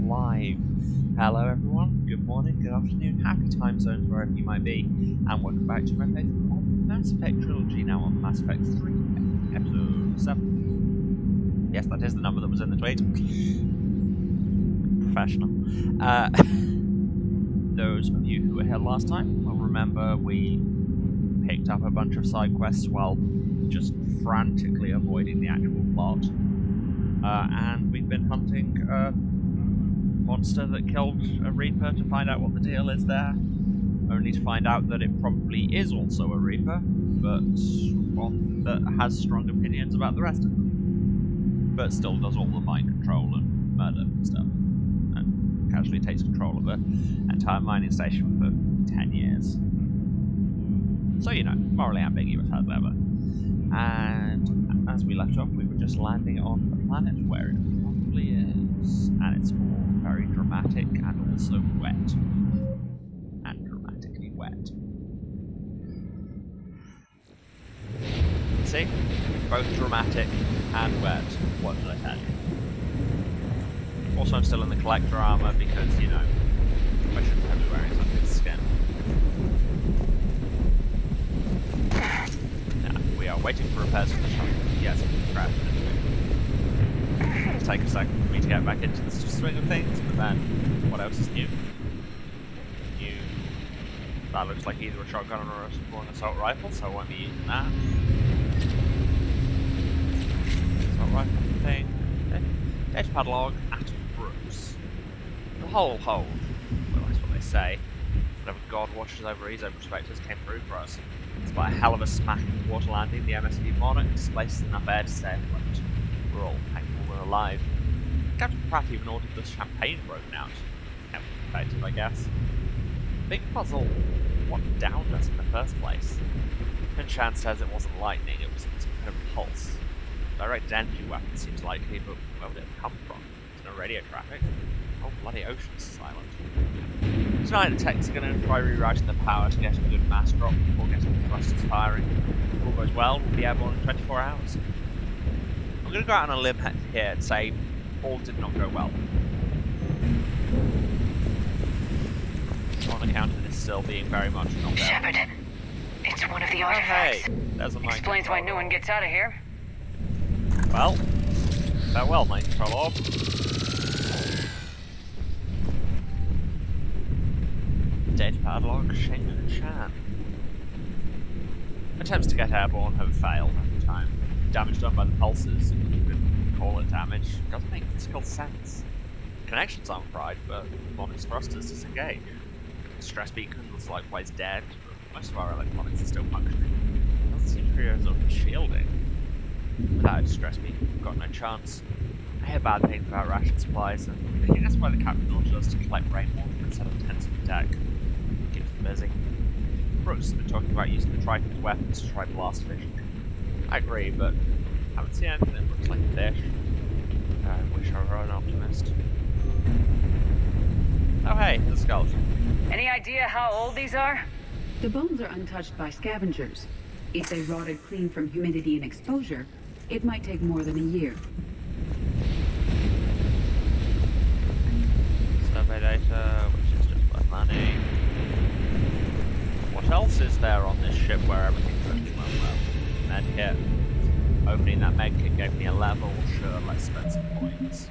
live. Hello everyone, good morning, good afternoon, happy time zones wherever you might be, and welcome back to my playthrough on Mass Effect Trilogy, now on Mass Effect 3, Episode 7. Yes, that is the number that was in the tweet. Professional. Those of you who were here last time will remember we picked up a bunch of side quests while just frantically avoiding the actual plot. And we've been hunting a monster that killed a Reaper to find out what the deal is there, only to find out that it probably is also a Reaper, but one that has strong opinions about the rest of them, but still does all the mind control and murder and stuff, and casually takes control of an entire mining station for 10 years. So, you know, morally ambiguous as ever. And as we left off, we were just landing on the planet where it probably is. And it's all very dramatic and also wet. And dramatically wet. See? Both dramatic and wet. What did I tell you? Also, I'm still in the collector armor because, you know, I shouldn't have been wearing something skin. We are waiting for repairs from the shop. Yes, crashed it. It'll take a second for me to get back into the swing of things, but then, what else is new? That looks like either a shotgun or an assault rifle, so I won't be using that. Assault rifle thing. Data padlock, Atom Brooks. The whole hold. Well, that's what they say. Whatever God watches over his own perspectives came through for us. Despite a hell of a smacking water landing, the MSV Monarch displaces enough air to stay afloat. We're all thankful we're alive. Captain Pratt even ordered the champagne broken out. Effective, I guess. Big puzzle. What downed us in the first place? Pinchan says it wasn't lightning, it was some kind of pulse. Direct energy weapon seems likely, but where would it have come from? There's no radio traffic. Oh, bloody ocean's silent. Tonight the techs are going to try rerouting the power to get a good mass drop before getting the thrusters firing. If all goes well, we'll be airborne in 24 hours. I'm going to go out on a limb here and say all did not go well. On account of this still being very much not there. Shepard, it's one of the artifacts. Oh, hey, there's a mind explains why no one gets out of here. Well, farewell, mind control orb. Data padlock, Shane and Shan. Attempts to get airborne have failed every time. Damage done by the pulses, if you could call it damage, doesn't make physical sense. Connections aren't fried, but Monic's thrusters disengage. Stress beacon looks likewise dead, but most of our electronics are still functioning. Doesn't seem to be a result of shielding. Without a stress beacon, we've got no chance. I hear bad things about ration supplies, and I think that's why the captain ordered us to collect rainwater instead of tents on the deck. Keeps them busy. Brooks has been talking about using the Triton's weapons to try blast fishing. I agree, but I haven't seen anything that looks like a fish. I wish I were an optimist. Oh hey, the skeleton. Any idea how old these are? The bones are untouched by scavengers. If they rotted clean from humidity and exposure, it might take more than a year. Survey data, which is just worth money. What else is there on this ship where everything's looking well? Medkit. Opening that medkit gave me a level. Sure, let's spend some points.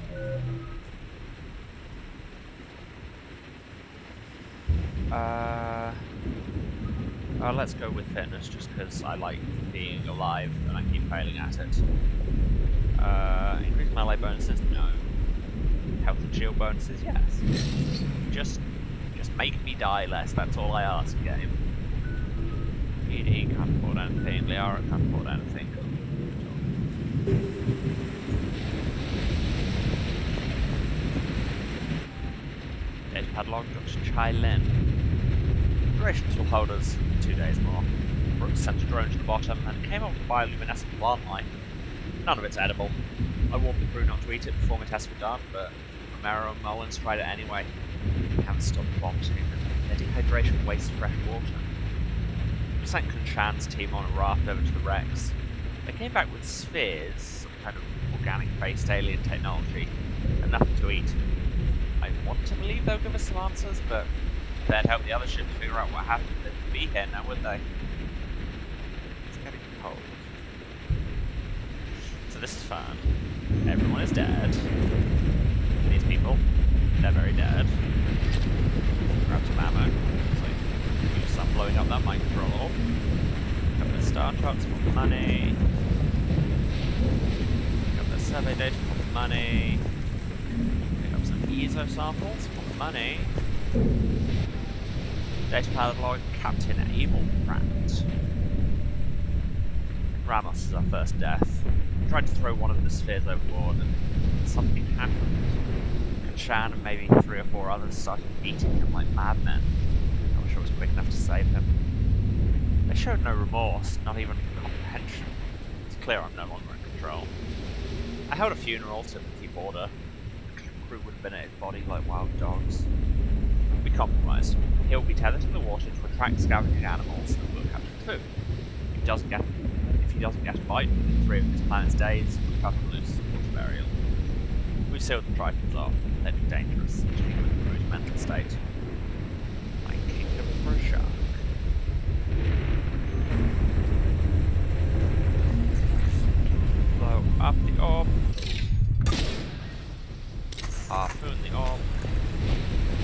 Let's go with fitness just because I like being alive and I keep failing at it. Increase melee bonuses? No. Health and shield bonuses? Yes. Just make me die less, that's all I ask, game. ED can't afford anything, Liara can't afford anything. Data padlock, Dr. Chai Lin. Durations will hold us 2 days more. Brooks sent a drone to the bottom and it came up with bioluminescent plant life. None of it's edible. I warned the crew not to eat it before my tests were done, but Romero and Mullins tried it anyway. They haven't stopped vomiting, and their dehydration wastes fresh water. We sent Kunshan's team on a raft over to the wrecks. They came back with spheres, some kind of organic-based alien technology, and nothing to eat. I want to believe they'll give us some answers, but if they'd help the other ships figure out what happened, they'd be here now, would they? It's getting cold. So this is fun. Everyone is dead. These people, they're very dead. Grab some ammo. So use some blowing up that mind control. A couple of star charts for money. A couple of survey data for money. Pick up some ESO samples for money. Data pilot log, Captain Abel Pratt. Ramos is our first death. We tried to throw one of the spheres overboard and something happened. Shan and maybe 3 or 4 others started beating him like madmen. I wish I was quick enough to save him. They showed no remorse, not even comprehension. It's clear I'm no longer in control. I held a funeral to keep order. The crew would have been at his body like wild dogs. We compromised. He'll be tethered to the water to attract scavenging animals and we'll capture food. If he doesn't get a bite within 3 of this planet's days, we'll cut him loose for burial. We sealed the Tritons off. They'd be dangerous, even in the rudimental state. My kingdom for a shark. Blow up the orb. Harpoon the orb.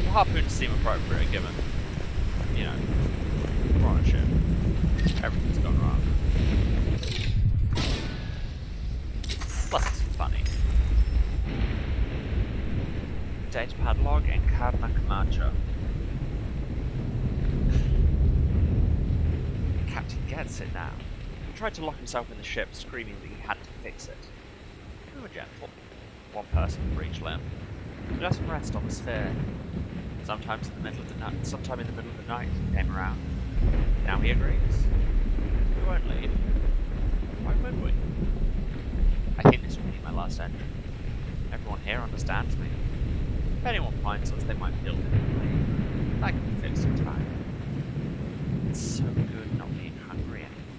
The harpoons seem appropriate given, you know, we're on a ship. Everything's gone wrong. Plus it's funny. Data padlock and Cadna Camacho. The captain gets it now. He tried to lock himself in the ship, screaming that he had to fix it. We were gentle. 1 person for each limb. We let him rest on the sphere. Sometime in the middle of the night, he came around. Now he agrees. We won't leave. Why would we? I think this will be my last entry. Everyone here understands me. If anyone finds us, they might build it. That can be fixed in time. It's so good not being hungry anymore.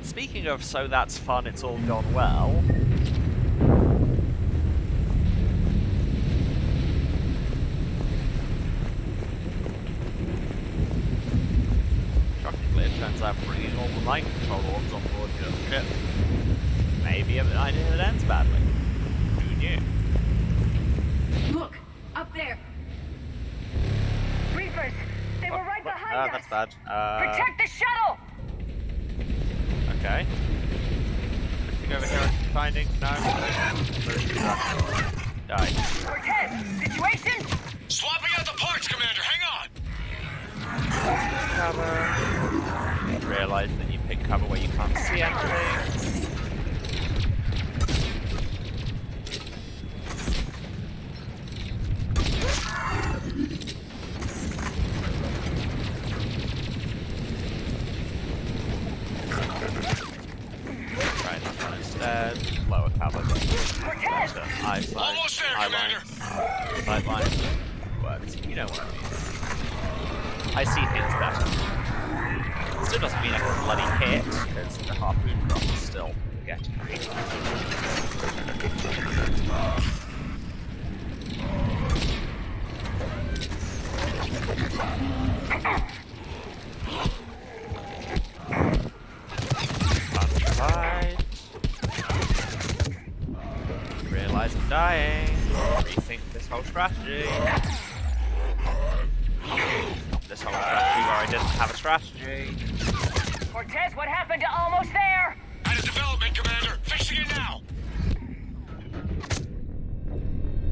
Speaking of so that's fun, it's all gone well. Shockingly, it turns out bringing all the mind control orbs on board your ship may be an idea that ends badly. Who knew? Look, up there. Reapers! They were right behind us! That's bad. Protect the shuttle! Okay. Anything over here I'm finding? No. Die. Cortez, situation? Swapping out the parts, Commander. Hang on. Cover. Realise that you pick cover where you can't see anything. Right, that one instead. Lower cover. Cortez! Almost there, Commander. Sidelines. Works. You know what I mean. I see things better. Still doesn't mean I can bloody hit, because the harpoon drop is still getting me. Right. Realize I'm dying. Rethink this whole strategy. This whole strategy where I didn't have a strategy. Cortez, what happened to almost there? Out of development, Commander. Fixing it now.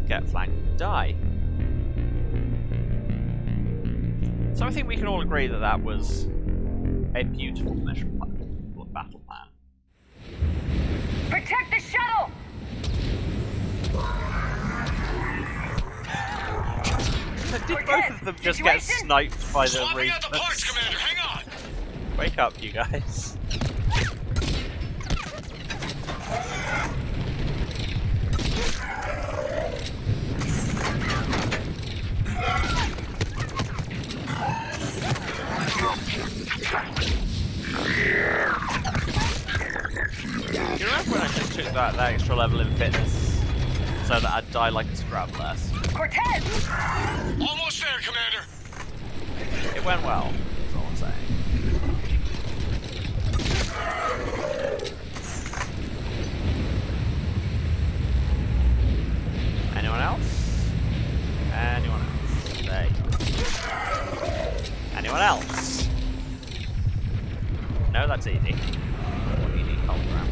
Get flanked, die. So I think we can all agree that that was a beautiful mission plan, battle plan. Protect the shuttle! Did both of them just get sniped by the Swapping out the parts, Reapers? Commander. Hang on. Wake up, you guys. You remember when I just took that extra level in fitness so that I'd die like a scrub less. Cortez! Almost there, Commander. It went well, that's all I'm saying. Anyone else? Anyone else? There you go. Anyone else? No, that's easy. What do you need? Hold around.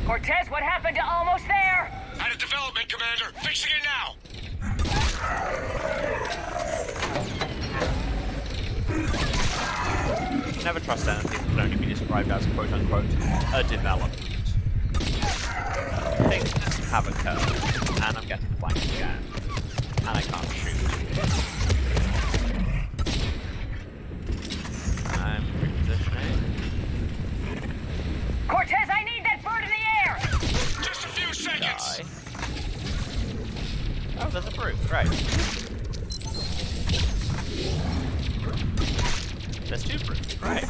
Cortez, what happened to almost there? At a development, Commander. Fixing it now. Never trust anything that can only be described as quote-unquote a development. Things have occurred, and I'm getting flanked again, and I can't shoot. I'm repositioning. Cortez, I need that bird in the air! Just a few seconds. Die. Oh, there's a brute. Great. There's two brutes. Right.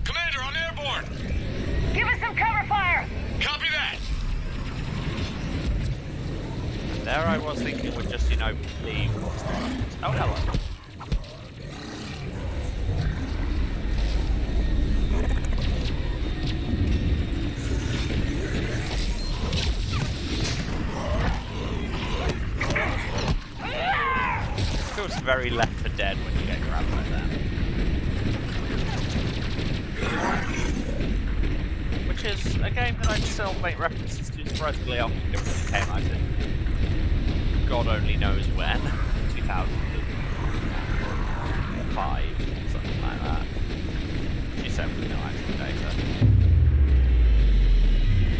Commander, I'm airborne. Give us some cover fire! Copy that. There I was thinking would just, you know, leave. Oh, hello. Feels very Left 4 Dead when you get grabbed like that. Which is a game that I'd still make references to surprisingly often, given that it came out in God only knows when, 2005, something like that. 2007 with no actual data.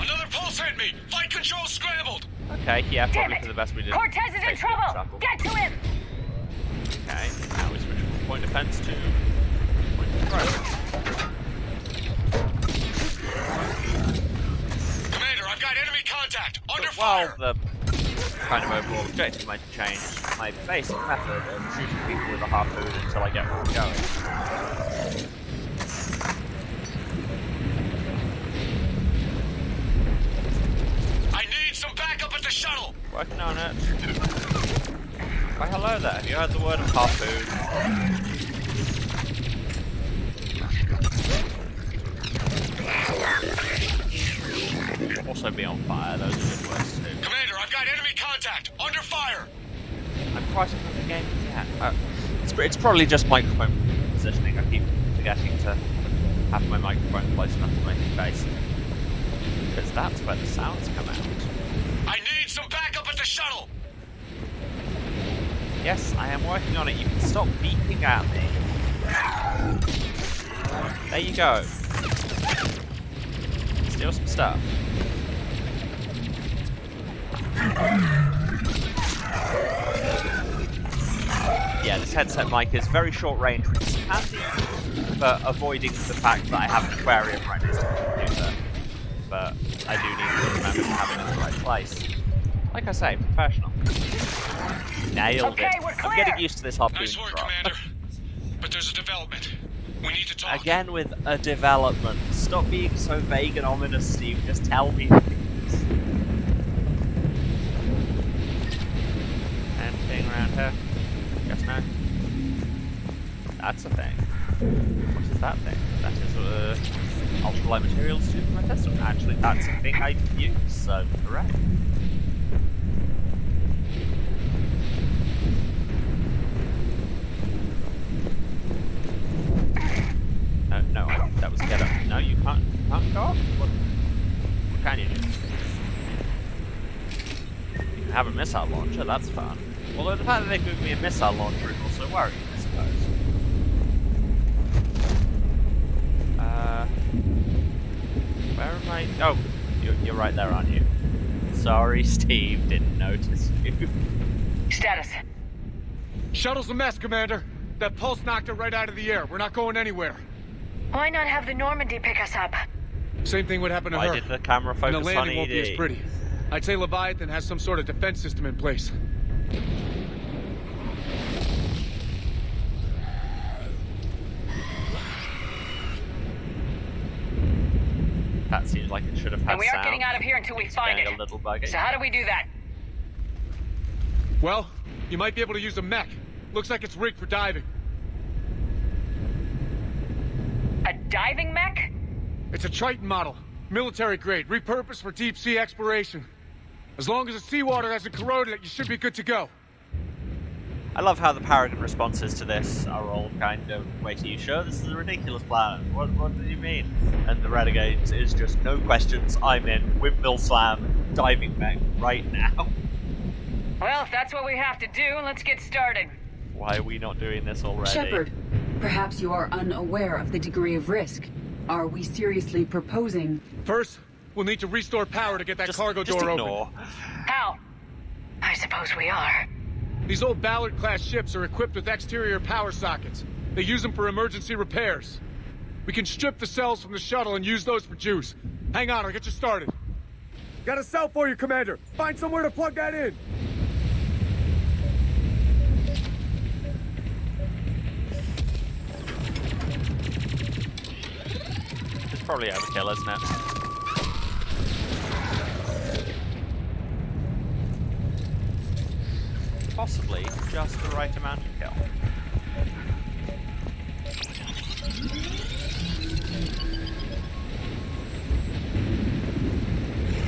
Another pulse hit me. Flight control scrambled. Okay, yeah, Damn probably it! for the best we did. Cortez is in trouble! Get to him! Okay, now we switch from point defense to point control. Commander, I've got enemy contact. Under But while fire. the kind of overall objective might change, my basic method of shooting people with a harpoon until I get where I'm going. I need some backup at the shuttle. Working on it. Why hello there, have you heard the word of harpoon? Also be on fire, those are good words too. Commander, I've got enemy contact. Under fire. I'm quite into the game yet. It's probably just microphone positioning. I keep forgetting to have my microphone close enough to my face. Because that's where the sounds come out. I need some backup at the shuttle. Yes, I am working on it. You can stop beeping at me. There you go. Steal some stuff. Yeah, this headset mic is very short range, which is handy for avoiding the fact that I have an aquarium right next to the computer. But I do need to remember to have it in the right place. Like I say, professional. Nailed Okay, it. we're I'm clear. getting used to this harpoon Nice work, drop. Commander. But there's a development. We need to talk. Again with a development. Stop being so vague and ominous, Steve. Just tell me things. Anything around here? Guess no. That's a thing. What is that thing? That is ultralight materials to my test. Actually, that's a thing I use, so correct. No, that was get up. No, you can't go up. What can you do? You can have a missile launcher, that's fun. Although the fact that they gave me a missile launcher is also worrying, I suppose. Where am I? Oh, you're right there, aren't you? Sorry, Steve, didn't notice you. Status. Shuttle's a mess, Commander. That pulse knocked it right out of the air. We're not going anywhere. Why not have the Normandy pick us up? Same thing would happen to Why her. did the camera And focus the on landing won't be as ED? pretty. I'd say Leviathan has some sort of defense system in place. like it should have had And we aren't sound. getting out of here until we It's find getting it. a little buggy. So how do we do that? Well, you might be able to use a mech. Looks like it's rigged for diving. A diving mech? It's a Triton model. Military grade, repurposed for deep sea exploration. As long as the seawater hasn't corroded it, you should be good to go. I love how the Paragon responses to this are all kind of, wait, are you sure this is a ridiculous plan? What do you mean? And the Renegades is just, no questions, I'm in, windmill slam, diving mech, right now. Well, if that's what we have to do, let's get started. Why are we not doing this already? Shepard, perhaps you are unaware of the degree of risk. Are we seriously proposing? First, we'll need to restore power to get that cargo just door ignore. open. How? I suppose we are. These old Ballard-class ships are equipped with exterior power sockets. They use them for emergency repairs. We can strip the cells from the shuttle and use those for juice. Hang on, I'll get you started. Got a cell for you, Commander. Find somewhere to plug that in. It's probably overkill, isn't it? Possibly just the right amount of kill.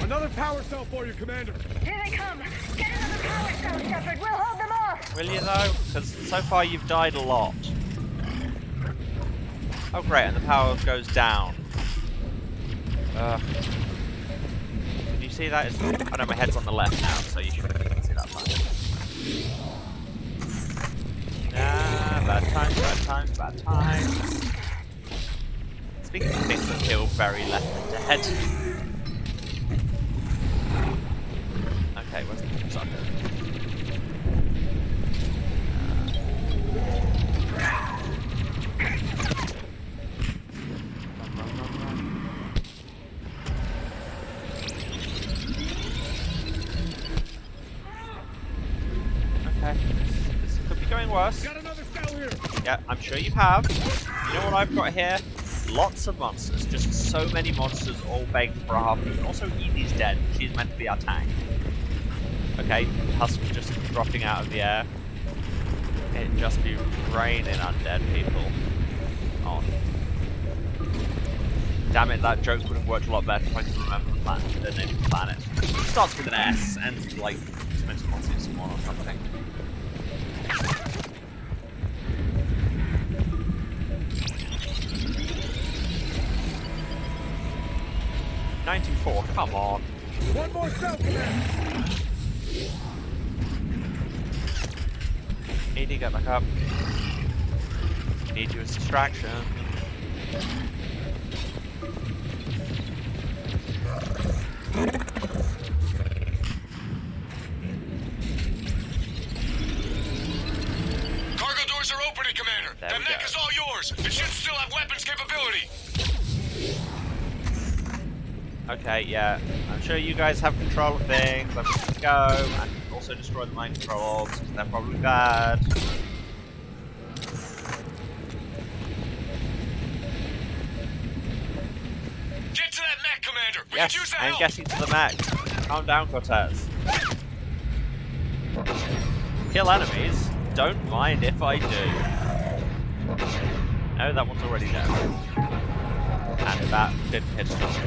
Another power cell for you, Commander. Here they come! Get another power cell, Shepard! We'll hold them off! Will you though? Because so far you've died a lot. Oh great, and the power goes down. Can you see that? Oh no, my head's on the left now, so you should see that fine. Ah, bad times, bad times, bad times. Speaking of things that feel very left and dead. Okay, where's the sucker? Okay, this could be going worse. Got another cell here. Yeah, I'm sure you have. You know what I've got here? Lots of monsters. Just so many monsters all begging for a harpoon. Also, Edie's dead. She's meant to be our tank. Okay, Husk just dropping out of the air. It'd just be raining undead people. Oh. Damn it, that joke would have worked a lot better if I could remember the name of the planet. It starts with an S and like Smith's Monsters or something. $94, come on. One more cell, Commander. Edie, get back up. Need you as distraction. Cargo doors are opening, Commander. There That we mech go. is all yours. It should still have weapons capability. Okay, yeah. I'm sure you guys have control of things. I'm just gonna go and also destroy the mind controls, because they're probably bad. Get to that mech, Commander. We Yes, could use the I'm help. getting to the mech. Calm down, Cortez. Kill enemies? Don't mind if I do. No, that one's already dead. And that didn't hit enough.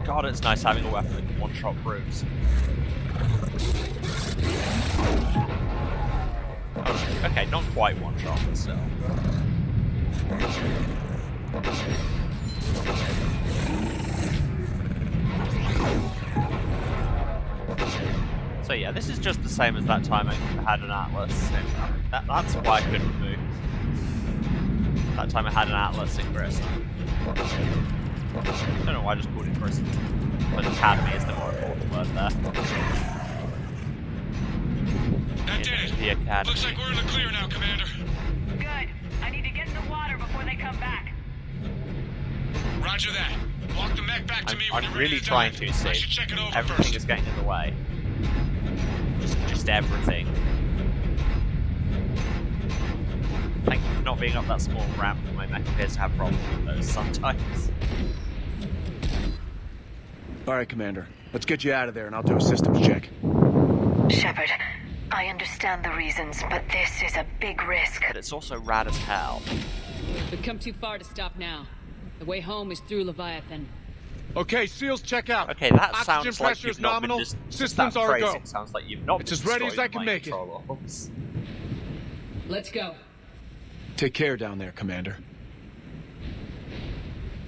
God, it's nice having a weapon that can one-shot brutes. Oh, okay, not quite one-shot, but still. So yeah, this is just the same as that time I had an Atlas. That's why I couldn't move. That time I had an Atlas in Gris. I don't know why I just called it Gris. But Academy is the more important word there. That did it. The Academy. Looks like we're in the clear now, Commander. Good. I need to get in the water before they come back. Roger that. Walk the mech back to me when I'm you're ready really to trying dive. to I see. should check it over Everything first. is getting in the way. Just just everything. Thank you for not being up that small ramp. My mech appears to have problems with those sometimes. All right, Commander. Let's get you out of there, and I'll do a systems check. Shepard, I understand the reasons, but this is a big risk. But it's also rad as hell. We've come too far to stop now. The way home is through Leviathan. Okay, SEALs, check out. Okay, that Oxygen sounds like pressure you've is not nominal. been Systems that are a go. phrasing sounds like you've not It's been as ready as I destroying can my make it. control orbs. Let's go. Take care down there, Commander.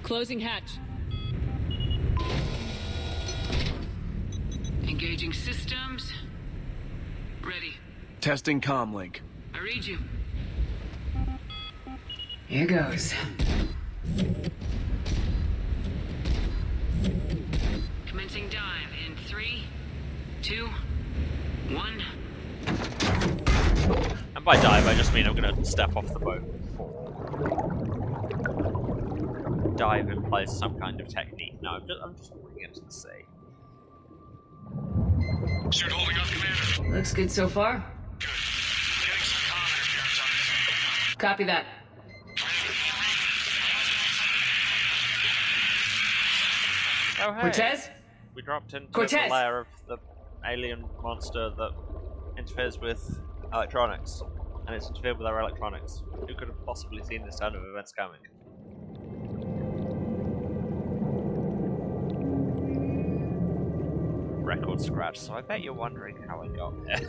Closing hatch. Engaging systems. Ready. Testing comm link. I read you. Here goes. Commencing dive in 3, 2, 1. And by dive, I just mean I'm going to step off the boat before. Dive implies some kind of technique. No, I'm just walking into the sea. Suit holding up, Commander. Looks good so far. Good. Getting some comm interference on Copy that. Oh, hey. Cortez? We dropped into Cortez! the lair of the alien monster that interferes with electronics. And it's interfered with our electronics. Who could have possibly seen this turn of events coming? Record scratch, so I bet you're wondering how I got there.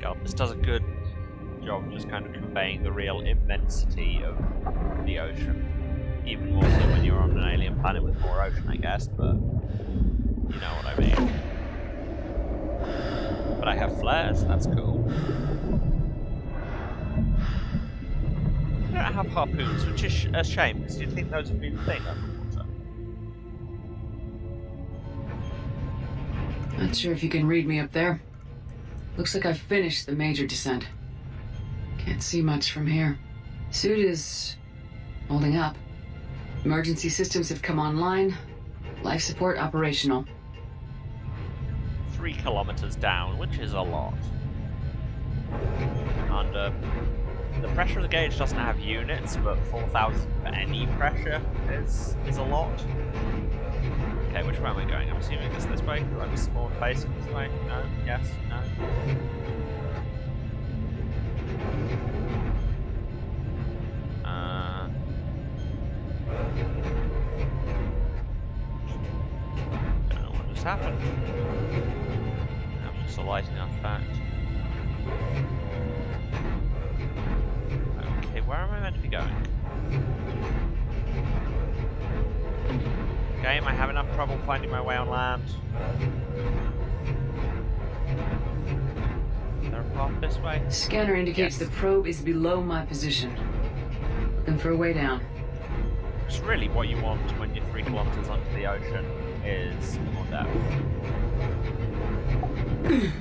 God, this does a good job just kind of conveying the real immensity of the ocean. Even more so when you're on an alien planet with more ocean, I guess, but you know what I mean. But I have flares, that's cool. I don't have harpoons, which is a shame, because you'd think those would be the thing underwater. Not sure if you can read me up there. Looks like I've finished the major descent. Can't see much from here. Suit is holding up. Emergency systems have come online. Life support operational. 3 kilometres down, which is a lot. And the pressure of the gauge doesn't have units, but 4,000 for any pressure is a lot. Okay, which way am I going? I'm assuming it's this way. Do I have a small face this way? No? Yes? No? Don't know what just happened. That was just a lighting artifact. Okay, where am I meant to be going? Game, I have enough trouble finding my way on land. Is there a path this way? Scanner indicates Yes. the probe is below my position. Looking for a way down. It's really what you want when you're 3 kilometres under the ocean is more depth.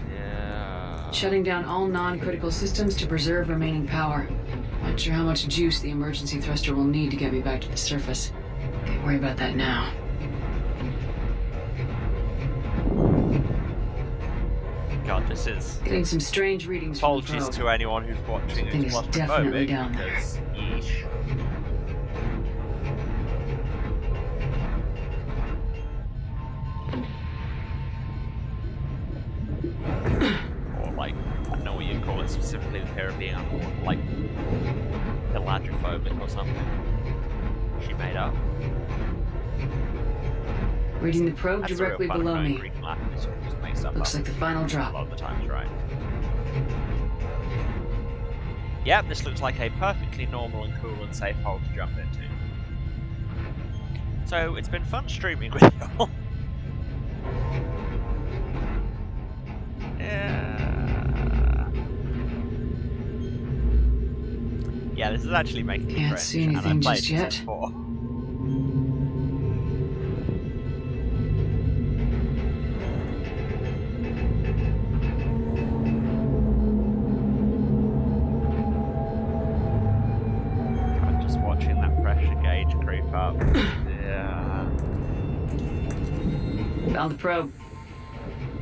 Yeah. Shutting down all non-critical systems to preserve remaining power. Not sure how much juice the emergency thruster will need to get me back to the surface. Can't worry about that now. God, this is... Getting some strange readings from the Apologies probe. to anyone who's watching Something it's is definitely claustrophobic, down there. because yeesh. Or like, I don't know what you'd call it specifically, the pair of being underwater, like pelagophobic or something. She made up. Reading the probe That's directly the real fun below of knowing me. Greek and Latin, you sort of just make stuff Looks up. like the final A drop. lot of the times, right? Yep, this looks like a perfectly normal and cool and safe hole to jump into. So, it's been fun streaming with you all. Yeah, this is actually making me Can't cringe, see and anything I've played just this yet. before. Found the probe.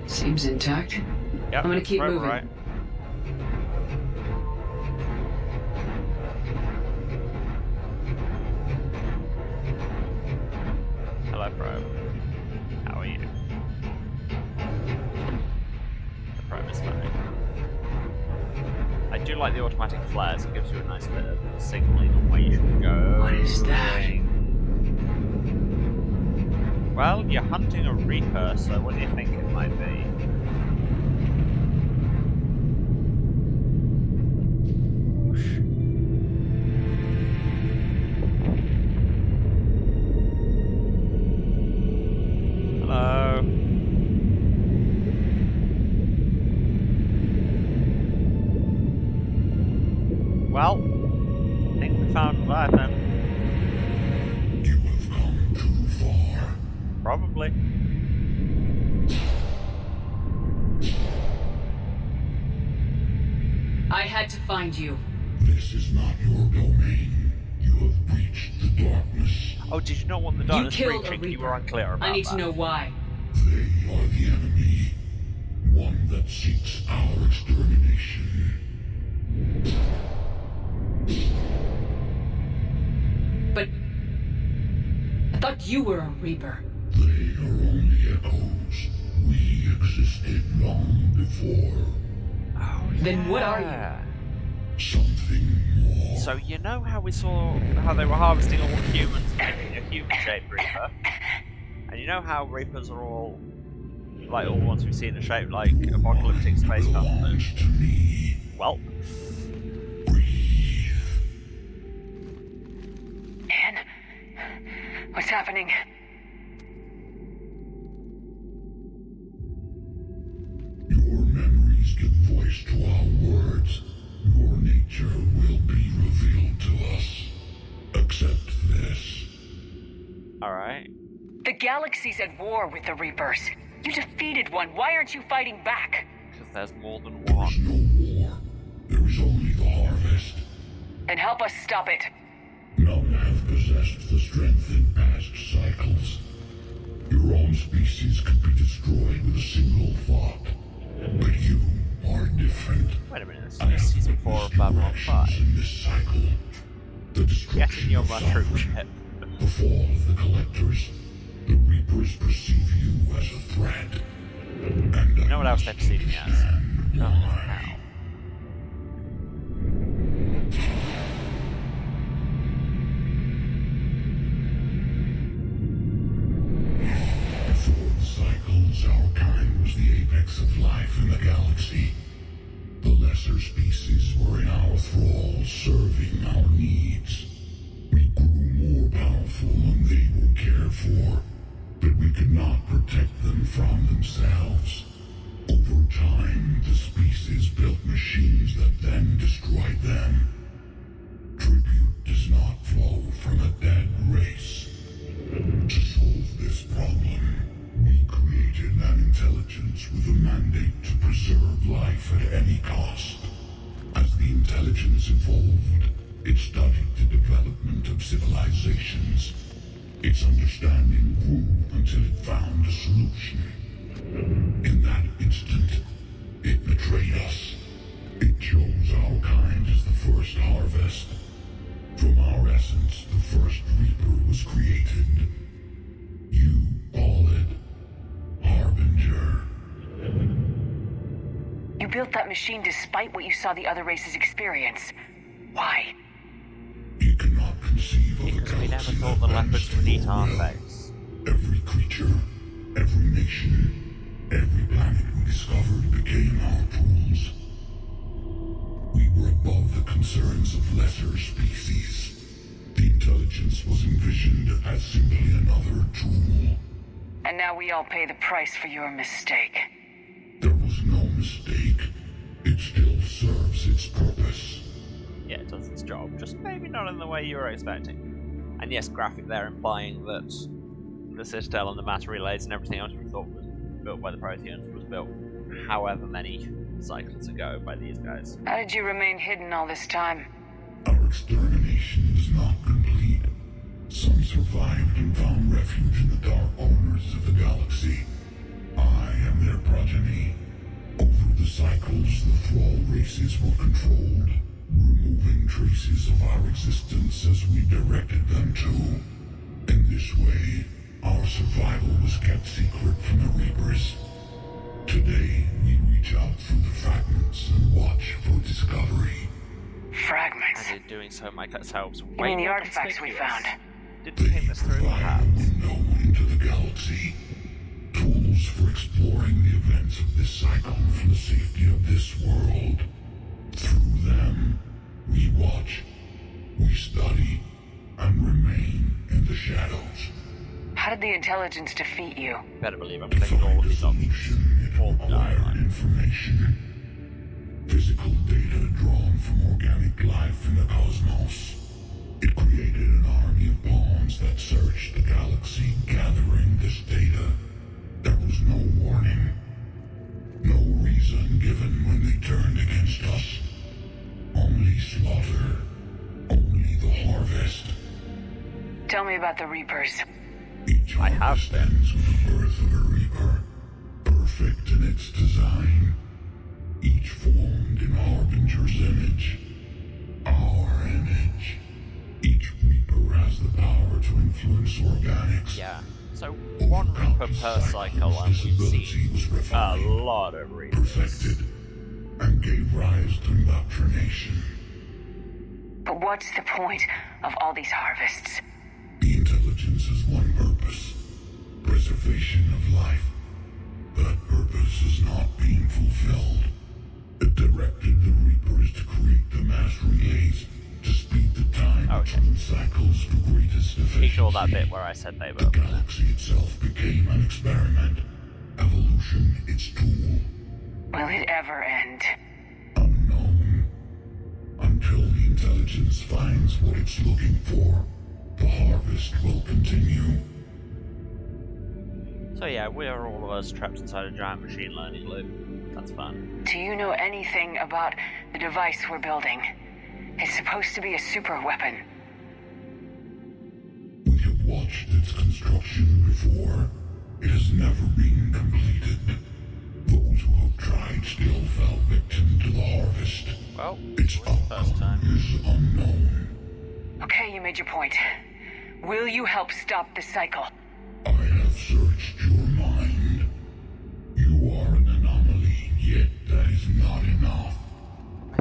Seems intact. Yep, I'm gonna keep probe, moving. Right. Hello, probe. How are you? The probe is fine. I do like the automatic flares. It gives you a nice bit of signaling on where you should go. What is that? Well, you're hunting a Reaper, so what do you think it might be? Hello. Well, I think we found Leviathan. You have come too far. Probably. I had to find you. This is not your domain. You have breached the darkness. Oh, did you not want the darkness killed a breaching? You Reaper. were unclear about I need that. to know why. They are the enemy. One that seeks our extermination. But I thought you were a Reaper. They are only echoes. We existed long before. Oh, Then what are you? yeah. Something more. So you know how we saw how they were harvesting all the humans and making a human-shaped Reaper? And you know how Reapers are all, like, all the ones we've seen are shaped like apocalyptic space customers? Belongs to me. Well, Breathe. Anne? What's happening? Your memories give voice to our words. Your nature will be revealed to us. Accept this. alright. The galaxy's at war with the Reapers. You defeated one. Why aren't you fighting back? Because there's more than There one. is no war. There is only the harvest. Then help us stop it. None have possessed the strength in past cycles. Your own species could be destroyed with a single thought. But you are different. Wait a minute, this I is have season 4 of witnessed Babylon directions 5. in this cycle. The Get in destruction your of mushroom sovereign, ship. the fall of the collectors. The Reapers perceive you as a threat. And You know what else they perceive me as? understand Oh, why. how? Before the cycles, our kind was the apex of life in the galaxy. The lesser species were in our thrall, serving our needs. We grew more powerful and they were cared for, but we could not protect them from themselves. Over time, the species built machines that then destroyed them. Tribute does not flow from a dead race. To solve this problem, we created an intelligence with a mandate to preserve life at any cost. As the intelligence evolved, it studied the development of civilizations. Its understanding grew until it found a solution. In that instant, it betrayed us. It chose our kind as the first harvest. From our essence, the first Reaper was created. You call it Harbinger. You built that machine despite what you saw the other races experience. Why? You cannot conceive of a Because we never galaxy thought the that leopards bends would to eat your our will. face. Every creature, every nation, every planet we discovered became our tools. We were above the concerns of lesser species. The intelligence was envisioned as simply another tool. And now we all pay the price for your mistake. There was no mistake. It still serves its purpose. Yeah, it does its job, just maybe not in the way you were expecting. And yes, graphic there implying that the Citadel and the matter relays and everything else we thought was built by the Protheans was built however many cycles ago by these guys. How did you remain hidden all this time? Our extermination is not complete. Some survived and found refuge in the dark corners of the galaxy. cycles, the thrall races were controlled, removing traces of our existence as we directed them to. In this way, our survival was kept secret from the Reapers. Today, we reach out through the fragments and watch for discovery. Fragments? And in doing so, make ourselves You way mean the more artifacts we found? Didn't They think this through, provide a perhaps. window into the galaxy. Tools for exploring the events of this cycle from the safety of this world. Through them, we watch, we study, and remain in the shadows. How did the intelligence defeat you? Better believe I'm To taking all find of a these options. solution, it All required dialogue. information. Physical data drawn from organic life in the cosmos. It created an army of pawns that searched the galaxy, gathering this data. There was no warning. No reason given when they turned against us. Only slaughter. Only the harvest. Tell me about the Reapers. Each I have harvest been. ends with the birth of a reaper. Perfect in its design. Each formed in Harbinger's image. Our image. Each reaper has the power to influence organics. Yeah. So, one Reaper per cycle, and we've seen a lot of Reapers. Perfected, and gave rise to indoctrination. But what's the point of all these harvests? The intelligence has one purpose: preservation of life. That purpose is not being fulfilled. It directed the Reapers to create the mass relays to speed the time Okay. between cycles to greatest efficiency. Ignore that bit where I said they The were. galaxy itself became an experiment. Evolution, its tool. Will it ever end? Unknown. Until the intelligence finds what it's looking for, the harvest will continue. So yeah, we're all of us trapped inside a giant machine learning loop. That's fun. Do you know anything about the device we're building? It's supposed to be a super weapon. We have watched its construction before. It has never been completed. Those who have tried still fell victim to the harvest. Well, Its it was the first outcome time. is unknown. Okay, you made your point. Will you help stop the cycle? I have searched your mind. You are an anomaly, yet that is not enough.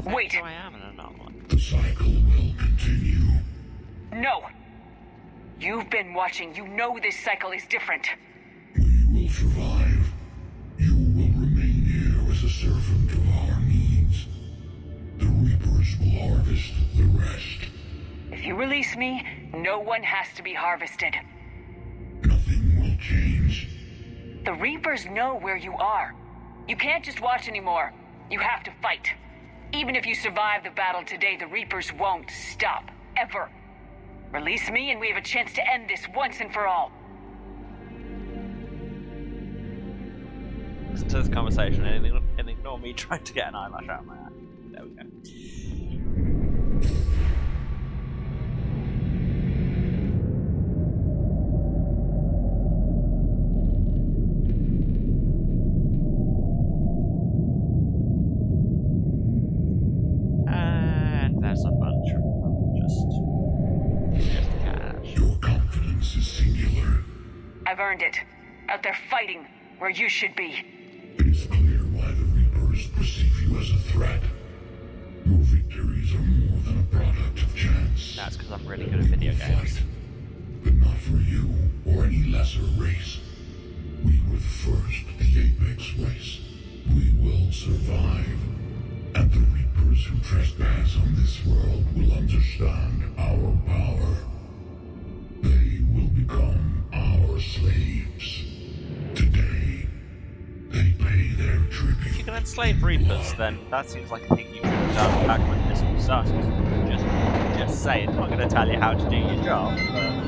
Wait. So I am an anomaly. The cycle will continue. No! You've been watching. You know this cycle is different. We will survive. You will remain here as a servant of our needs. The Reapers will harvest the rest. If you release me, no one has to be harvested. Nothing will change. The Reapers know where you are. You can't just watch anymore. You have to fight. Even if you survive the battle today, the Reapers won't stop. Ever. Release me and we have a chance to end this once and for all. Listen to this conversation and ignore me trying to get an eyelash out of my eye. There we go. And there's a bunch of them. Just cash. Your confidence is singular. I've earned it. Out there fighting where you should be. It is clear why the Reapers perceive you as a threat. Your victories are more than a product of chance. That's because I'm really good at video games. Fight, but not for you or any lesser race. We were the first, the Apex race. We will survive. And the Reapers who trespass on this world will understand our power. They will become our slaves. Today, they pay their tribute. If you can enslave Reapers, then that seems like a thing you should have done back when this all started. Just say, I'm not going to tell you how to do your job, but...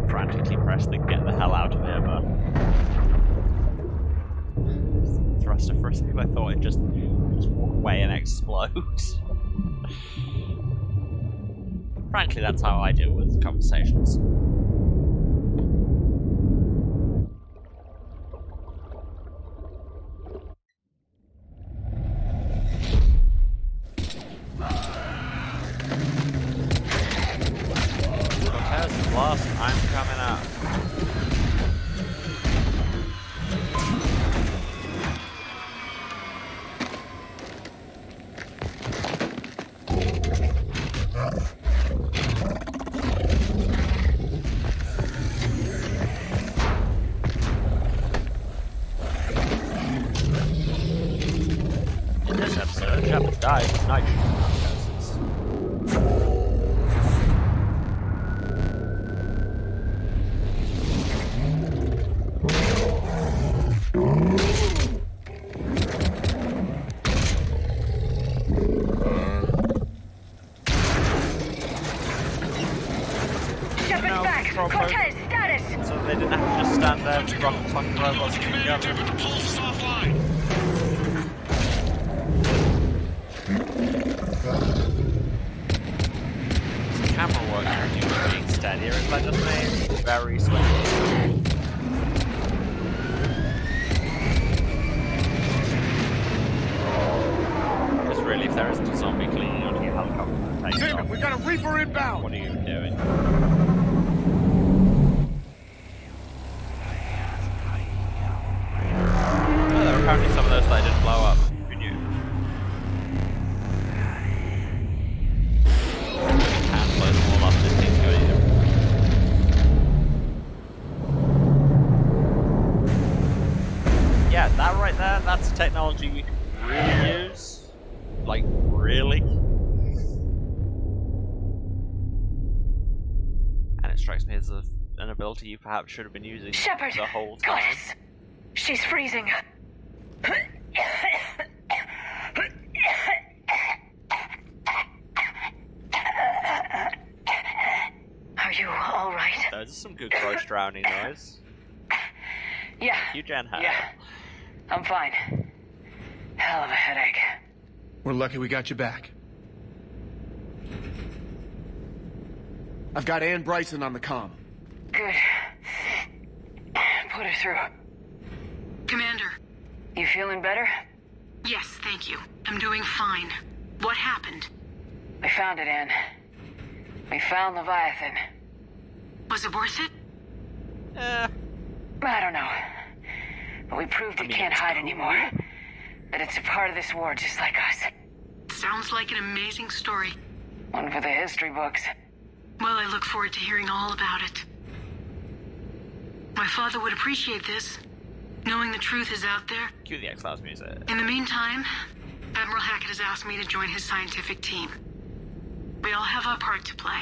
Frantically press the get the hell out of here button. Thruster for a second, I thought it'd just walk away and explode. Frankly, that's how I deal with conversations. Plus, I'm coming up. In this episode, Shepard dies of nitrogen overdoses. Shepard's back! Cortez, status! So they didn't have to just stand there with rocket fucking robots and Commander, together. but the pulse is offline. The camera work reduced being steadier, is that just me? Very slowly. Because really, if there isn't a zombie clinging onto your helicopter that takes Damn it, off, we got a Reaper inbound. what are you doing? Oh, there were apparently some of those that didn't blow up. Who knew? Can't blow them all up, this thing's good either. Yeah, that right there, that's technology we can really use. Like, really? And it strikes me as an ability you perhaps should have been using Shepard! the whole time. Goddess! She's freezing. Are you alright? Those are some good gross drowning noise. Yeah. You, Jen, Yeah. I'm fine. Hell of a headache. We're lucky we got you back. I've got Ann Bryson on the comm. Good. Put her through. Commander. You feeling better? Yes, thank you. I'm doing fine. What happened? We found it, Ann. We found Leviathan. Was it worth it? I don't know. But we proved it can't hide anymore. That it's a part of this war just like us. Sounds like an amazing story. One for the history books. Well, I look forward to hearing all about it. My father would appreciate this, knowing the truth is out there. Cue the X-Files music. In the meantime, Admiral Hackett has asked me to join his scientific team. We all have our part to play.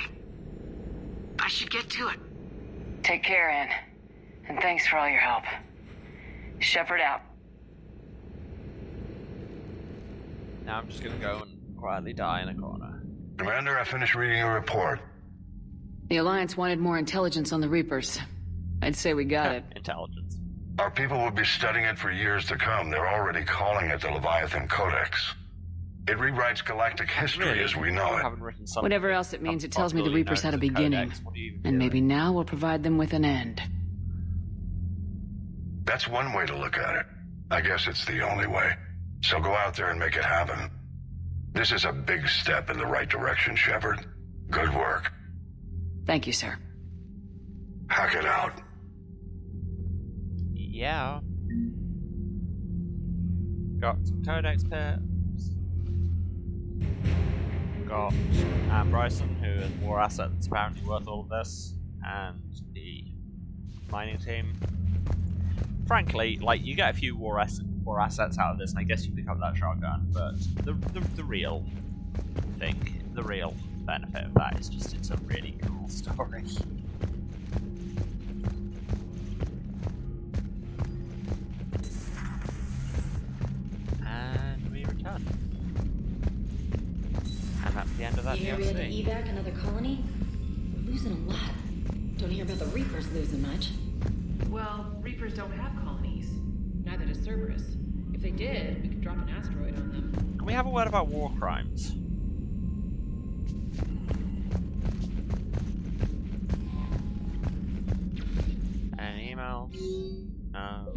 I should get to it. Take care, Ann. And thanks for all your help. Shepard out. Now I'm just gonna go and quietly die in a corner. Commander, I finished reading your report. The Alliance wanted more intelligence on the Reapers. I'd say we got it. Intelligence. Our people will be studying it for years to come. They're already calling it the Leviathan Codex. It rewrites galactic history as we know You it. haven't written something Whatever else it means, it tells me the possibility Reapers known had a as beginning. Codex. What are you even And doing? maybe now we'll provide them with an end. That's one way to look at it. I guess it's the only way. So go out there and make it happen. This is a big step in the right direction, Shepard. Good work. Thank you, sir. Hack it out. Yeah. Got some Codex pits. Got Ann Bryson, who is war asset that's apparently worth all of this, and the mining team. Frankly, like, you get a few war assets out of this, and I guess you pick up that shotgun, but the real thing, the real benefit of that is just it's a really cool story. And we return. And that's the end of that You hear we had to DLC. evac another colony? We're losing a lot. Don't hear about the Reapers losing much. Well, Reapers don't have colonies. Neither does Cerberus. If they did, we could drop an asteroid on them. Can we have a word about war crimes? Any emails? No.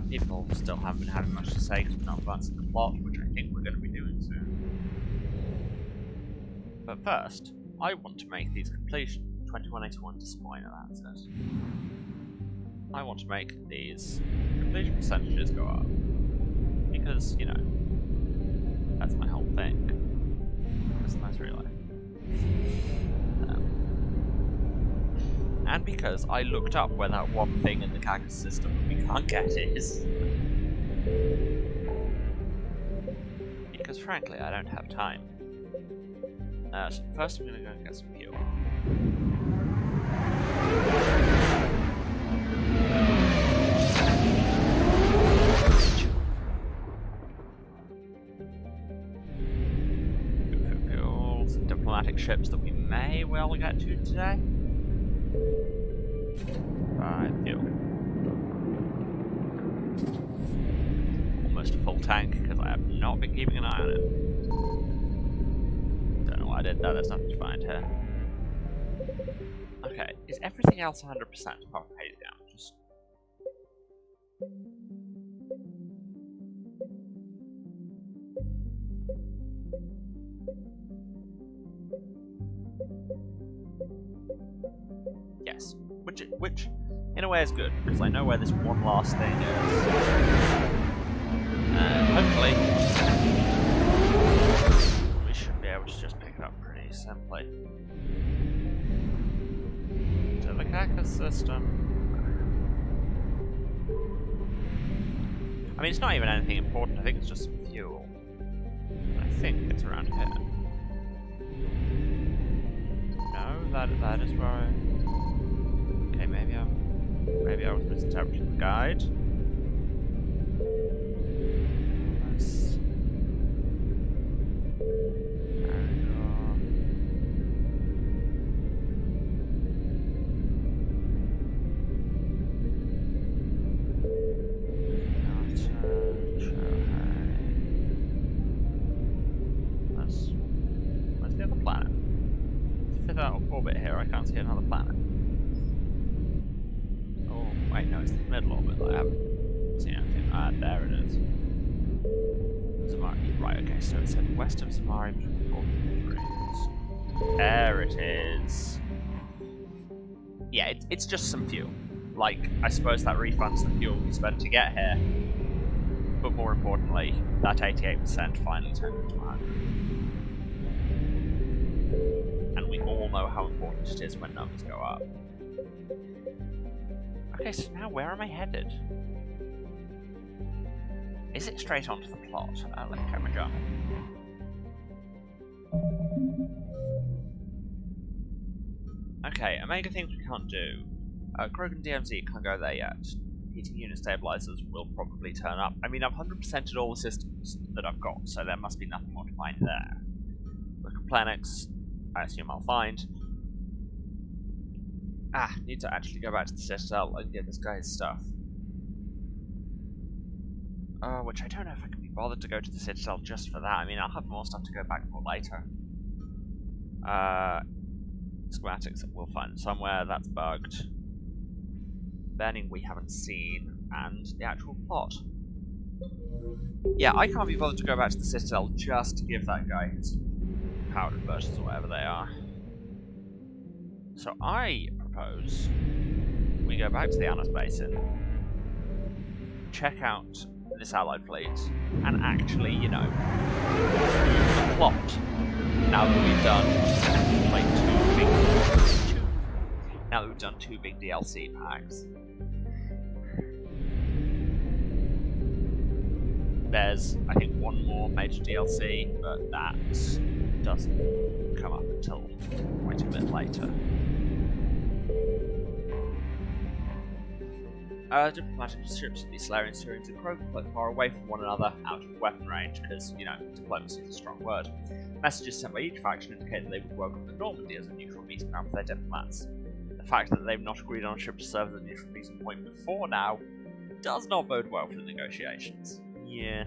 People still haven't been having much to say because we're not advancing the plot, which I think we're going to be doing soon. But first, I want to make these completion 2181 disappointing, that's it. I want to make these completion percentages go up. Because, you know, that's my whole thing. That's nice real life. And because I looked up where that one thing in the cactus system that we can't get is. Because frankly, I don't have time. So first I'm gonna go and get some fuel. Fuel, some diplomatic ships that we may well get to today. Fuel. Almost a full tank because I have not been keeping an eye on it. Don't know why I did that, there's nothing to find here. Okay, is everything else 100% apart from page down? Just... Yes, which in a way is good, because I know where this one last thing is. And hopefully we should be able to just pick it up pretty simply. To the cactus system. I mean, it's not even anything important, I think it's just some fuel. I think it's around here. No, that is where I... Okay, maybe I was misinterpreting the guide. Let's... There we go. Where's the other planet? Fit out of orbit here, I can't see another planet. Oh, wait, no, it's the middle orbit that I haven't seen anything. Ah, there it is. Zamari, right, okay, so it said west of Zamari between Golden Trees. There it is. Yeah, it's just some fuel. Like, I suppose that refunds the fuel we spent to get here. But more importantly, that 88% finally turned into 100. And we all know how important it is when numbers go up. Okay, so now where am I headed? Is it straight onto the plot? Let me check my journal. Okay, Omega things we can't do. Krogan DMZ can't go there yet. Heating unit stabilizers will probably turn up. I mean, I've 100%ed all the systems that I've got, so there must be nothing more to find there. Look at Planix, I assume I'll find. Ah, need to actually go back to the Citadel and get this guy's stuff. Which I don't know if I can be bothered to go to the Citadel just for that. I mean, I'll have more stuff to go back for later. Schematics that we'll find somewhere, that's bugged. Burning we haven't seen, and the actual plot. Yeah, I can't be bothered to go back to the Citadel just to give that guy his powdered versions or whatever they are. So I propose we go back to the Annas Basin, check out this allied fleet, and actually, you know, the plot. Now that we've done like two big DLC packs. There's, I think, one more major DLC, but that doesn't come up until quite a bit later. Diplomatic ships of the Solarian Syrians and Krogan float far away from one another, out of weapon range, because, you know, diplomacy is a strong word. Messages sent by each faction indicate that they would welcome the Normandy as a neutral meeting ground for their diplomats. The fact that they've not agreed on a ship to serve as a neutral meeting point before now does not bode well for the negotiations. Yeah.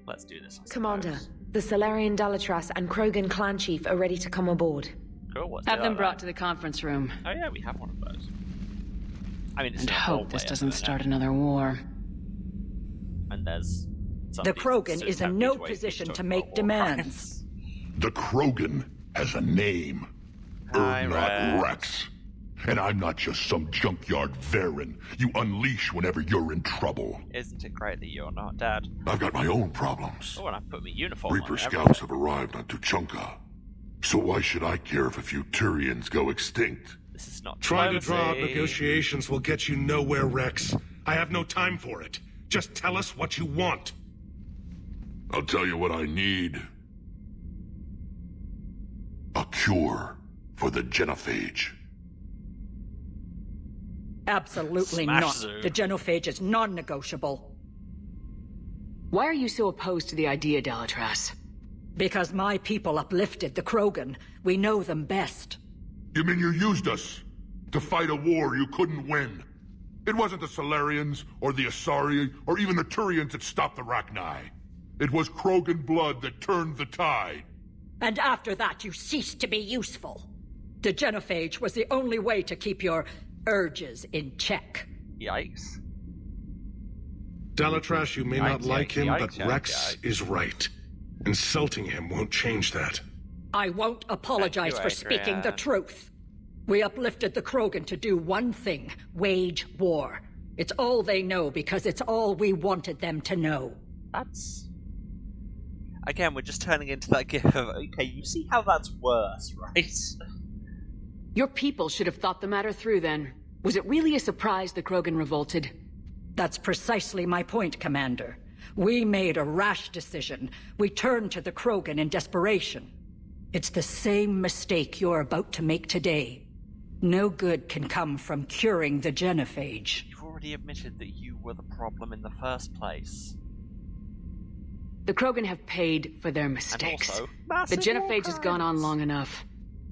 Let's do this, I Commander, suppose. the Solarian Dalatras and Krogan clan chief are ready to come aboard. Cool, let's Have do them that, brought to the conference room. Oh yeah, we have one of those. I mean, it's And still a hope whole this way doesn't up there. start another war. And there's The Krogan is in no position to make demands. The Krogan has a name. Hi, Urnot Rex. Rex. And I'm not just some junkyard Varen you unleash whenever you're in trouble. Isn't it great that you're not dead? I've got my own problems. Oh, and I've put my uniform Reaper on. scouts have arrived on Tuchanka. So why should I care if a few Turians go extinct? This is not Trying to draw out diplomacy. negotiations will get you nowhere, Rex. I have no time for it. Just tell us what you want. I'll tell you what I need. A cure for the genophage. Absolutely Smash not. Zoo. The genophage is non-negotiable. Why are you so opposed to the idea, Delatras? Because my people uplifted the Krogan. We know them best. You mean you used us to fight a war you couldn't win? It wasn't the Solarians, or the Asari, or even the Turians that stopped the Rachni. It was Krogan blood that turned the tide. And after that, you ceased to be useful. The genophage was the only way to keep your urges in check. Yikes. Delatras, you may not Yikes, like yikes, him, but yikes, Rex yikes. is right. Insulting him won't change that. I won't apologize Thank you, for speaking the Adrian. truth. We uplifted the Krogan to do one thing: wage war. It's all they know because it's all we wanted them to know. That's... Again, we're just turning into that gif of, okay, you see how that's worse, right? Your people should have thought the matter through then. Was it really a surprise the Krogan revolted? That's precisely my point, Commander. We made a rash decision. We turned to the Krogan in desperation. It's the same mistake you're about to make today. No good can come from curing the genophage. You've already admitted that you were the problem in the first place. The Krogan have paid for their mistakes. also, The massive genophage has gone on crimes. long enough.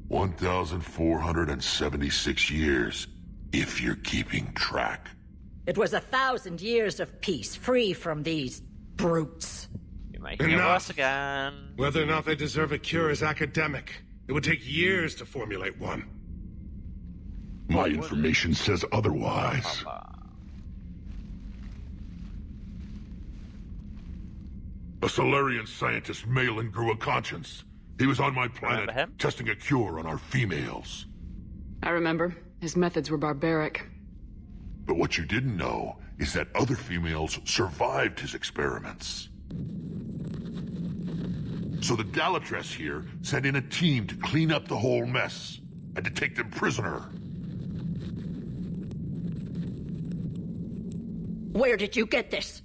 1,476 years, if you're keeping track. It was 1,000 years of peace, free from these brutes. You're making it Enough. worse again. Whether or not they deserve a cure is academic. It would take years to formulate one. My information says otherwise. A Solarian scientist, Malin, grew a conscience. He was on my planet, Remember him? testing a cure on our females. I remember. His methods were barbaric. But what you didn't know is that other females survived his experiments. So the Delatras here sent in a team to clean up the whole mess and to take them prisoner. Where did you get this?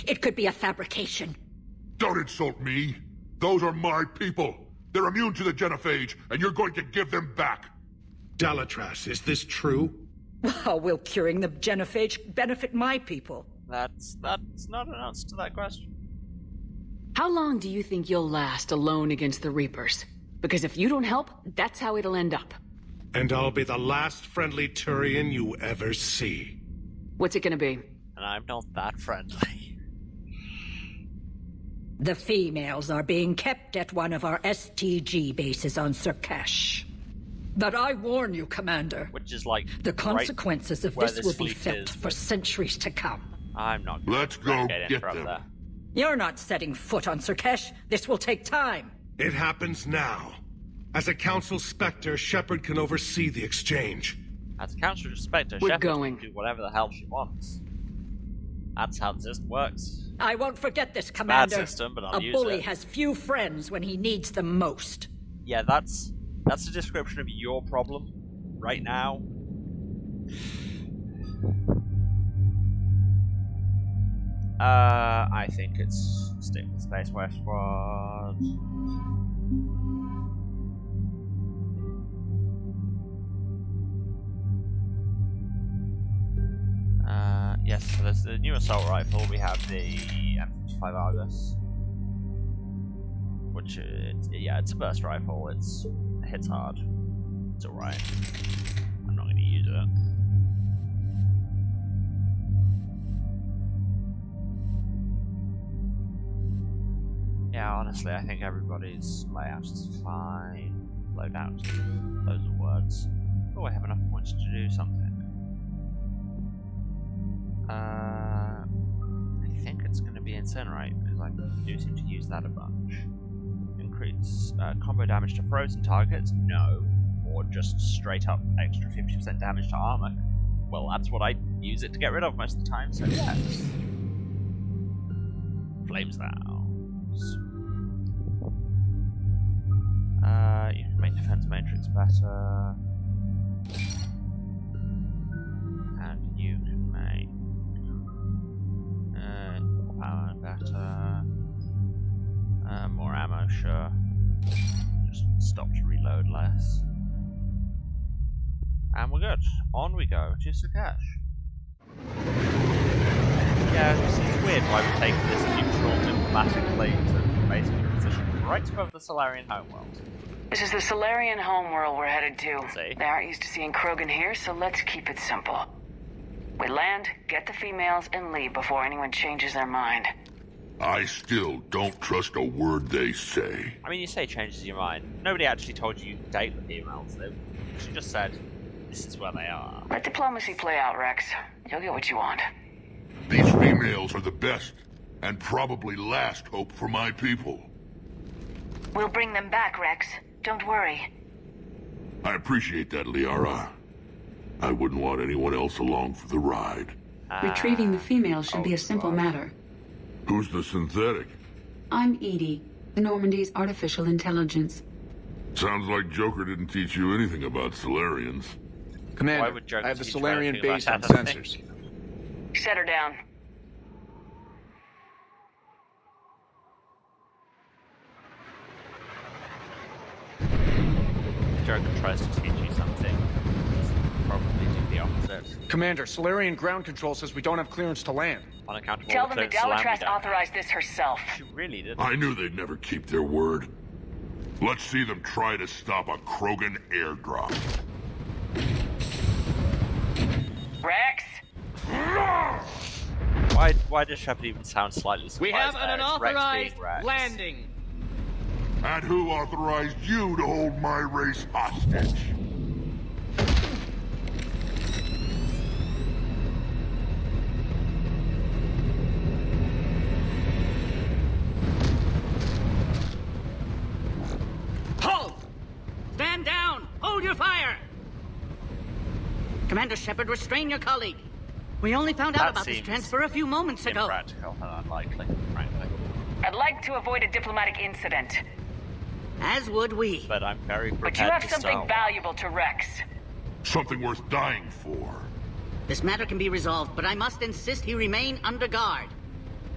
It could be a fabrication. Don't insult me. Those are my people. They're immune to the genophage, and you're going to give them back. Delatras, is this true? How will curing the genophage benefit my people? That's not an answer to that question. How long do you think you'll last alone against the Reapers? Because if you don't help, that's how it'll end up. And I'll be the last friendly Turian you ever see. What's it gonna be? And I'm not that friendly. The females are being kept at one of our STG bases on Surkash. But I warn you, Commander, Which is like the right consequences of where this will be fleet felt is, for but centuries to come. I'm not Let's gonna go in get front them. there. You're not setting foot on Surkash. This will take time. It happens now. As a Council Spectre, Shepard can oversee the exchange. As a Council Spectre, We're Shepard going. can do whatever the hell she wants. That's how the system works. I won't forget this, Commander. system, but I'll a use bully it. has few friends when he needs them most. Yeah, that's a description of your problem right now. I think it's stick with Space Westward. Yes, so there's the new assault rifle. We have the M55 Argus, which it's a burst rifle. It hits hard. It's alright. I'm not going to use it. Yeah, honestly, I think everybody's layout is fine. Loadout, those are words. Oh, I have enough points to do something. I think it's going to be Incinerate, because I do seem to use that a bunch. And increase combo damage to frozen targets? No. Or just straight up extra 50% damage to armor? Well, that's what I use it to get rid of most of the time, so yes. Flames vows. You can make defense matrix better. And you can make more power better. More ammo, sure. Just stop to reload less. And we're good. On we go to Sakesh. Yeah, it's weird why we've taken this neutral diplomatic fleet to basically position right above the Solarian homeworld. This is the Solarian homeworld we're headed to. See? They aren't used to seeing Krogan here, so let's keep it simple. We land, get the females, and leave before anyone changes their mind. I still don't trust a word they say. I mean, you say changes your mind. Nobody actually told you to date the females. She just said, this is where they are. Let diplomacy play out, Rex. You'll get what you want. These females are the best, and probably last hope for my people. We'll bring them back, Rex. Don't worry. I appreciate that, Liara. I wouldn't want anyone else along for the ride. Retrieving the female should be a simple matter. Who's the synthetic? I'm Edie, the Normandy's artificial intelligence. Sounds like Joker didn't teach you anything about Solarians. Why Commander, would Joker I have the teach you Solarian anything base about on that? sensors. Set her down. Joker tries to teach you something. Probably do the opposite. Commander, Solarian ground control says we don't have clearance to land. Unaccountable Tell them the clearance to land, we Galvatras don't. authorized this herself. She really did. I knew they'd never keep their word. Let's see them try to stop a Krogan airdrop. Rex? Why does Shepard even sound slightly surprised? We have an there? It's Rex unauthorized being Rex. landing. And who authorized you to hold my race hostage? Halt! Stand down! Hold your fire! Commander Shepard, restrain your colleague. We only found out That about this seems transfer a few moments ago. Impractical and unlikely, frankly. I'd like to avoid a diplomatic incident, As would we. But I'm very prepared but you have to something start. valuable to Rex. Something worth dying for. This matter can be resolved, but I must insist he remain under guard.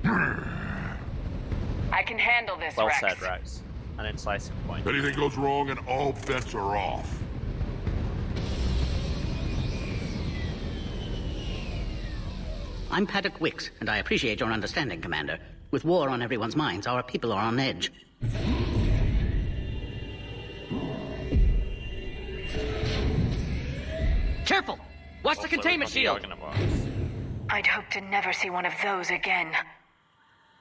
I can handle this, Well Rex. said, Rex. An incisive point. Anything goes wrong and all bets are off. I'm Paddock Wicks, and I appreciate your understanding, Commander. With war on everyone's minds, our people are on edge. Careful! Watch the Also, containment it's on the shield! organ box. I'd hope to never see one of those again.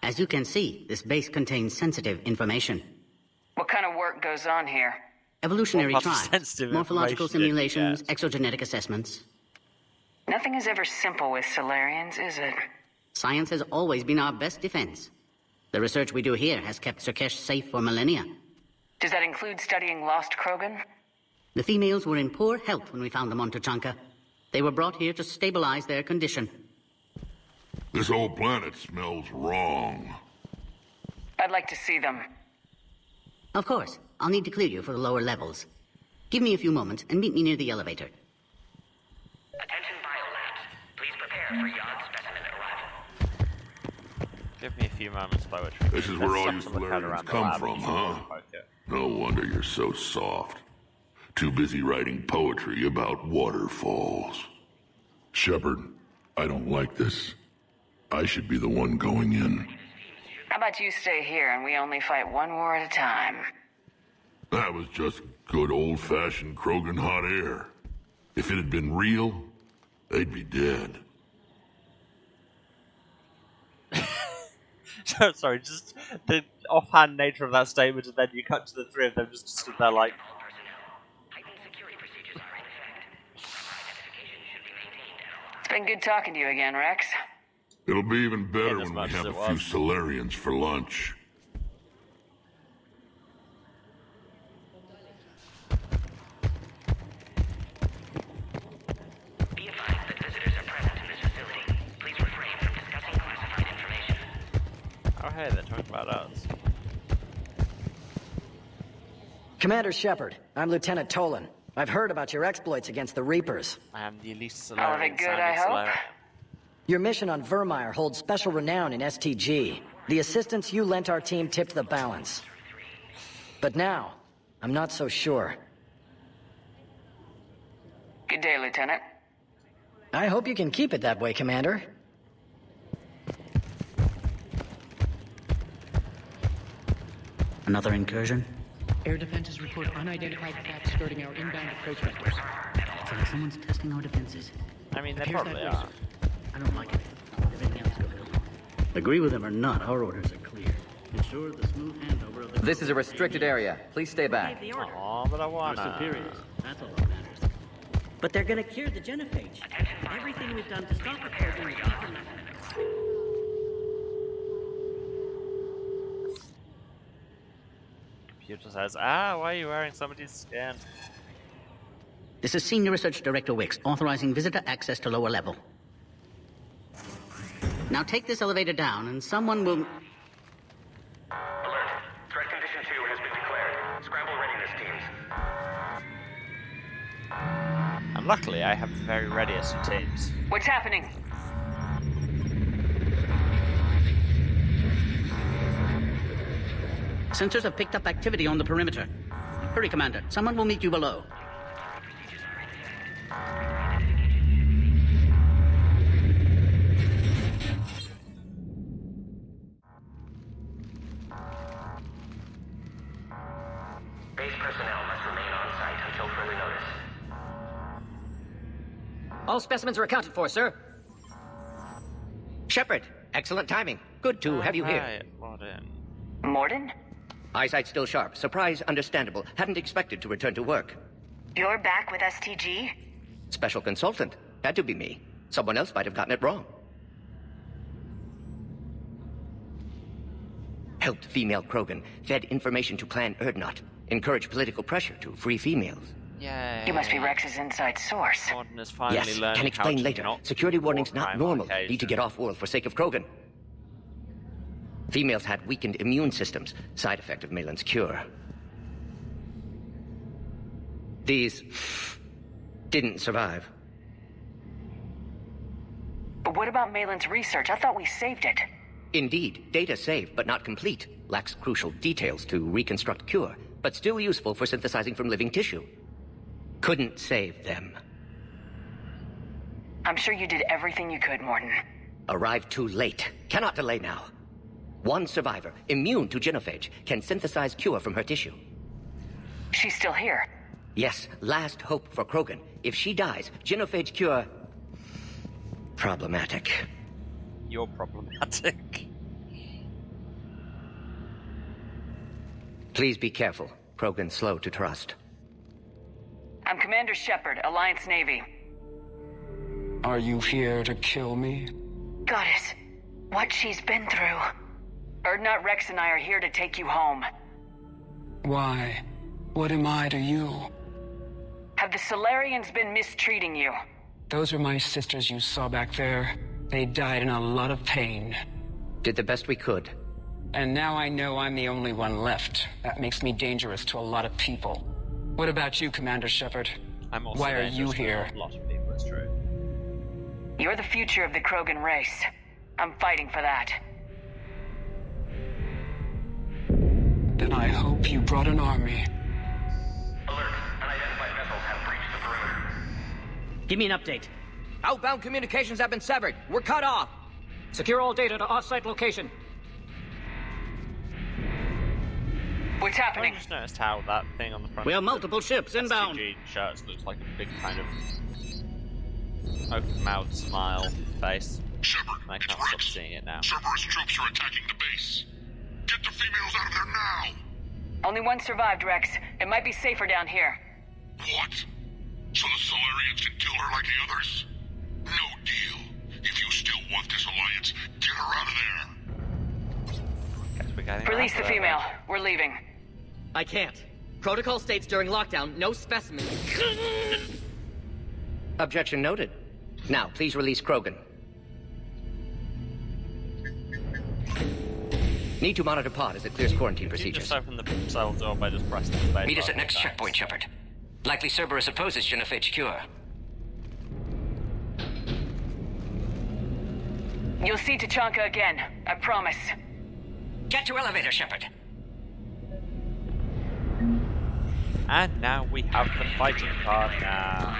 As you can see, this base contains sensitive information. What kind of work goes on here? Evolutionary What trials, sensitive morphological information did you simulations, get? exogenetic assessments. Nothing is ever simple with Solarians, is it? Science has always been our best defense. The research we do here has kept Sakesh safe for millennia. Does that include studying lost Krogan? The females were in poor health when we found them on Tuchanka. They were brought here to stabilize their condition. This whole planet smells wrong. I'd like to see them. Of course, I'll need to clear you for the lower levels. Give me a few moments and meet me near the elevator. Attention biolabs. Please prepare for yard specimen arrival. Give me a few moments, poetry. This is where all you Solarians come from, huh? Okay. No wonder you're so soft. Too busy writing poetry about waterfalls. Shepard, I don't like this. I should be the one going in. How about you stay here and we only fight one war at a time? That was just good old-fashioned Krogan hot air. If it had been real, they'd be dead. Sorry, just the offhand nature of that statement, and then you cut to the three of them just stood there like. It's been good talking to you again, Rex. It'll be even better as when we much as have it a few was. Solarians for lunch. hey, they're talking about us. Commander Shepard, I'm Lieutenant Tolan. I've heard about your exploits against the Reapers. I am the least All of it good, I hope? Your mission on Vermeer holds special renown in STG. The assistance you lent our team tipped the balance. But now, I'm not so sure. Good day, Lieutenant. I hope you can keep it that way, Commander. Another incursion? Air defenses report unidentified craft skirting our inbound approach vectors. It's like someone's testing our defenses. I mean, they Appears probably that way, are. I don't like it. Everything else goes. Agree with them or not, our orders are clear. Ensure the smooth handover of the... This is a restricted area. Please stay back. Aw, but I wanna. Our superiors. That's all that matters. But they're gonna cure the genophage. Everything we've done to stop it, they're doing Computer says, why are you wearing somebody's skin? This is Senior Research Director Wicks, authorizing visitor access to lower level. Now take this elevator down, and someone will... Alert. Threat condition 2 has been declared. Scramble readiness teams. And luckily, I have the very readiest of teams. What's happening? Sensors have picked up activity on the perimeter. Hurry, Commander. Someone will meet you below. Base personnel must remain on site until further notice. All specimens are accounted for, sir. Shepard, excellent timing. Good to have you here. Right, Morden. Morden? Eyesight still sharp. Surprise understandable. Hadn't expected to return to work. You're back with STG? Special consultant. Had to be me. Someone else might have gotten it wrong. Helped female Krogan. Fed information to Clan Erdnot. Encouraged political pressure to free females. Yay. You must be Rex's inside source. Morden has finally Yes, learned can explain how to later. not Security do warnings war not crime normal. on occasion. Need to get off-world for sake of Krogan. Females had weakened immune systems. Side effect of Malin's cure. These... didn't survive. But what about Malin's research? I thought we saved it. Indeed, data saved, but not complete. Lacks crucial details to reconstruct cure, but still useful for synthesizing from living tissue. Couldn't save them. I'm sure you did everything you could, Morden. Arrived too late. Cannot delay now. One survivor, immune to genophage, can synthesize cure from her tissue. She's still here. Yes, last hope for Krogan. If she dies, genophage cure... problematic. You're problematic. Please be careful. Krogan slow to trust. I'm Commander Shepard, Alliance Navy. Are you here to kill me? Goddess, what she's been through. Erdnot, Rex, and I are here to take you home. Why? What am I to you? Have the Solarians been mistreating you? Those are my sisters you saw back there. They died in a lot of pain. Did the best we could. And now I know I'm the only one left. That makes me dangerous to a lot of people. What about you, Commander Shepard? I'm also Why are you dangerous to here? A lot of people, it's true. You're the future of the Krogan race. I'm fighting for that. Then I hope you brought an army. Alert. Unidentified vessels have breached the perimeter. Give me an update. Outbound communications have been severed. We're cut off. Secure all data to off-site location. What's happening? I just noticed how that thing on the front. We have multiple ships inbound. STG shirts looks like a big kind of open-mouthed smile face. Shepard, I can't stop seeing it now. Cerberus troops are attacking the base. Get the females out of there now! Only one survived, Rex. It might be safer down here. What? So the Solarians can kill her like the others? No deal. If you still want this alliance, get her out of there. Guess we're getting Release the after female. that. We're leaving. I can't. Protocol states during lockdown, no specimens. Objection noted. Now, please release Krogan. Need to monitor pod as it clears quarantine You procedures. just open the cell door by just pressing space. Meet us at next checkpoint, Shepard. Likely Cerberus opposes Genophage cure. You'll see Tachanka again, I promise. Get to elevator, Shepard. And now we have the fighting part now.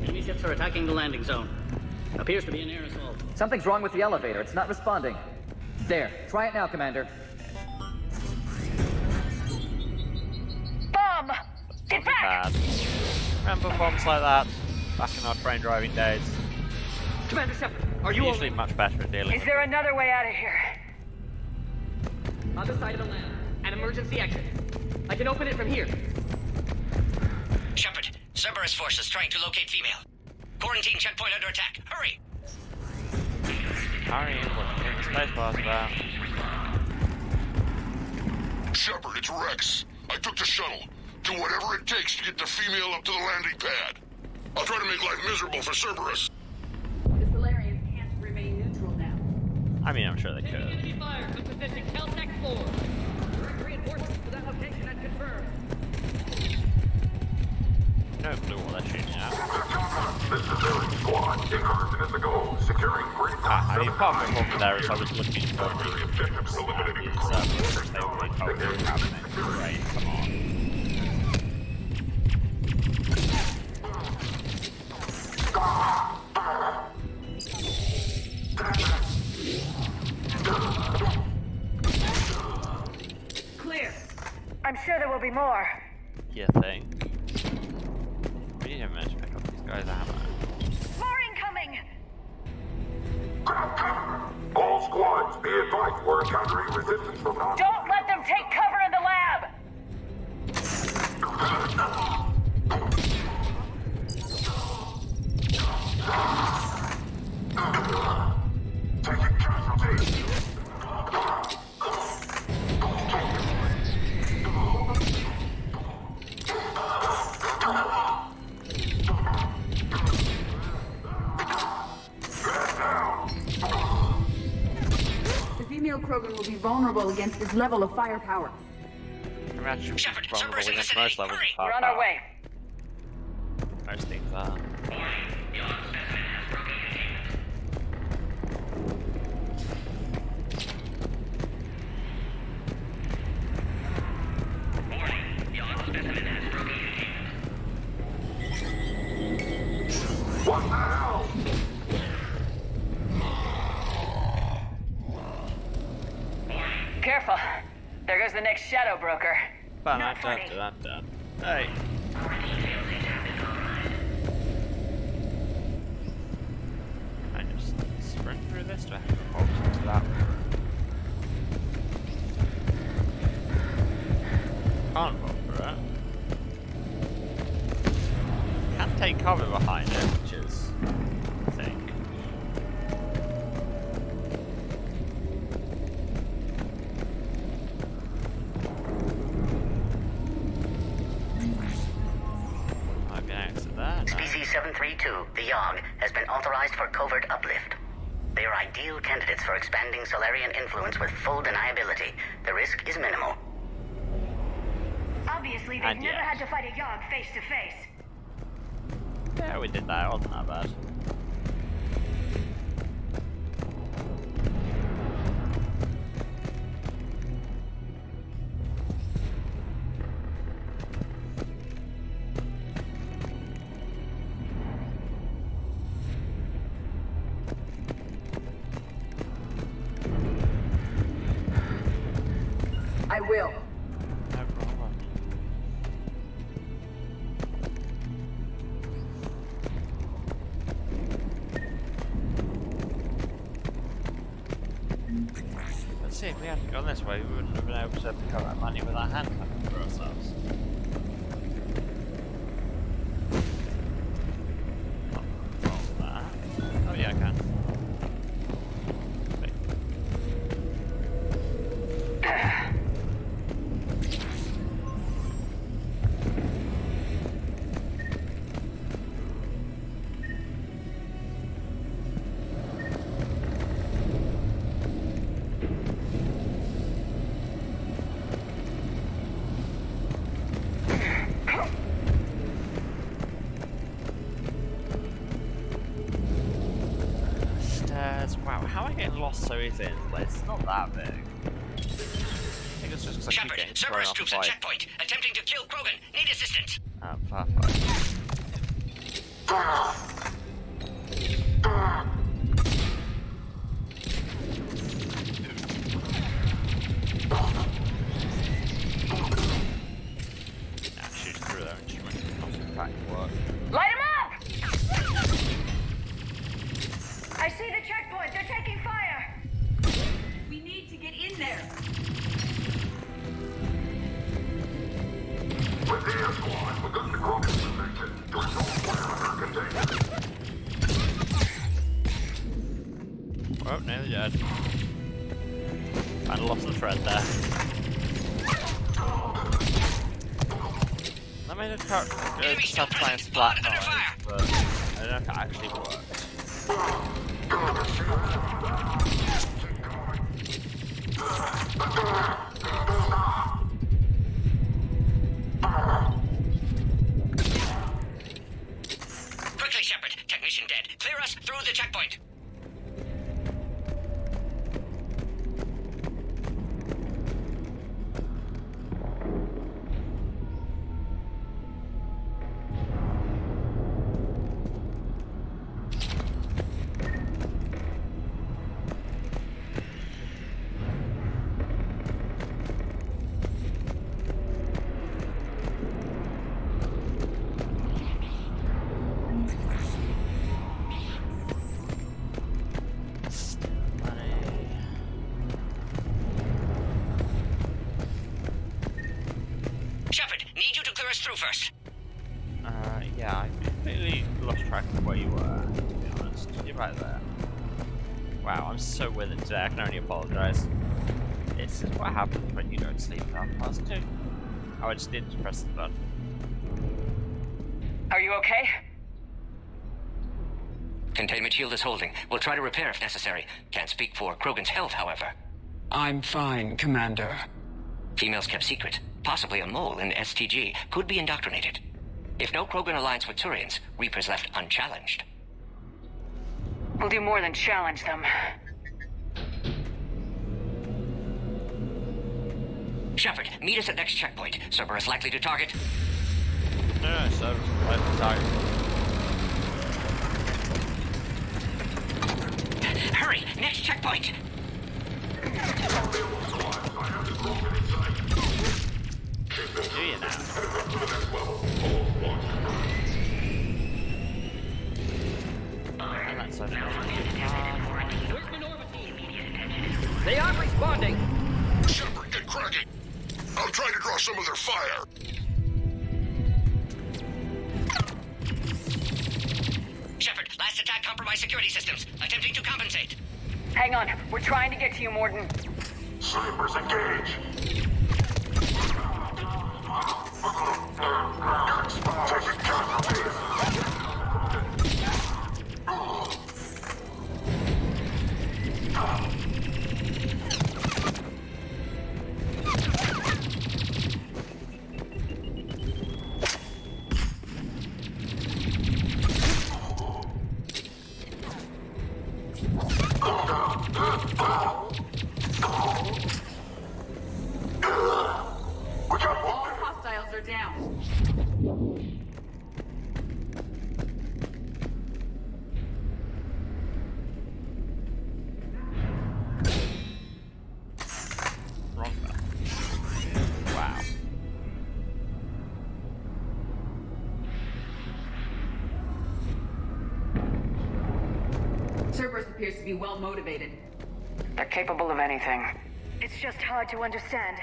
Enemy ships are attacking the landing zone. Appears to be an air assault. Something's wrong with the elevator. It's not responding. There. Try it now, Commander. Bomb! Get back! Bad. Remember bombs like that back in our train driving days? Commander Shepard, are We're usually much better at dealing Is with there another way out of here? On the side of the land. An emergency exit. I can open it from here. Shepard, Cerberus forces trying to locate female. Quarantine checkpoint under attack. Hurry! Hurry, what the space bar's about. Shepard, it's Rex. I took the shuttle. Do whatever it takes to get the female up to the landing pad. I'll try to make life miserable for Cerberus. The Solarians can't remain neutral now. I mean, I'm sure they could. Enemy fire from position Caltech 4. Direct reinforcements to that location and confirmed. No clue what they're shooting at. This is Alien Squad. 800 minutes ago, securing grid. I mean, part of the problem there is I was looking for the objectives which they really told me was happening. Great, come on. Clear. I'm sure there will be more. You think? We need a minute to pick up these guys' ammo. More incoming! All squads, be advised we're encountering resistance from non. Don't let them take cover in the lab! Taking casualties. The female Krogan will be vulnerable against this level of firepower. We're actually Shepard, vulnerable Cerberus in against vicinity. most levels Hurry! of We're on our firepower. way. Most things are. What the hell? Careful. There goes the next shadow broker. But Not funny. I'm done. Hey. I just sprint through this to have to box into that. Can't walk through it. Can take cover behind it, which is a thing. Might be an exit there. No. Species 732, the Yogg, has been authorized for covert uplift. They are ideal candidates for expanding Solarian influence with full deniability. The risk is minimal. Obviously, they've And never yet. had to fight a Yogg face to face. Yeah, we did that. It wasn't that bad. I will. No problem. Let's see, if we hadn't gone this way, we wouldn't have been able to pick up that money with our hand clapping for ourselves. Roll that. Oh yeah, I can. Wait. easy in this place. It's not that big. I think it's just because I keep Shepard, getting thrown Cerberus off troops by... at checkpoint, attempting to kill Krogan. Need assistance. Perfect. Shoot through their instrument. Not in fact work. Light them up! I see the checkpoint. They're taking fire. We need to get in there. Repair squad within the Krogan position. Your fire containment. Oh, nearly dead. Kinda lost the thread there. That made a tough playing splat noise, but I don't know if it actually worked. Quickly, Shepard. Technician dead. Clear us through the checkpoint. Shepard, need you to clear us through first. Yeah, I completely lost track of where you were, to be honest. You're right there. Wow, I'm so with it today, I can only apologise. This is what happens when you don't sleep at 2:30. Oh, I just needed to press the button. Are you okay? Containment shield is holding. We'll try to repair if necessary. Can't speak for Krogan's health, however. I'm fine, Commander. Females kept secret. Possibly a mole in STG. Could be indoctrinated. If no Krogan alliance with Turians, Reapers left unchallenged. We'll do more than challenge them. Shepard, meet us at next checkpoint. Cerberus likely to target. No, so right to target. Hurry! Next checkpoint! Do you now? And that's so They aren't responding. Shepard, get cracking. I'll try to draw some of their fire. Shepard, last attack compromised security systems. Attempting to compensate. Hang on. We're trying to get to you, Morden. Snipers engage. Taking casualties. All hostiles are down. wrong button. Wow. Cerberus appears to be well motivated. They're capable of anything. It's just hard to understand.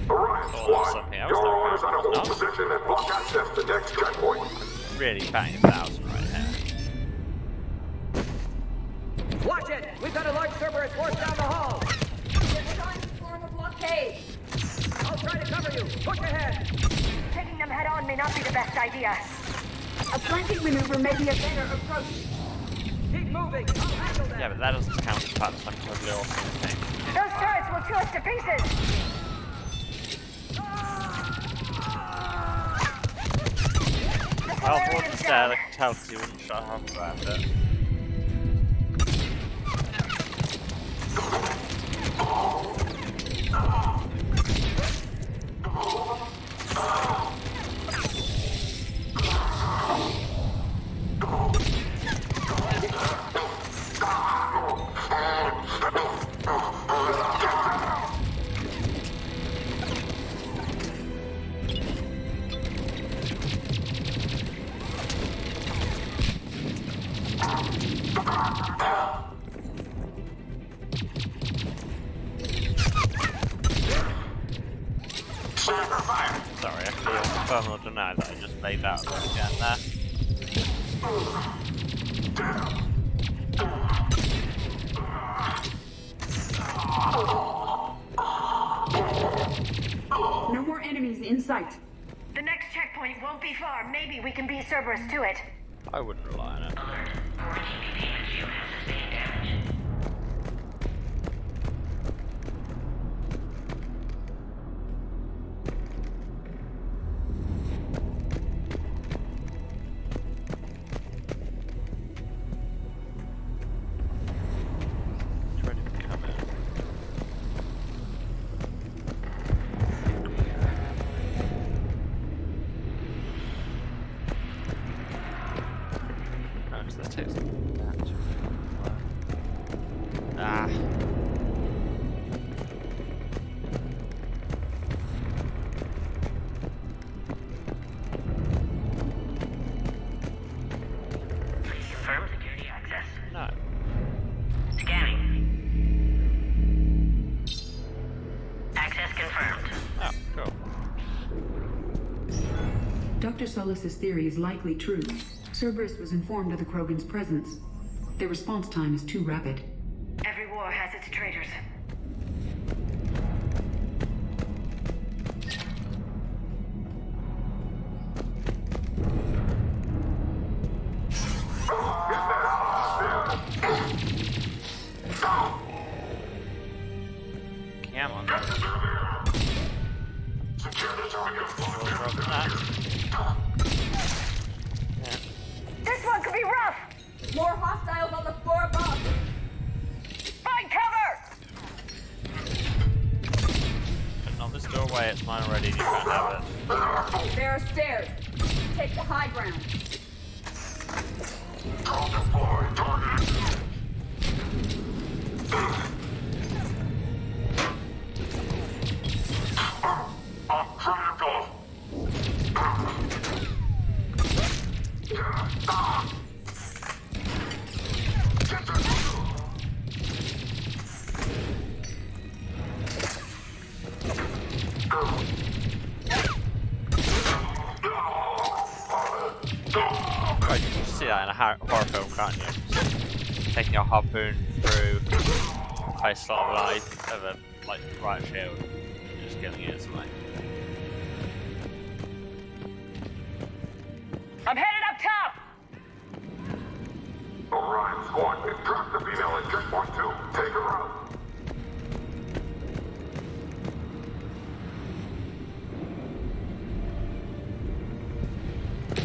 Orion Squad, your is on a hold position and block access to next checkpoint. Really bang 1,000 right here. Watch it! We've got a large Cerberus force down the hall! They're trying to form a blockade. I'll try to cover you! Push ahead! Taking them head on may not be the best idea. A flanking maneuver may be a better approach. Keep moving! I'll handle them! Yeah, but that doesn't count as part of some totally awesome thing. Those turrets will chew us to pieces. Well, Solarian towards the stair, down. they can tell because he wouldn't shut up around it. Sorry, I can confirm or deny that I just made that up again there. No more enemies in sight. The next checkpoint won't be far. Maybe we can beat Cerberus to it. I wouldn't rely on it. It's ready to come in. Oh, so this takes that. Ah. Confirm security access. No. Scanning. Access confirmed. Oh, cool. Dr. Solis's theory is likely true. Cerberus was informed of the Krogan's presence. Their response time is too rapid. Every war has its traitors. Come on. This one could be rough! More hostiles on the floor above! Find cover! Not this doorway, it's mine already, you can't have it. There are stairs. Take the high ground. Right, you can see that in a horror film, can't you? Taking your harpoon through a place of life of a right shield, and just killing it instantly. I'm headed up top! Orion squad, they've trapped the female at checkpoint 2. Take her out.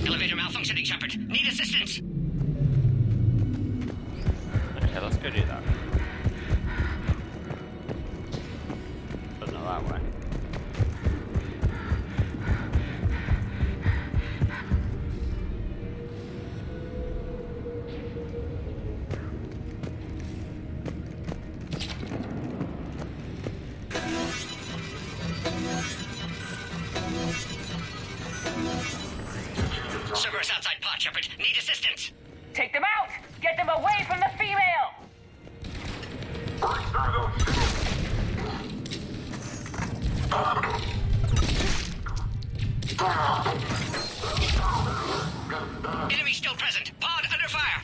Elevator malfunctioning, Shepard. Need assistance. Okay, let's go do that. But not that way. Cerberus outside pod, Shepard. Need assistance. Take them out! Get them away from the female! Enemy still present. Pod under fire.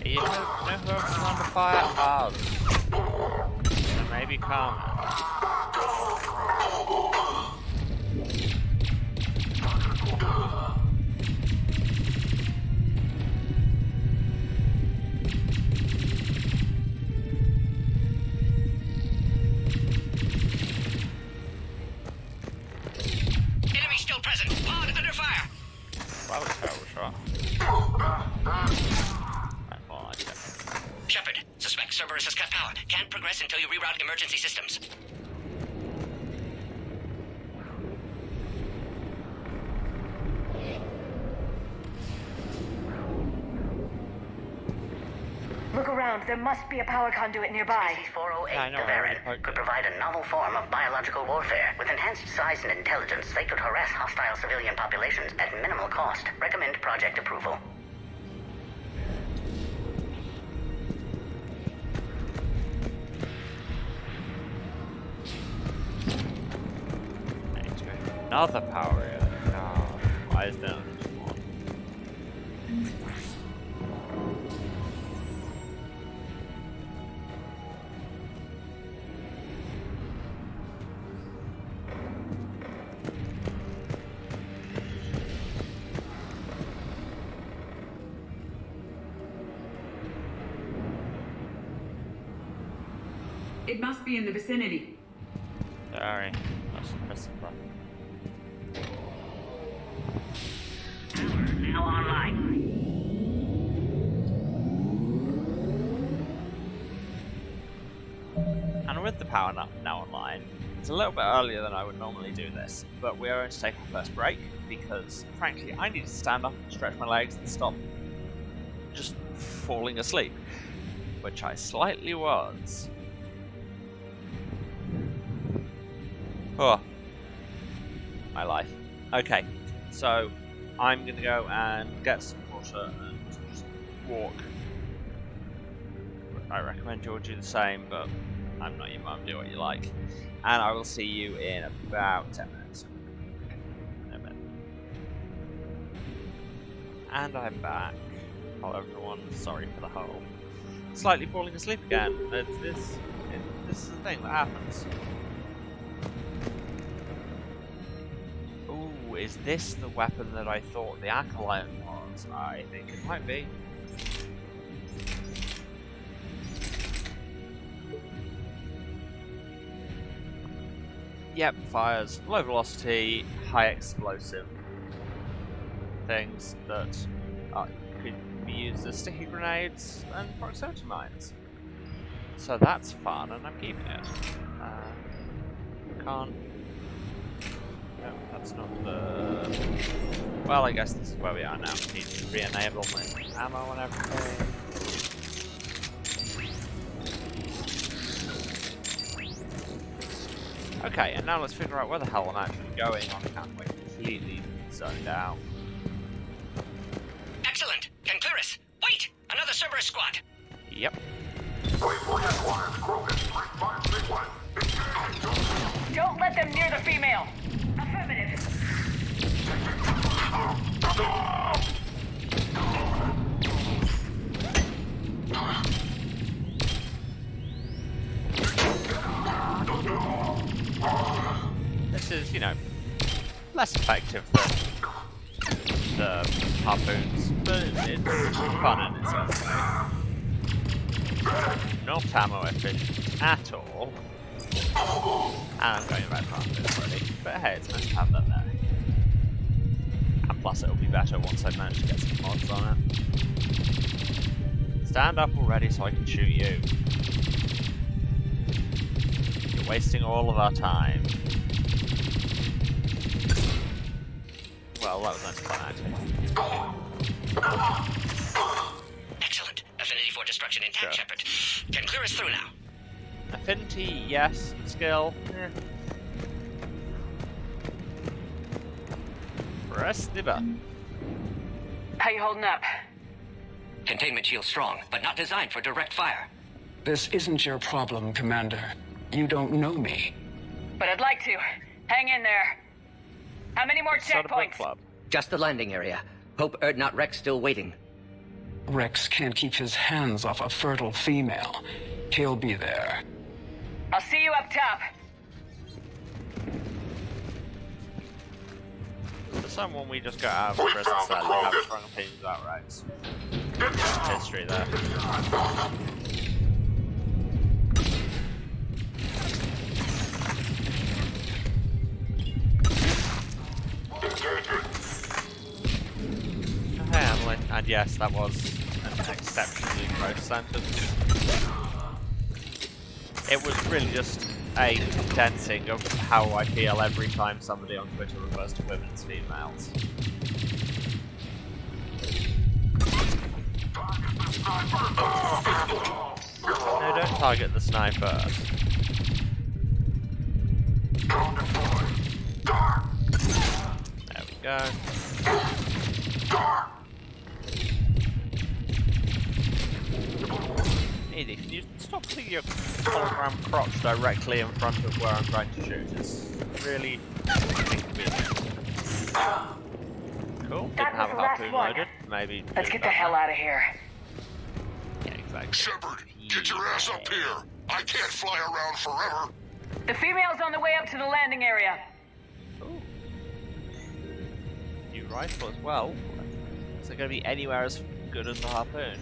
You know who else is under fire? Us. So maybe Carmen. Enemy still present. Pod under fire. can't progress until you reroute emergency systems. Look around. There must be a power conduit nearby. Species 408, the Varen, could provide a novel form of biological warfare. With enhanced size and intelligence, they could harass hostile civilian populations at minimal cost. Recommend project approval. Another power unit. Oh, why is there just one? It must be in the vicinity. Sorry, that's pressing button. Now online. And with the power now online, it's a little bit earlier than I would normally do this, but we are going to take our first break because, frankly, I need to stand up and stretch my legs and stop just falling asleep, which I slightly was. Oh, my life. Okay, so I'm gonna go and get some water and just walk. I recommend you all do the same, but I'm not your mum, do what you like. And I will see you in about 10 minutes. In a bit. And I'm back. Hello everyone, sorry for the whole slightly falling asleep again. This is the thing that happens. Ooh, is this the weapon that I thought the Acolyte was? I think it might be. Yep, fires low velocity, high explosive things that could be used as sticky grenades and proximity mines. So that's fun, and I'm keeping it. Can't. No, that's not the. Well, I guess this is where we are now. Need to re-enable my ammo and everything. Okay, and now let's figure out where the hell I'm actually going. I can't wait, completely zoned out. Excellent! Concurus! Wait! Another Cerberus squad! Yep. Don't let them near the female. Affirmative. This is, you know, less effective than the harpoons, but it's fun in its own way. Not ammo efficient at all. And I'm going about harpoons already, but hey, it's nice to have that there. And plus it'll be better once I've managed to get some mods on it. Stand up already so I can shoot you. You're wasting all of our time. Well, that was nice fun, actually. Excellent. Affinity for destruction intact, Sure. Shepard. Can clear us through now. Affinity, yes. Skill, Press the button. How you holding up? Containment shield strong, but not designed for direct fire. This isn't your problem, Commander. You don't know me. But I'd like to. Hang in there. How many more checkpoints? Just the landing area. Hope not Rex still waiting. Rex can't keep his hands off a fertile female. He'll be there. I'll see you up top. For someone we just got out of prison, sadly, have strong opinions about Rex. History there. Hey, Emily. And yes, that was an exceptionally gross sentence. It was really just a condensing of how I feel every time somebody on Twitter refers to women as females. No, don't target the sniper. There we go. Edie, can you stop putting your hologram crotch directly in front of where I'm trying to shoot? It's really inconvenient. Cool, didn't have a harpoon loaded. Maybe. Let's get the hell out of here. Yeah, exactly. Shepard, get your ass up here! I can't fly around forever! The female's on the way up to the landing area. Ooh. New rifle as well. Is it going to be anywhere as good as the harpoon?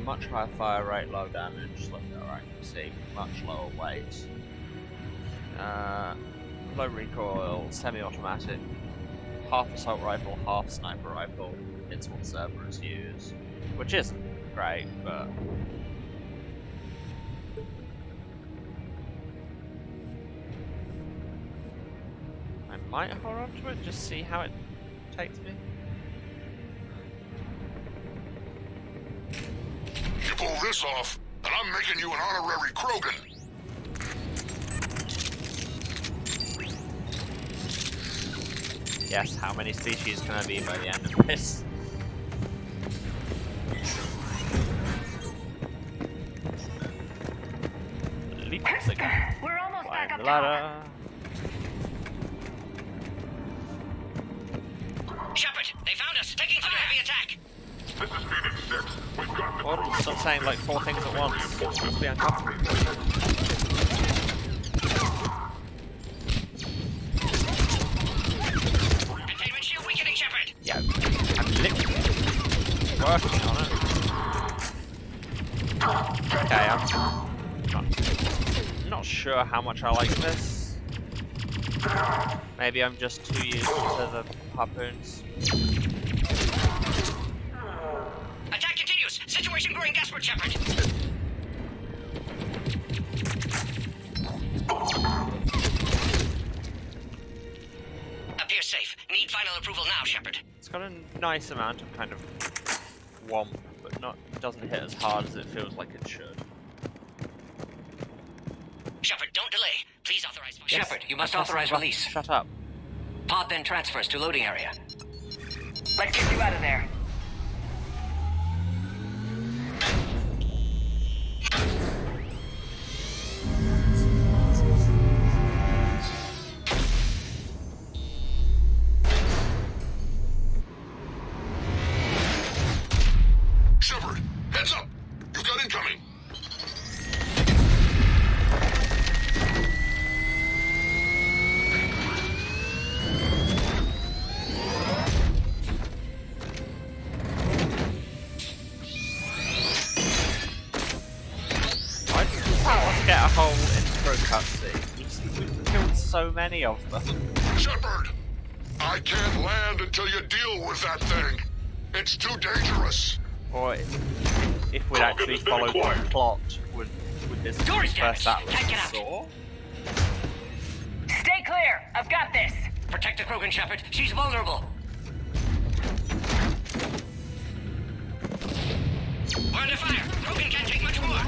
Much higher fire rate, low damage, low accuracy, much lower weight. Low recoil, semi-automatic, half assault rifle, half sniper rifle. It's what Cerberus use, which isn't great, but I might hold on to it, just see how it takes me. You pull this off, and I'm making you an honorary Krogan. Yes, how many species can I be by the end of this? We're almost back up the ladder. Shepard, they found us, taking fire, heavy attack. This is Phoenix 6. We've got Gordon, stop saying like 4 things at once. It's supposed to be uncomfortable. Containment shield weakening, Shepard. Yeah, I'm literally working on it. Okay, I'm not sure how much I like this. Maybe I'm just too used to the harpoons. Attack continues. Situation growing desperate, Shepard. Appears safe. Need final approval now, Shepard. It's got a nice amount of kind of womp, but doesn't hit as hard as it feels like it should. Shepard, don't delay. Please authorize fire. Yes, Shepard, you must authorize release. Shut up. Pod then transfers to loading area. Let's get you out of there. Shepard, heads up! You've got incoming! Let's get a whole intro cutscene. We've killed so many of them. Shepard! I can't land until you deal with that thing. It's too dangerous. Or if we'd actually followed the plot, would this be the first battle we saw? Stay clear. I've got this. Protect the Krogan, Shepard. She's vulnerable. We're under fire. Krogan can't take much more.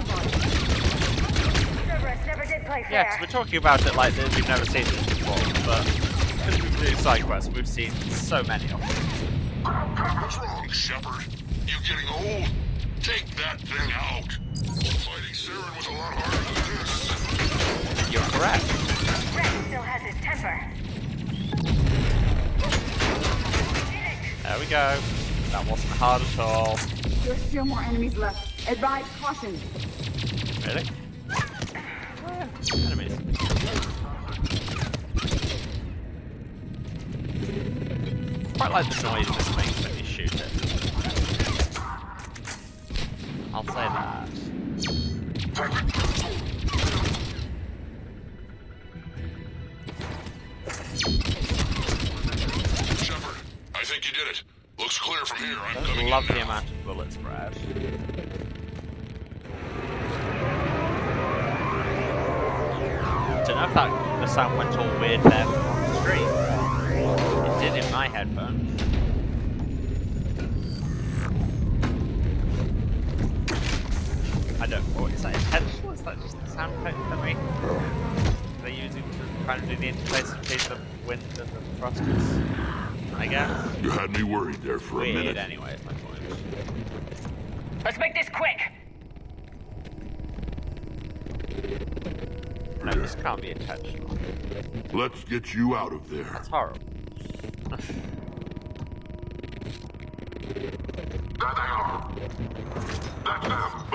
Cerberus never did play fair. Yeah, because we're talking about it like we've never seen this before, but because we've been doing side quests, we've seen so many of them. What's wrong, Shepard? You getting old? Take that thing out. Fighting Saren was a lot harder than this. You're correct. Rex still has his temper. There we go. That wasn't hard at all. There's still more enemies left. Advise caution. Really? Enemies. Quite like the noise this makes when you shoot it. I'll say that. Shepard, I think you did it. Looks clear from here. I'm I coming love in the now. amount of bullets, Brad. know if the sound went all weird there on the stream. It did in my headphones. I don't know. Is that intentional? Is that just the sound effect that they're using to kind of do the interface between the wind and the thrusters? I guess. You had me worried there for a minute. Weird anyway, is my point. Let's make this quick. No, this can't be intentional. Let's get you out of there. That's horrible.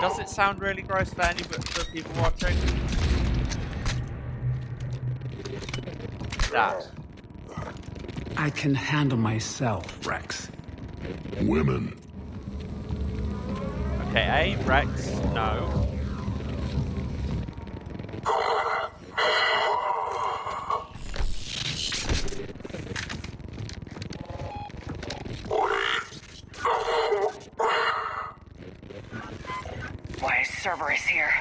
Does it sound really gross for any for people watching? That. I can handle myself, Rex. Women. Okay, A, Rex, no. Why is Cerberus here?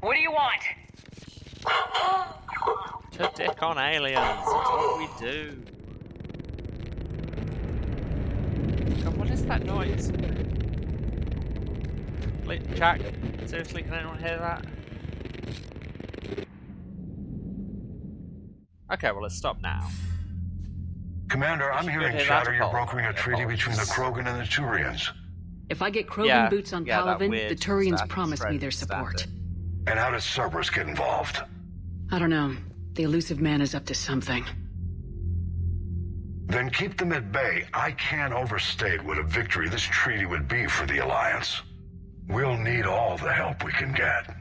What do you want? To dick on aliens. That's what we do. God, what is that noise? Jack, seriously, can anyone hear that? Okay, well, let's stop now. Commander, I'm hearing chatter you're brokering a treaty between the Krogan and the Turians. If I get Krogan boots on Palaven, the Turians promise me their support. And how does Cerberus get involved? I don't know. The elusive man is up to something. Then keep them at bay. I can't overstate what a victory this treaty would be for the Alliance. We'll need all the help we can get.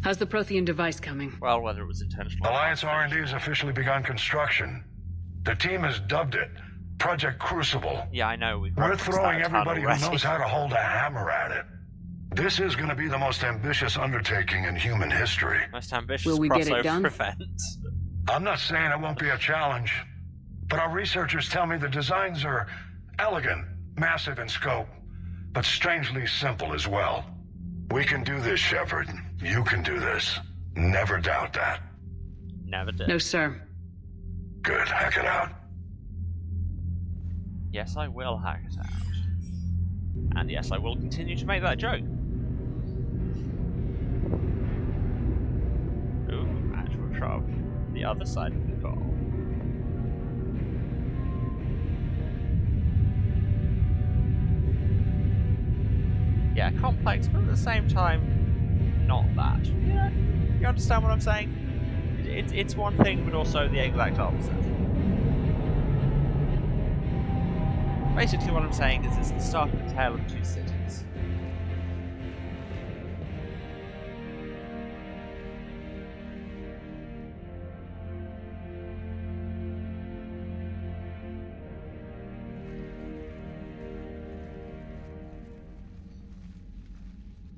How's the Prothean device coming? Well, whether it was intentional. Alliance R&D has officially begun construction. The team has dubbed it Project Crucible. Yeah, I know. We're throwing everybody who knows how to hold a hammer at it. This is going to be the most ambitious undertaking in human history. Most ambitious Will we get it done? event. I'm not saying it won't be a challenge, but our researchers tell me the designs are elegant, massive in scope, but strangely simple as well. We can do this, Shepard. You can do this. Never doubt that. Never did. No, sir. Good. Hack it out. Yes, I will hack it out. And yes, I will continue to make that joke. Ooh, actual shot of the other side of the call. Yeah, complex, but at the same time, not that. Yeah, you understand what I'm saying? It's one thing, but also the exact opposite. Basically, what I'm saying is it's the start of a tale of two cities.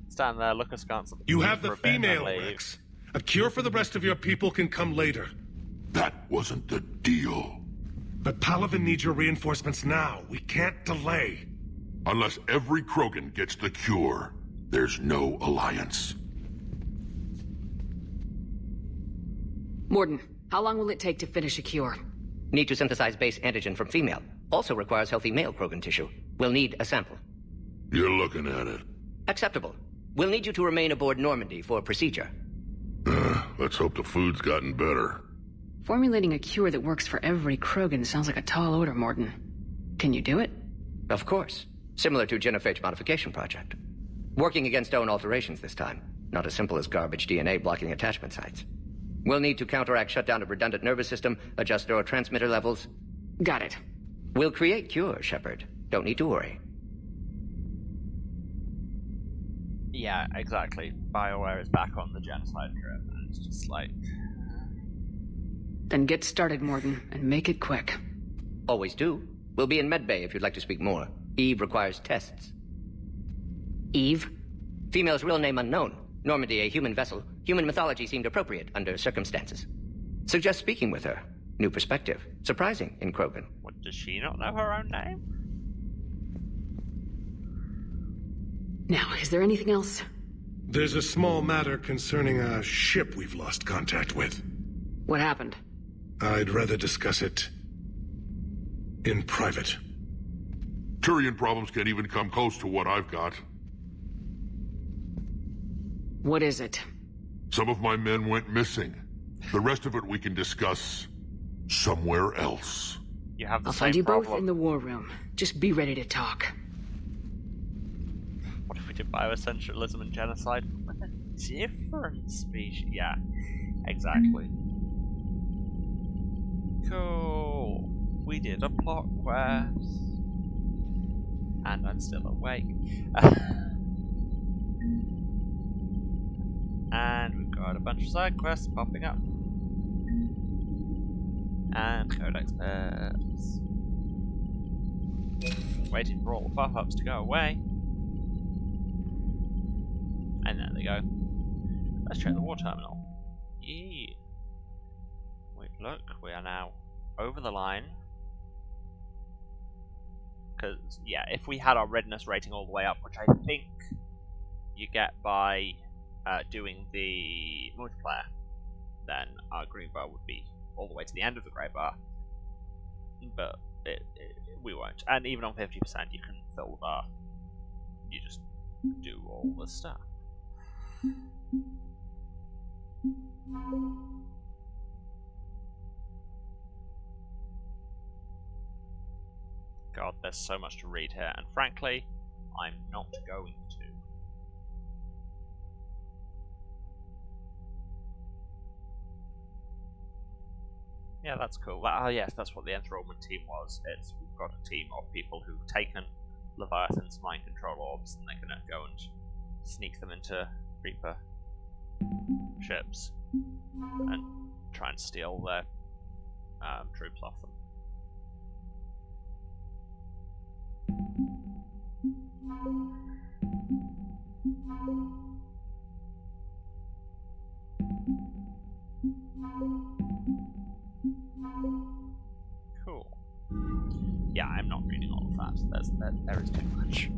Stand there, look askance at the You have the female, Rex. A cure for the rest of your people can come later. That wasn't the deal. But Palaven needs your reinforcements now. We can't delay. Unless every Krogan gets the cure, there's no alliance. Morden, how long will it take to finish a cure? Need to synthesize base antigen from female. Also requires healthy male Krogan tissue. We'll need a sample. You're looking at it. Acceptable. We'll need you to remain aboard Normandy for procedure. Let's hope the food's gotten better. Formulating a cure that works for every Krogan sounds like a tall order, Morden. Can you do it? Of course. Similar to Genophage modification project. Working against own alterations this time. Not as simple as garbage DNA blocking attachment sites. We'll need to counteract shutdown of redundant nervous system, adjust neurotransmitter levels. Got it. We'll create cure, Shepard. Don't need to worry. Yeah, exactly. BioWare is back on the genocide trip, and it's just like... Then get started, Morden, and make it quick. Always do. We'll be in medbay if you'd like to speak more. Eve requires tests. Eve? Female's real name unknown. Normandy, a human vessel. Human mythology seemed appropriate under circumstances. Suggest speaking with her. New perspective. Surprising in Krogan. What, does she not know her own name? Now, is there anything else? There's a small matter concerning a ship we've lost contact with. What happened? I'd rather discuss it in private. Turian problems can't even come close to what I've got. What is it? Some of my men went missing. The rest of it we can discuss somewhere else. You have the I'll same find you problem. both in the war room. Just be ready to talk. What if we did bioessentialism and genocide with a different species? Yeah, exactly. Cool. We did a plot quest. And I'm still awake. And we've got a bunch of side quests popping up. And codex pairs. Waiting for all the pop-ups to go away. And there they go. Let's check the war terminal. Yeah. Wait, look, we are now over the line. Because, yeah, if we had our readiness rating all the way up, which I think you get by doing the multiplayer, then our green bar would be all the way to the end of the grey bar. But we won't. And even on 50%, you can fill the bar. You just do all the stuff. God, there's so much to read here, and frankly, I'm not going to. Yeah, that's cool. Oh yes, that's what the enthrallment team was. We've got a team of people who've taken Leviathan's mind control orbs, and they're gonna go and sneak them into Reaper ships and try and steal their troops off them. Cool. Yeah, I'm not reading all of that. There is too much.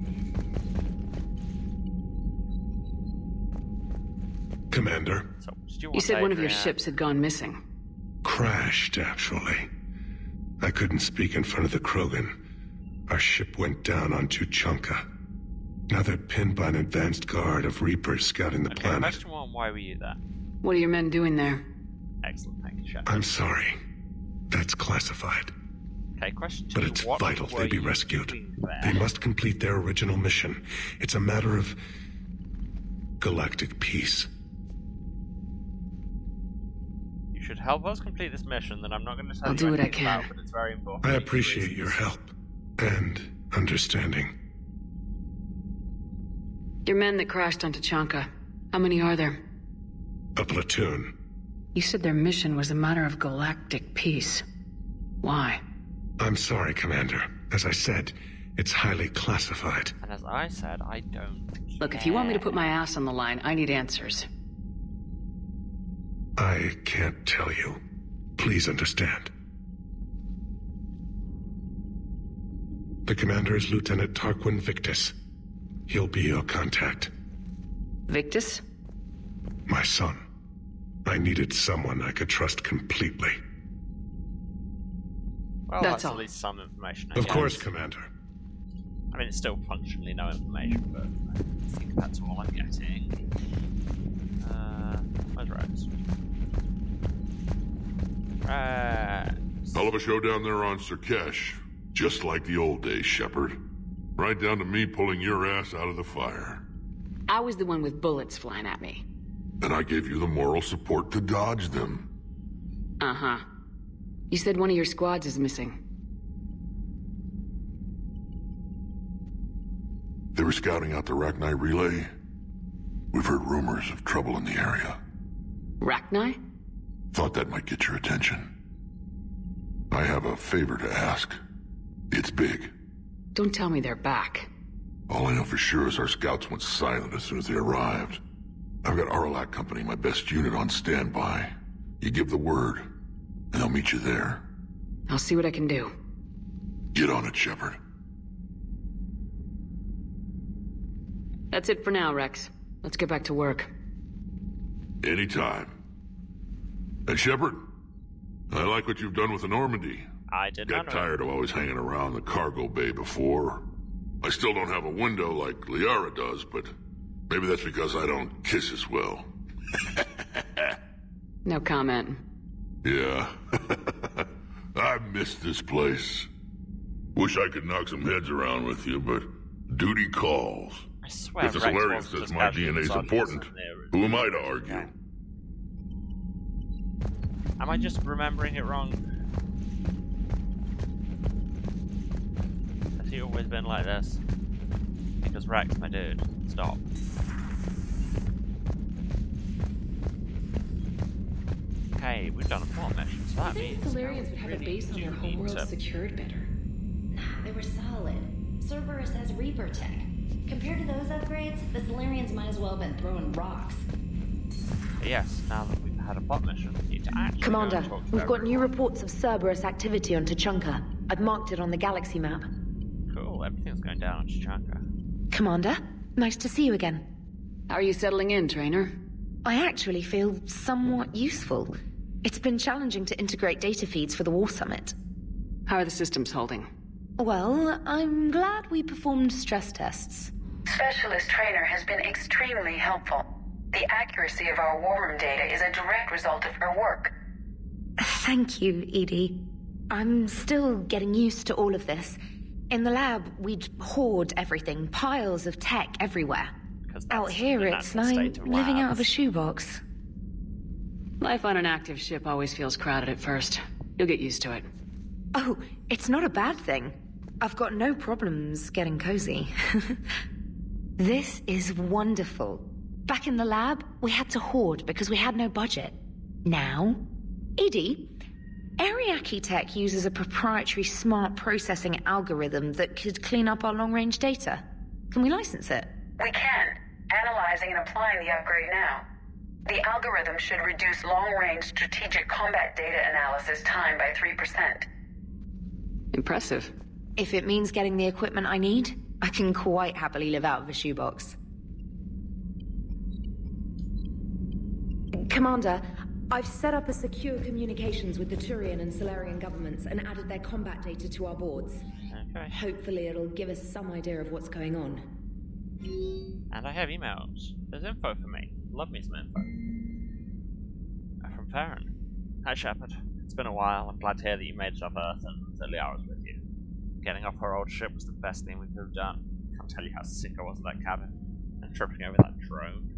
Commander. So, did you You said one of your Adrian? ships had gone missing. Crashed, actually. I couldn't speak in front of the Krogan. Our ship went down on Tuchanka. Now they're pinned by an advanced guard of Reapers scouting the planet. Question one, why were you there? What are your men doing there? Excellent, thank you, Chef. I'm sorry. That's classified. Okay, question two. But it's what vital were they be you rescued. doing there? They must complete their original mission. It's a matter of galactic peace. You should help us complete this mission, then I'm not going to tell I'll you do what I anything can. about, but it's very important. I appreciate your help and understanding. Your men that crashed onto Chanka. How many are there? A platoon. You said their mission was a matter of galactic peace. Why? I'm sorry, Commander. As I said, it's highly classified. And as I said, I don't Look, if you want me to put my ass on the line, I need answers. I can't tell you. Please understand. The commander is Lieutenant Tarquin Victus. He'll be your contact. Victus? My son. I needed someone I could trust completely. Well, That's that's all. at least some information, I Of guess. course, Commander. I mean, it's still functionally no information, but I think that's all I'm getting. Where's Rose? Rose. Hell of a show down there on Sirkesh. Just like the old days, Shepard. Right down to me pulling your ass out of the fire. I was the one with bullets flying at me. And I gave you the moral support to dodge them. Uh-huh. You said one of your squads is missing. They were scouting out the Rachni relay. We've heard rumors of trouble in the area. Rachni? Thought that might get your attention. I have a favor to ask. It's big. Don't tell me they're back. All I know for sure is our scouts went silent as soon as they arrived. I've got Arlac Company, my best unit, on standby. You give the word, and I'll meet you there. I'll see what I can do. Get on it, Shepard. That's it for now, Rex. Let's get back to work. Anytime. And Shepard, I like what you've done with the Normandy. I did not Got tired of always hanging around the cargo bay before. I still don't have a window like Liara does, but maybe that's because I don't kiss as well. No comment. Yeah. I miss this place. Wish I could knock some heads around with you, but duty calls. I swear, if the Solarian says my DNA's important, who am I to argue? Okay. Am I just remembering it wrong? Has he always been like this? Because Rex, my dude, stop. Okay, we've done a plot mission, so that means Solarians would have a base on their homeworld secured better. Nah, they were solid. Cerberus has Reaper tech. Compared to those upgrades, the Solarians might as well have been throwing rocks. But yes, now that we've had a plot mission, we need to actually Commander, go and talk to we've got new everyone. reports of Cerberus activity on Tuchanka. I've marked it on the galaxy map. Cool, everything's going down on Tuchanka. Commander, nice to see you again. How are you settling in, Trainer? I actually feel somewhat useful. It's been challenging to integrate data feeds for the War Summit. How are the systems holding? Well, I'm glad we performed stress tests. Specialist Trainer has been extremely helpful. The accuracy of our war room data is a direct result of her work. Thank you, Edie. I'm still getting used to all of this. In the lab, we'd hoard everything, piles of tech everywhere. Out here, it's like living out of a shoebox. Life on an active ship always feels crowded at first. You'll get used to it. Oh, it's not a bad thing. I've got no problems getting cozy. This is wonderful. Back in the lab, we had to hoard because we had no budget. Now, Edie, Ariake Tech uses a proprietary smart processing algorithm that could clean up our long-range data. Can we license it? We can. Analyzing and applying the upgrade now. The algorithm should reduce long-range strategic combat data analysis time by 3%. Impressive. If it means getting the equipment I need, I can quite happily live out of a shoebox. Commander, I've set up a secure communications with the Turian and Solarian governments and added their combat data to our boards. Okay. Hopefully it'll give us some idea of what's going on. And I have emails. There's info for me. Love me some info. From Farron. Hi Shepard. It's been a while. I'm glad to hear that you made it off Earth and that Liara's with you. Getting off her old ship was the best thing we could have done. Can't tell you how sick I was of that cabin. And tripping over that drone.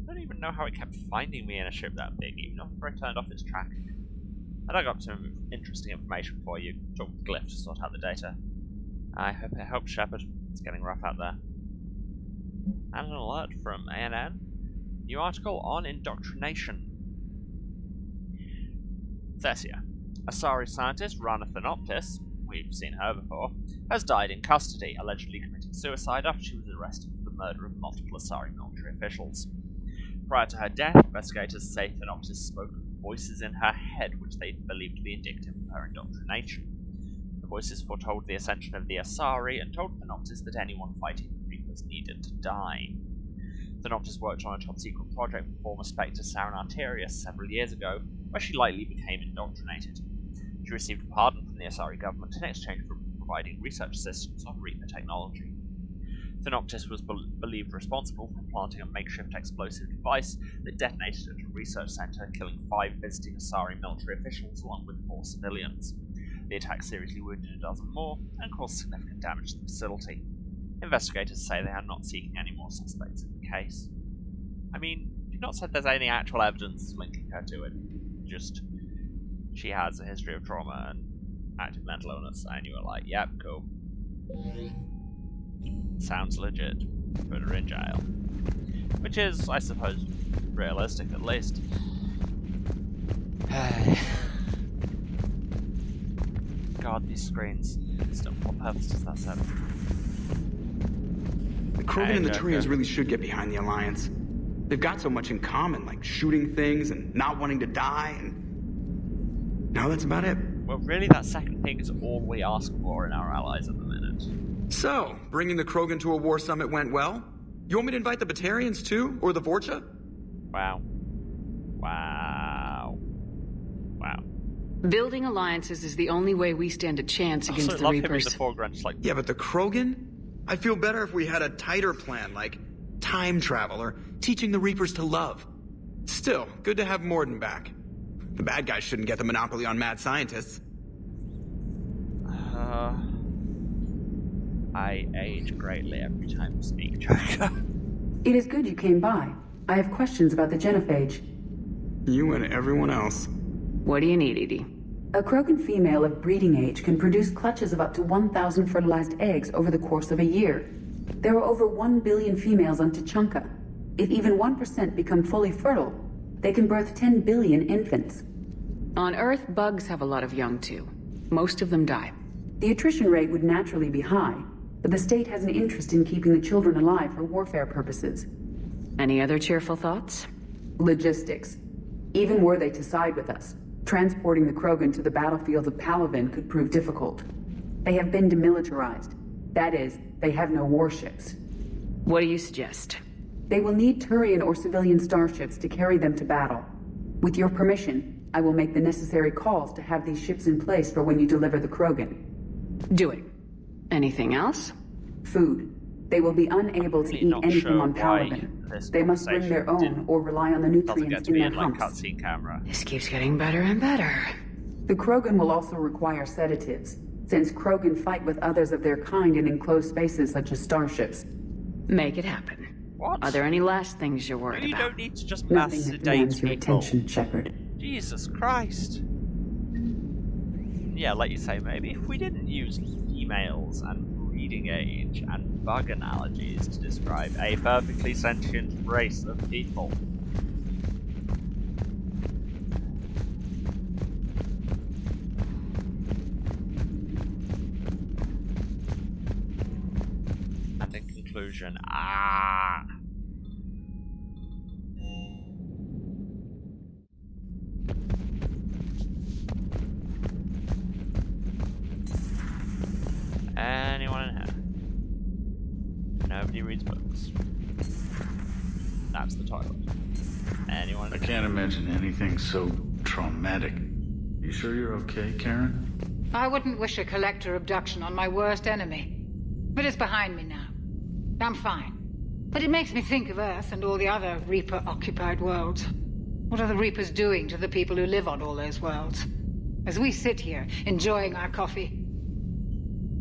I don't even know how it kept finding me in a ship that big, even after I turned off its tracking. I dug up some interesting information for you. Talked with Glyph to sort out the data. I hope it helps, Shepard. It's getting rough out there. And an alert from ANN. New article on indoctrination. Thessia. Asari scientist Rana Thanoptis, we've seen her before, has died in custody, allegedly committing suicide after she was arrested for the murder of multiple Asari military officials. Prior to her death, investigators say Thanoptis spoke of voices in her head which they believed to be indicative of her indoctrination. The voices foretold the ascension of the Asari and told Thanoptis that anyone fighting the Reapers needed to die. Thanoptis worked on a top-secret project with former Spectre Saren Arterius several years ago, where she likely became indoctrinated. She received a pardon from the Asari government in exchange for providing research assistance on Reaper technology. Thanoptis was believed responsible for planting a makeshift explosive device that detonated at a research center, killing 5 visiting Asari military officials along with 4 civilians. The attack seriously wounded a dozen more and caused significant damage to the facility. Investigators say they are not seeking any more suspects in the case. I mean, you've not said there's any actual evidence linking her to it. Just, she has a history of trauma and active mental illness, and you were like, yep, cool. Sounds legit. Put her in jail. Which is, I suppose, realistic at least. God, these screens. What purpose does that serve? The Krogan and the Turians really should get behind the Alliance. They've got so much in common, like shooting things and not wanting to die, and now that's about it. Well, really, that second thing is all we ask for in our allies at the minute. So, bringing the Krogan to a war summit went well? You want me to invite the Batarians too? Or the Vorcha? Wow. Wow. Wow. Building alliances is the only way we stand a chance against the love him in Reapers. the foreground, just like... Yeah, but the Krogan? I'd feel better if we had a tighter plan, like time travel or teaching the Reapers to love. Still, good to have Morden back. The bad guys shouldn't get the monopoly on mad scientists. I age greatly every time you speak, Joker. It is good you came by. I have questions about the genophage. You and everyone else. What do you need, Edie? A Krogan female of breeding age can produce clutches of up to 1,000 fertilized eggs over the course of a year. There are over 1 billion females on Tuchanka. If even 1% become fully fertile, they can birth 10 billion infants. On Earth, bugs have a lot of young too. Most of them die. The attrition rate would naturally be high, but the state has an interest in keeping the children alive for warfare purposes. Any other cheerful thoughts? Logistics. Even were they to side with us, transporting the Krogan to the battlefield of Palaven could prove difficult. They have been demilitarized. That is, they have no warships. What do you suggest? They will need Turian or civilian starships to carry them to battle. With your permission, I will make the necessary calls to have these ships in place for when you deliver the Krogan. Do it. Anything else? Food. They will be unable to eat anything on Palaven. They must bring their own or rely on the nutrients in their humps. Cutscene camera. This keeps getting better and better. The Krogan will also require sedatives, since Krogan fight with others of their kind in enclosed spaces such as starships. Make it happen. What? Are there any last things you're worried You about? don't need to just mass Nothing that sedate demands your people. attention, Shepard. Jesus Christ. Yeah, like you say, maybe if we didn't use females and breeding age and bug analogies to describe a perfectly sentient race of people. And in conclusion, anyone in here? Nobody reads books. That's the toilet. Anyone? I can't imagine anything so traumatic. You sure you're okay, Karen? I wouldn't wish a collector abduction on my worst enemy. But it's behind me now. I'm fine. But it makes me think of Earth and all the other Reaper-occupied worlds. What are the Reapers doing to the people who live on all those worlds? As we sit here, enjoying our coffee.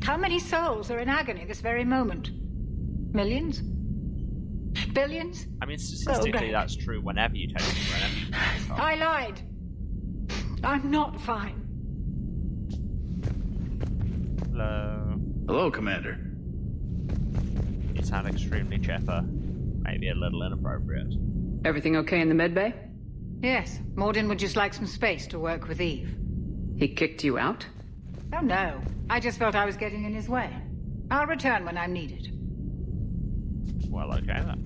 How many souls are in agony this very moment? Millions? Billions? I mean, statistically, that's true whenever you take it for an I lied. I'm not fine. Hello. Hello, Commander. You sound extremely chipper. Maybe a little inappropriate. Everything okay in the medbay? Yes, Morden would just like some space to work with Eve. He kicked you out? Oh no, I just felt I was getting in his way. I'll return when I'm needed. Well, okay then.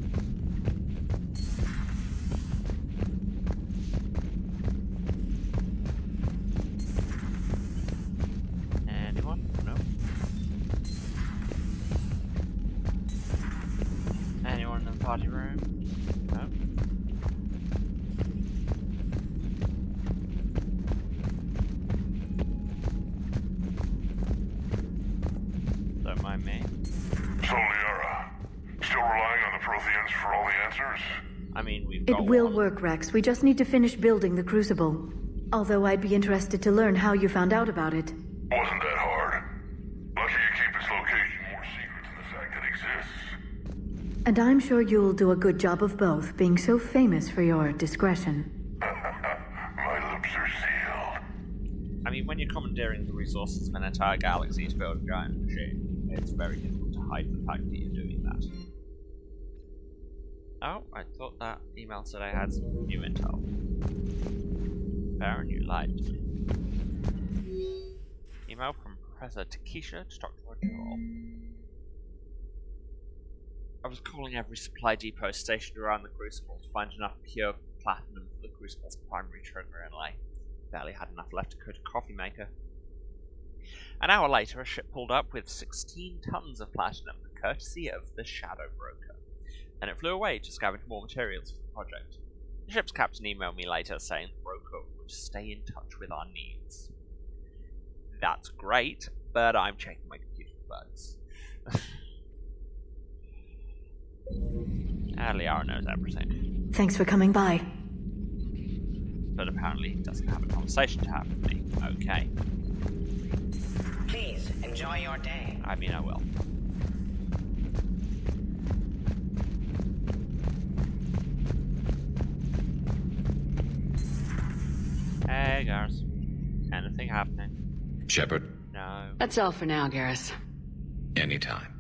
Anyone? No. Anyone in the party room? No. Don't mind me. So, Liara, still relying on the Protheans for all the answers? I mean, we've It got will one. work, Rex. We just need to finish building the Crucible. Although I'd be interested to learn how you found out about it. Wasn't that hard. Lucky you keep its location more secret than the fact that it exists. And I'm sure you'll do a good job of both, being so famous for your discretion. My lips are sealed. I mean, when you're commandeering the resources of an entire galaxy to build a giant machine, it's very difficult to hide the fact that you're doing that. Oh, I thought that email said I had some new intel. Baron, you lied to me. Email from Professor Takesha to Dr. Joel. I was calling every supply depot stationed around the Crucible to find enough pure platinum for the Crucible's primary trigger inlay. Barely had enough left to coat a coffee maker. An hour later, a ship pulled up with 16 tons of platinum, courtesy of the Shadow Broker. Then it flew away to scavenge more materials for the project. The ship's captain emailed me later saying the broker would stay in touch with our needs. That's great, but I'm checking my computer for bugs. Liara knows everything. Thanks for coming by. But apparently he doesn't have a conversation to have with me. Okay. Please, enjoy your day. I mean, I will. Hey, Garrus. Anything happening? Shepard? No. That's all for now, Garrus. Anytime.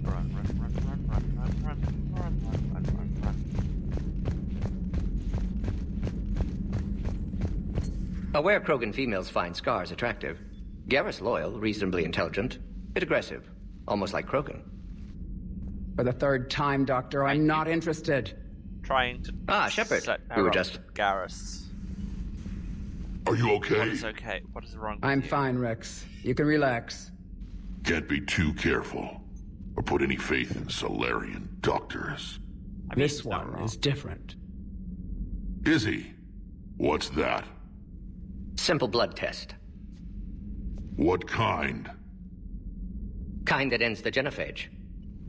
Run. Aware Krogan females find scars attractive. Garrus loyal, reasonably intelligent, bit aggressive, almost like Krogan. For the third time, Doctor, I'm not interested. Trying to... Shepard. We were just... Garrus. Are you okay? What is okay? What is wrong with I'm you? fine, Rex. You can relax. Can't be too careful, or put any faith in Solarian doctors. This one is different. Is he? What's that? Simple blood test. What kind? Kind that ends the genophage.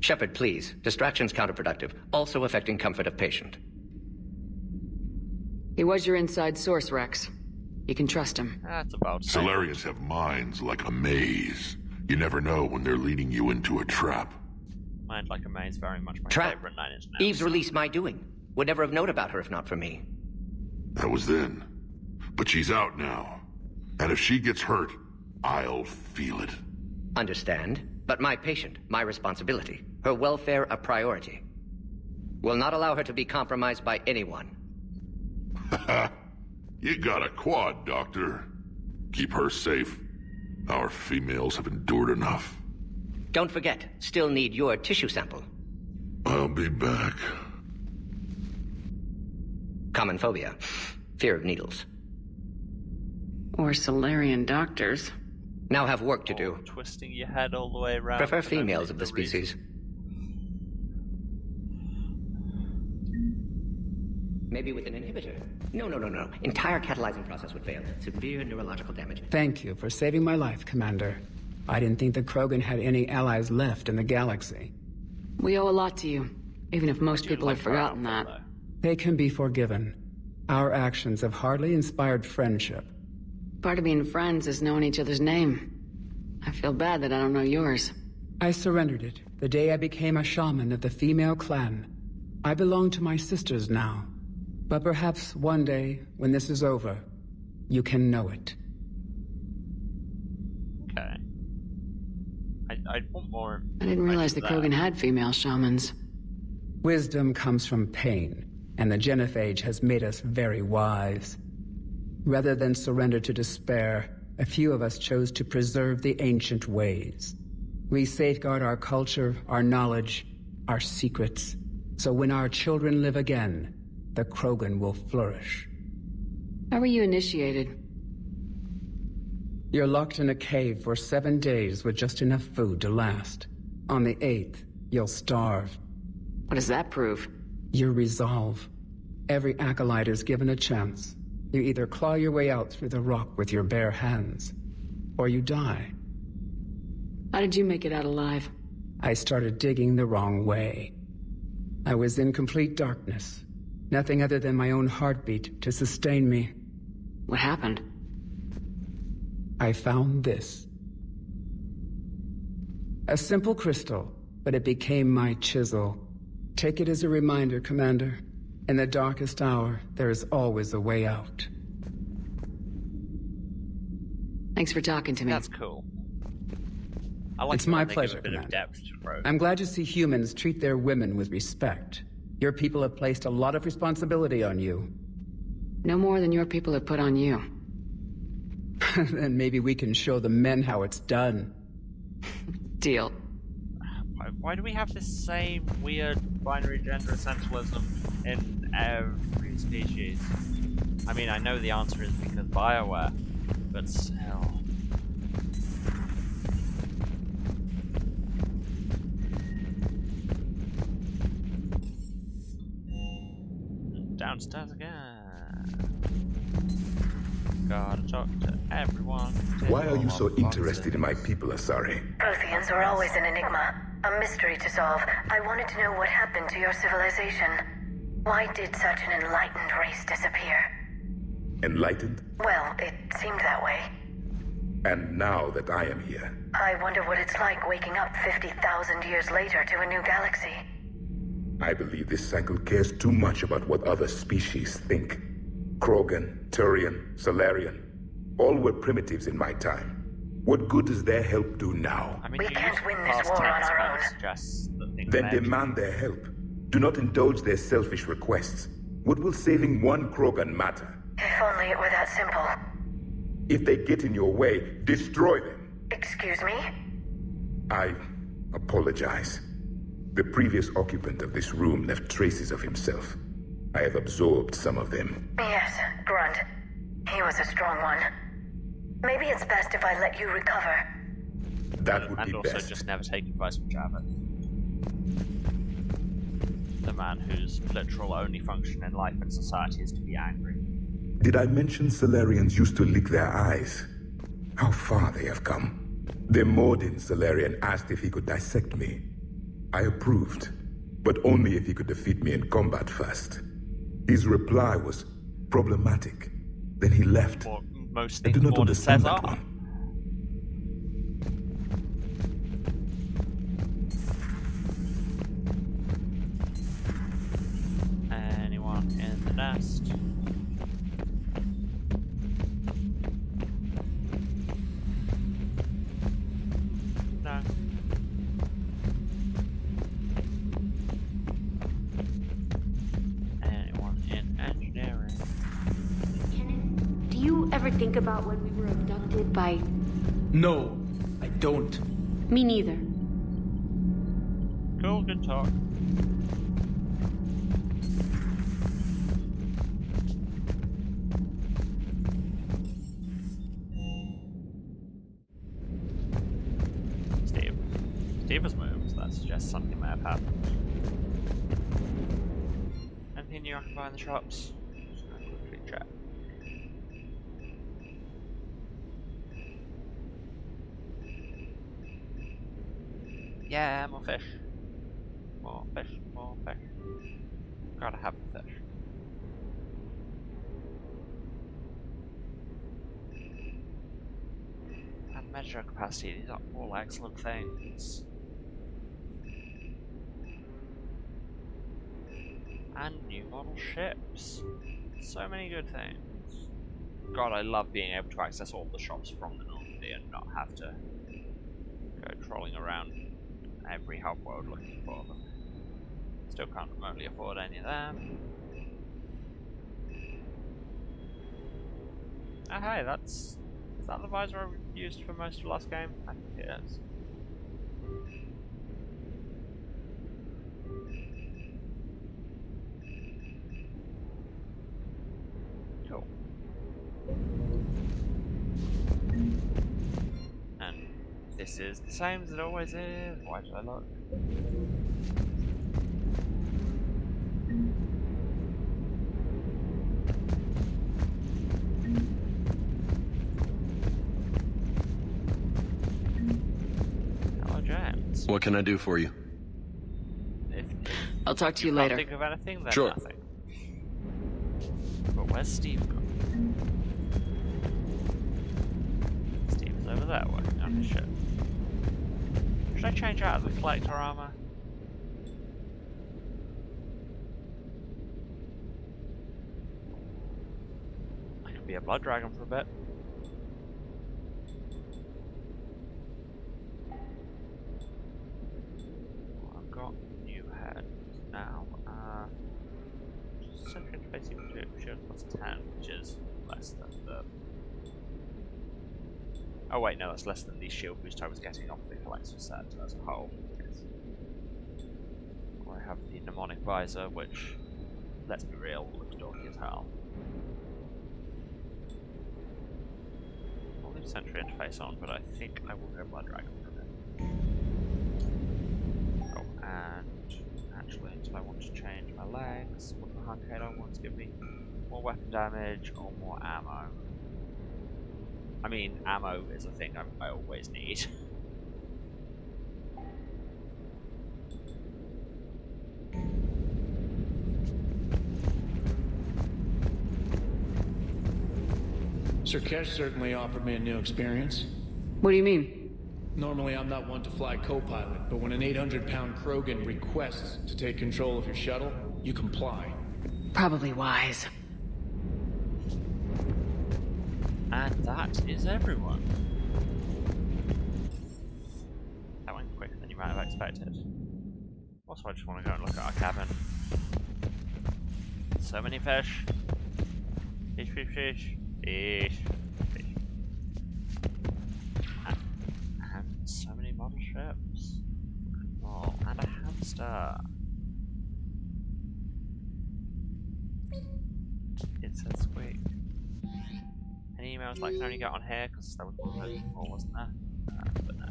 Shepard, please. Distraction's counterproductive, also affecting comfort of patient. He was your inside source, Rex. You can trust him. That's about it. Solarians have minds like a maze. You never know when they're leading you into a trap. Mind like a maze, very much my Trap. favorite 9 Inch Nails. Eve's release my doing. Would never have known about her if not for me. That was then. But she's out now. And if she gets hurt, I'll feel it. Understand. But my patient, my responsibility. Her welfare a priority. Will not allow her to be compromised by anyone. You got a quad, Doctor. Keep her safe. Our females have endured enough. Don't forget, still need your tissue sample. I'll be back. Common phobia. Fear of needles. Or Solarian doctors. Now have work to do. Twisting your head all the way around. Prefer females of the species. Maybe with an inhibitor. No. Entire catalyzing process would fail. Severe neurological damage. Thank you for saving my life, Commander. I didn't think the Krogan had any allies left in the galaxy. We owe a lot to you, even if most people have forgotten that. They can be forgiven. Our actions have hardly inspired friendship. Part of being friends is knowing each other's name. I feel bad that I don't know yours. I surrendered it the day I became a shaman of the female clan. I belong to my sisters now. But perhaps one day, when this is over, you can know it. Okay. I want more. I didn't realize the Krogan had female shamans. Wisdom comes from pain, and the genophage has made us very wise. Rather than surrender to despair, a few of us chose to preserve the ancient ways. We safeguard our culture, our knowledge, our secrets, so when our children live again, the Krogan will flourish. How were you initiated? You're locked in a cave for 7 days with just enough food to last. On the 8th, you'll starve. What does that prove? Your resolve. Every acolyte is given a chance. You either claw your way out through the rock with your bare hands, or you die. How did you make it out alive? I started digging the wrong way. I was in complete darkness. Nothing other than my own heartbeat to sustain me. What happened? I found this. A simple crystal, but it became my chisel. Take it as a reminder, Commander. In the darkest hour, there is always a way out. Thanks for talking to me. That's cool. I like it's my pleasure, Commander. I'm glad to see humans treat their women with respect. Your people have placed a lot of responsibility on you. No more than your people have put on you. Then maybe we can show the men how it's done. Deal. Why do we have this same weird binary gender essentialism in every species? I mean, I know the answer is because BioWare, but still. Downstairs again. Gotta talk to everyone. Why are you so interested in my people, Asari? Protheans were always an enigma, a mystery to solve. I wanted to know what happened to your civilization. Why did such an enlightened race disappear? Enlightened? Well, it seemed that way. And now that I am here, I wonder what it's like waking up 50,000 years later to a new galaxy. I believe this cycle cares too much about what other species think. Krogan, Turian, Solarian, all were primitives in my time. What good does their help do now? I mean, we can't win this war on our own. Then demand their help. Do not indulge their selfish requests. What will saving one Krogan matter? If only it were that simple. If they get in your way, destroy them. Excuse me? I apologize. The previous occupant of this room left traces of himself. I have absorbed some of them. Yes, Grunt. He was a strong one. Maybe it's best if I let you recover. That would be and also best. just never take advice from Javert. The man whose literal only function in life and society is to be angry. Did I mention Solarians used to lick their eyes? How far they have come. The Mordin Solarian asked if he could dissect me. I approved, but only if he could defeat me in combat first. His reply was problematic. Then he left. Most I do not understand Caesar. that one. Anyone in the nest? No. Anyone in engineering? Do you ever think about when we were abducted by... No, I don't. Me neither. Cool, good talk. Steve has moved, so that suggests something may have happened. Anything new I can buy in the shops? Just gonna quickly check. Yeah, more fish. More fish, more fish. Gotta have the fish. And measure capacity, these are all excellent things. And new model ships. So many good things. God, I love being able to access all the shops from the Normandy and not have to go trolling around every hub world looking for them. Still can't remotely afford any of them. Oh hey, is that the visor I used for most of last game? I think it is. Cool. And this is the same as it always is. Why did I look? Hello, James. What can I do for you? I'll talk to you Can't later. think of anything, then Sure. nothing. But where's Steve gone? Steve is over there working on his ship. Should I change out of the collector armor? I can be a blood dragon for a bit. I've got new head now. Central interface equal to shield plus 10, which is less than the... Oh wait, no, that's less than the shield boost I was getting off the collector set as a whole. Yes. I have the mnemonic visor, which, let's be real, looks dorky as hell. I'll leave Sentry interface on, but I think I will go Blood Dragon for a bit. Oh, and actually, to I want to change my legs? What the Huncade I want to give me more weapon damage or more ammo? I mean, ammo is a thing I always need. Sir Kesh certainly offered me a new experience. What do you mean? Normally I'm not one to fly co-pilot, but when an 800-pound Krogan requests to take control of your shuttle, you comply. Probably wise. And that is everyone. That went quicker than you might have expected. Also, I just want to go and look at our cabin. So many fish. Fish, fish, fish. Fish. Fish. And so many model ships. Oh, and a hamster. It says squeak. Any emails I can only get on here because there was one before, wasn't there? But no.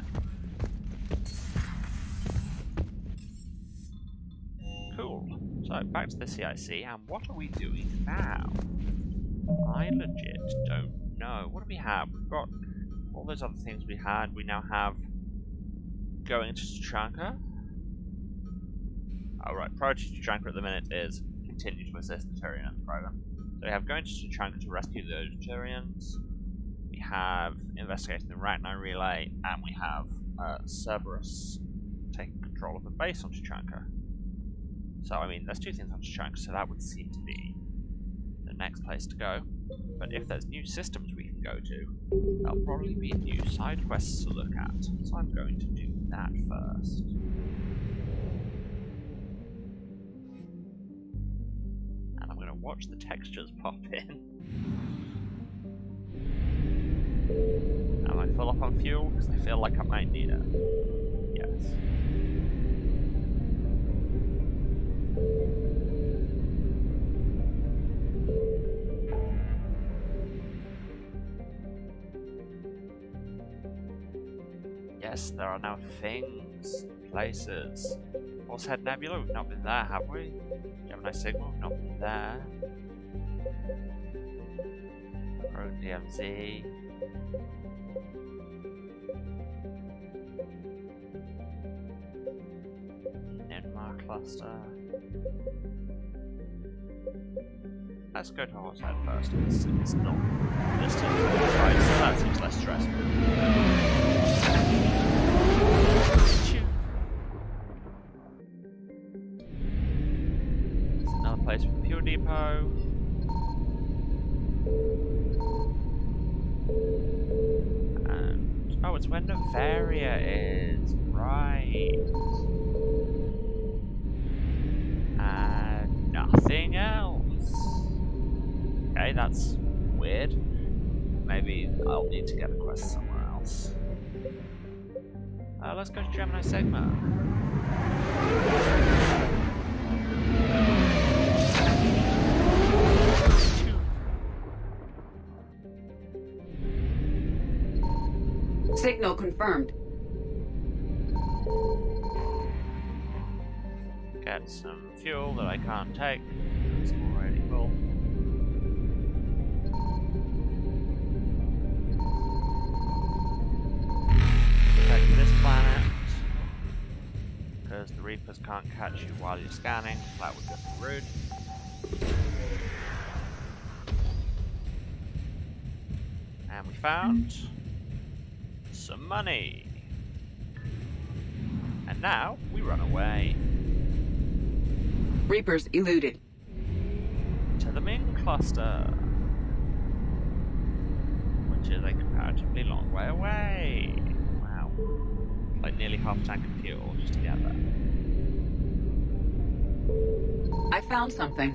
Cool. So back to the CIC, and what are we doing now? I legit don't know. What do we have? We've got all those other things we had. We now have going to Tuchanka. Oh right, priority to Tuchanka at the minute is continue to assist the Turian and the program. So we have going to Tuchanka to rescue those Turians. We have investigating the Rachni relay, and we have Cerberus taking control of the base on Tuchanka. So I mean, there's two things on Tuchanka, so that would seem to be the next place to go. But if there's new systems we can go to, there'll probably be new side quests to look at. So I'm going to do that first. And I'm going to watch the textures pop in. Am I full up on fuel? Because I feel like I might need it. Yes. Yes, there are now things, places. Horsehead Nebula, we've not been there, have we? Gemini Sigma, we've not been there. Road DMZ. Ninmar Cluster. Let's go to Horsehead first. It's not listed on the side, so that seems less stressful. There's another place for the fuel depot. And oh, it's where Novaria is, right? And nothing else. Okay, that's weird. Maybe I'll need to get a quest somewhere else. Let's go to Gemini Sigma. Signal confirmed. Get some fuel that I can't take. It's already full. Protect this planet. Because the Reapers can't catch you while you're scanning. That would just be rude. And we found some money. And now we run away. Reapers eluded. To the Ming cluster. Which is a comparatively long way away. Wow. Like nearly half a tank of fuel just to get there. I found something.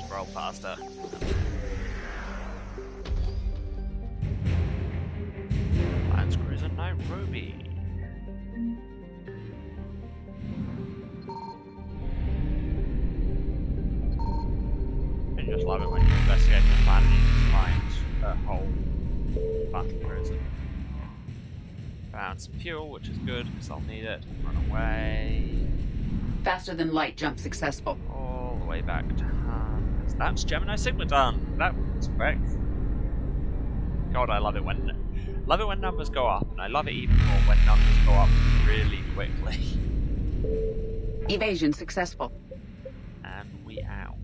Scroll faster. Lions Cruiser Nairobi. Found some fuel, which is good because I'll need it. Run away. Faster than light jump successful. All the way back to home. That's Gemini Sigma done. That was quick. God, I love it when numbers go up, and I love it even more when numbers go up really quickly. Evasion successful. And we out.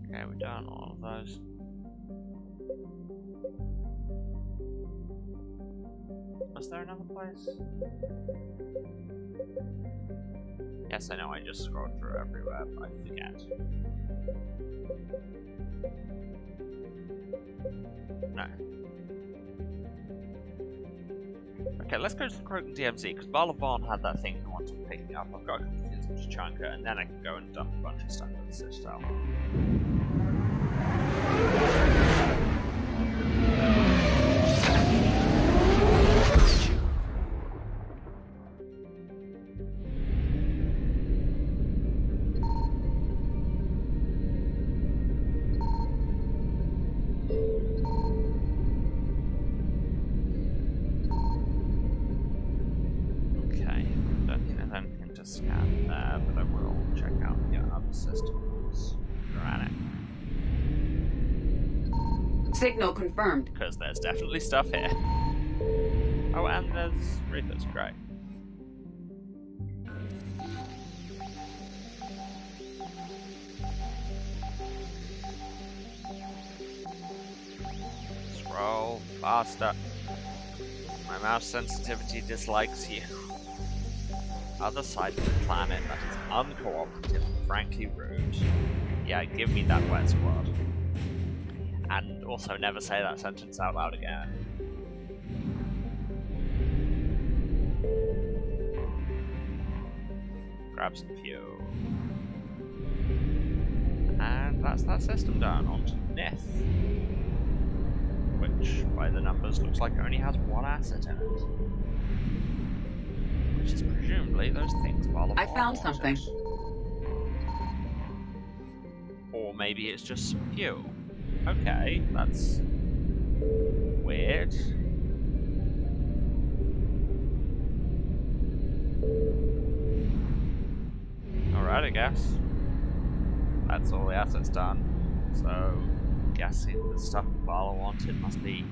Okay, we've done all of those. Was there another place? Yes, I know, I just scrolled through everywhere, but I forget. No. Okay, let's go to the Krogan DMZ, because Valivon had that thing he wanted to pick me up. I've got to confuse with Tachanka, and then I can go and dump a bunch of stuff at the Citadel. Scan there, but I will check out the other systems. Granite. Signal confirmed. Because there's definitely stuff here. Oh, and there's Reapers, great. Scroll faster. My mouse sensitivity dislikes you. Other side of the planet that is uncooperative and frankly rude. Yeah, give me that wet squad. And also never say that sentence out loud again. Grab some fuel. And that's that system done. On to Nith. Which, by the numbers, looks like it only has one asset in it. Which is presumably those things Valivon I found something. Or maybe it's just some fuel. Okay, that's weird. Alright, I guess. That's all the assets done. So, guessing the stuff Vala wanted must be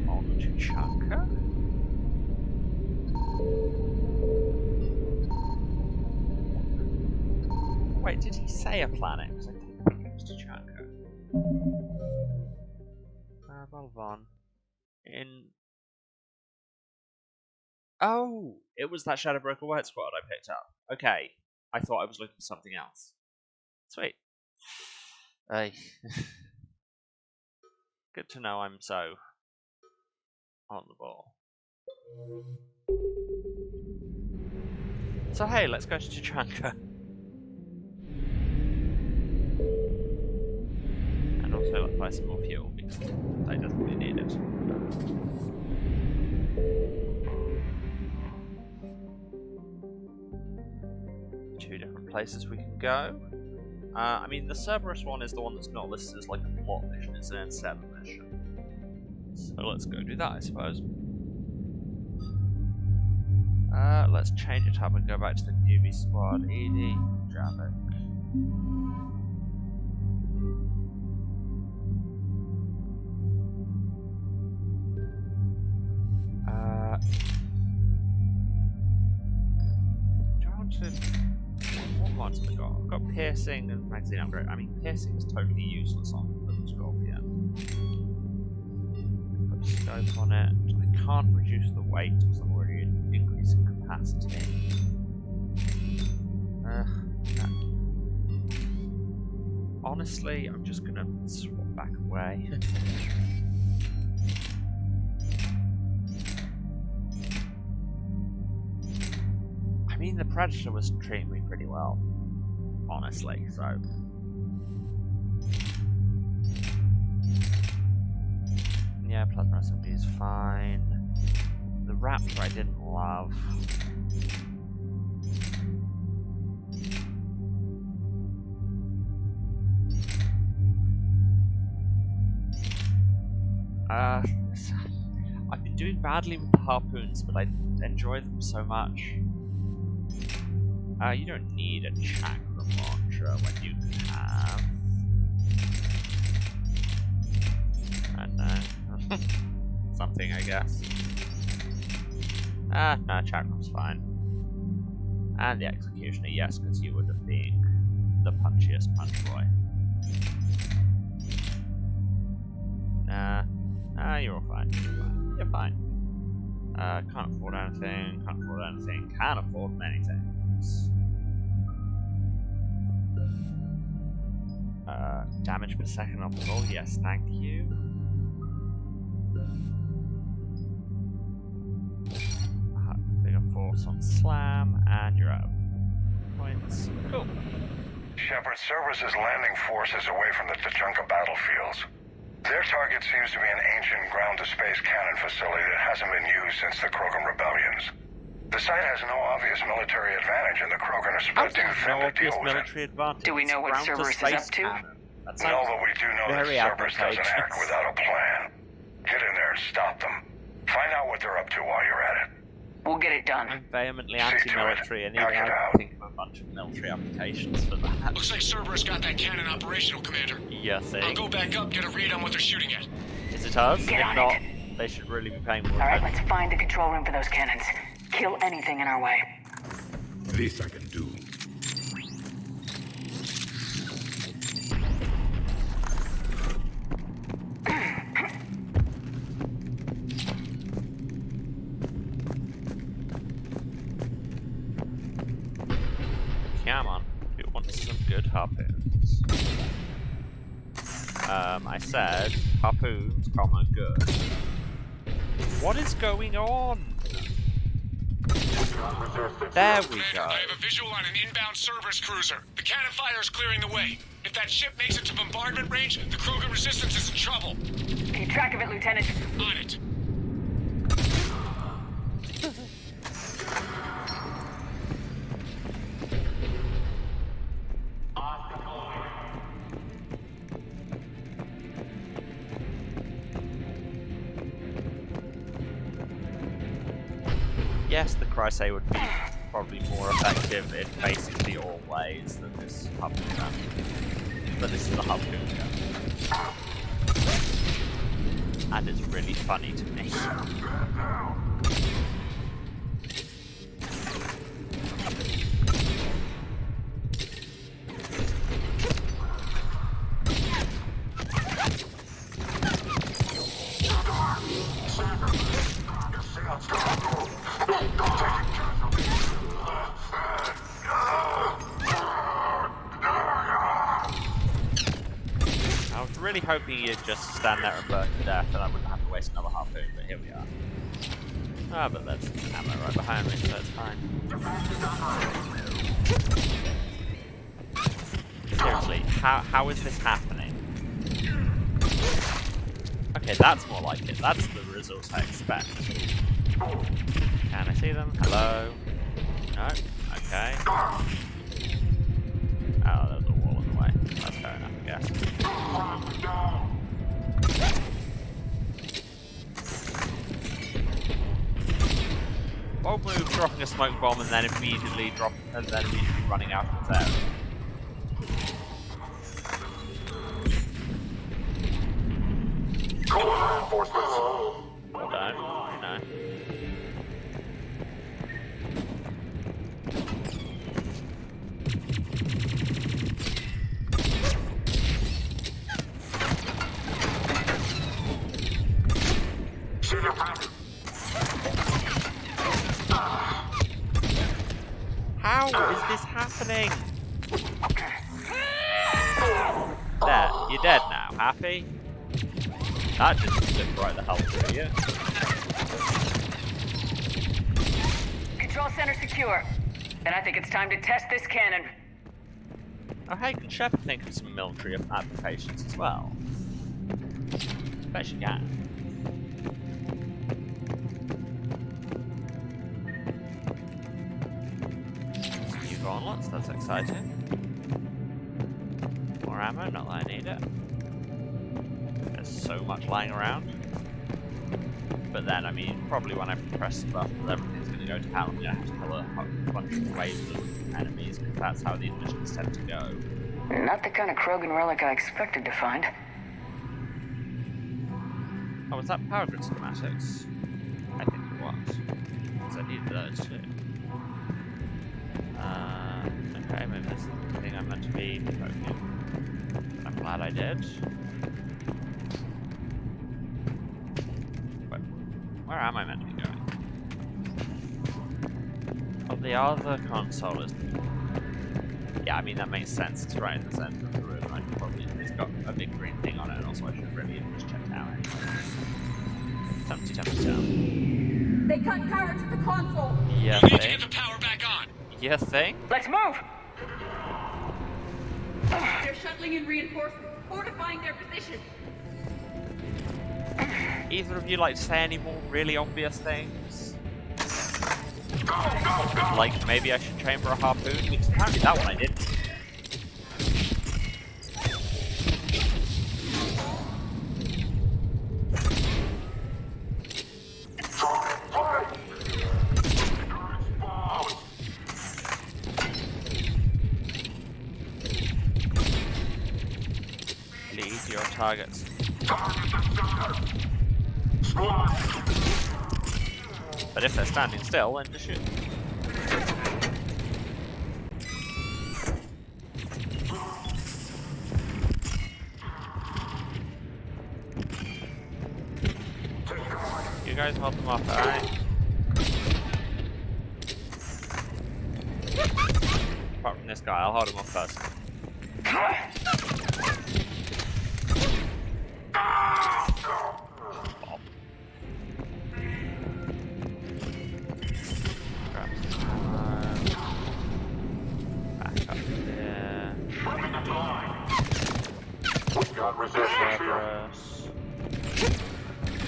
on Tachanka? Wait, did he say a planet? Because I didn't think it was Tachanka. Valivon. Oh! It was that Shadowbroker White Squad I picked up. Okay. I thought I was looking for something else. Sweet. Good to know I'm so on the ball. So hey, let's go to Tachanka. And also let's buy some more fuel, because I definitely need it. Two different places we can go. I mean, the Cerberus one is the one that's not listed as like a plot mission, it's an N7 mission. So let's go do that, I suppose. Let's change it up and go back to the newbie squad. Edie, Javik. Do I want to... What mods have I got? I've got piercing and magazine upgrade. I mean, piercing is totally useless on the Scorpion. Put a scope on it. I can't reduce the weight because I'm already increasing capacity. No. Honestly, I'm just gonna swap back away. I mean, the Predator was treating me pretty well, honestly, so... Yeah, Plasma SMD is fine. The Raptor I didn't love. I've been doing badly with the harpoons, but I enjoy them so much. You don't need a chakram launcher when you can have... I don't know. Something, I guess. No, chakram's fine. And the executioner, yes, because you would have been the punchiest punch boy. You're all fine. You're fine. Can't afford anything, can't afford anything, can afford many things. Damage per second on the roll, yes, thank you. Bigger force on slam, and you're out of points. Cool. Shepard, Cerberus' landing force is away from the Tuchanka battlefields. Their target seems to be an ancient ground-to-space cannon facility that hasn't been used since the Krogan rebellions. The site has no obvious military advantage, and the Krogan are spread too thin to deal with it. Do we know what Cerberus is up to? No, but we do know that Cerberus doesn't act without a plan. Get in there and stop them. Find out what they're up to while you're at it. We'll get it done. I'm vehemently anti-military, and even I can think of a bunch of military applications for that. Looks like Cerberus got that cannon operational, Commander. Yeah, see? I'll go back up, get a read on what they're shooting at. Is it us? Get if on not, it. they should really be paying more Alright, attention. let's find the control room for those cannons. Kill anything in our way. This I can do. Come on, we want some good harpoons. I said harpoons, good. What is going on? There we go. I have a visual on an inbound Cerberus cruiser. The cannon fire is clearing the way. If that ship makes it to bombardment range, the Krogan resistance is in trouble. Keep track of it, Lieutenant. On it. Yes, the Crusade would be probably more effective in basically all ways than this harpoon gun. But this is a harpoon gun. And it's really funny to me. I was really hoping you'd just stand there and burn to death and I wouldn't have to waste another harpoon, but here we are. Ah, but there's ammo right behind me, so it's fine. Seriously, how is this happening? Okay, that's more like it. That's the result I expect. Can I see them? Hello? No? Okay. Oh, there's a wall in the way. That's fair enough, I guess. Bold move, dropping a smoke bomb and then immediately running out of its area. Well done, you know. How is this happening? There, you're dead now. Happy? That just slipped right the hell through you. Control center secure. Then I think it's time to test this cannon. Oh hey, can Shepard think of some military applications as well? I bet she can. New gauntlets, that's exciting. More ammo, not that I need it. there's so much lying around. But then, I mean, probably when I press the button, everything's going to go to hell. I'm going to have to kill a bunch of waves of enemies, because that's how these missions tend to go. Not the kind of Krogan relic I expected to find. Oh, was that power grid schematics? I think it was. Because I needed those too. Okay, maybe this is the thing I'm meant to be poking. I'm glad I did. Wait, where am I meant to be going? Oh, the other console is... Yeah, I mean, that makes sense. It's right in the center of the room. I should probably... It's got a big green thing on it, and also I should really have just checked out anyway. Tempty down. They cut power to the console. Yeah, we need to get the power back on. You think? Let's move! They're shuttling in reinforcements, fortifying their position. Either of you like to say any more really obvious things? Like maybe I should chamber a harpoon? Because apparently that one I didn't. Lead your targets. But if they're standing still, then just shoot. You guys hold them off, alright? Apart from this guy, I'll hold him off first.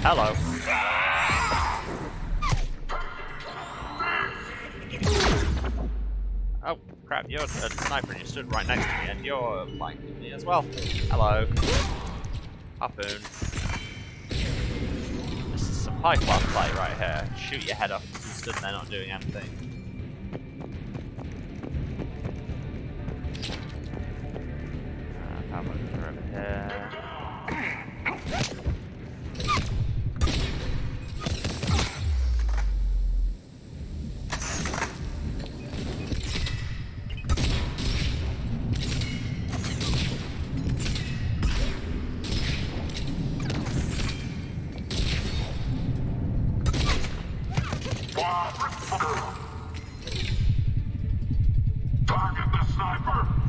Hello. Oh crap, you're a sniper and you stood right next to me and you're flanking me as well. Hello. Harpoon. This is some high class play right here. Shoot your head off because you stood there not doing anything. Power motor over here.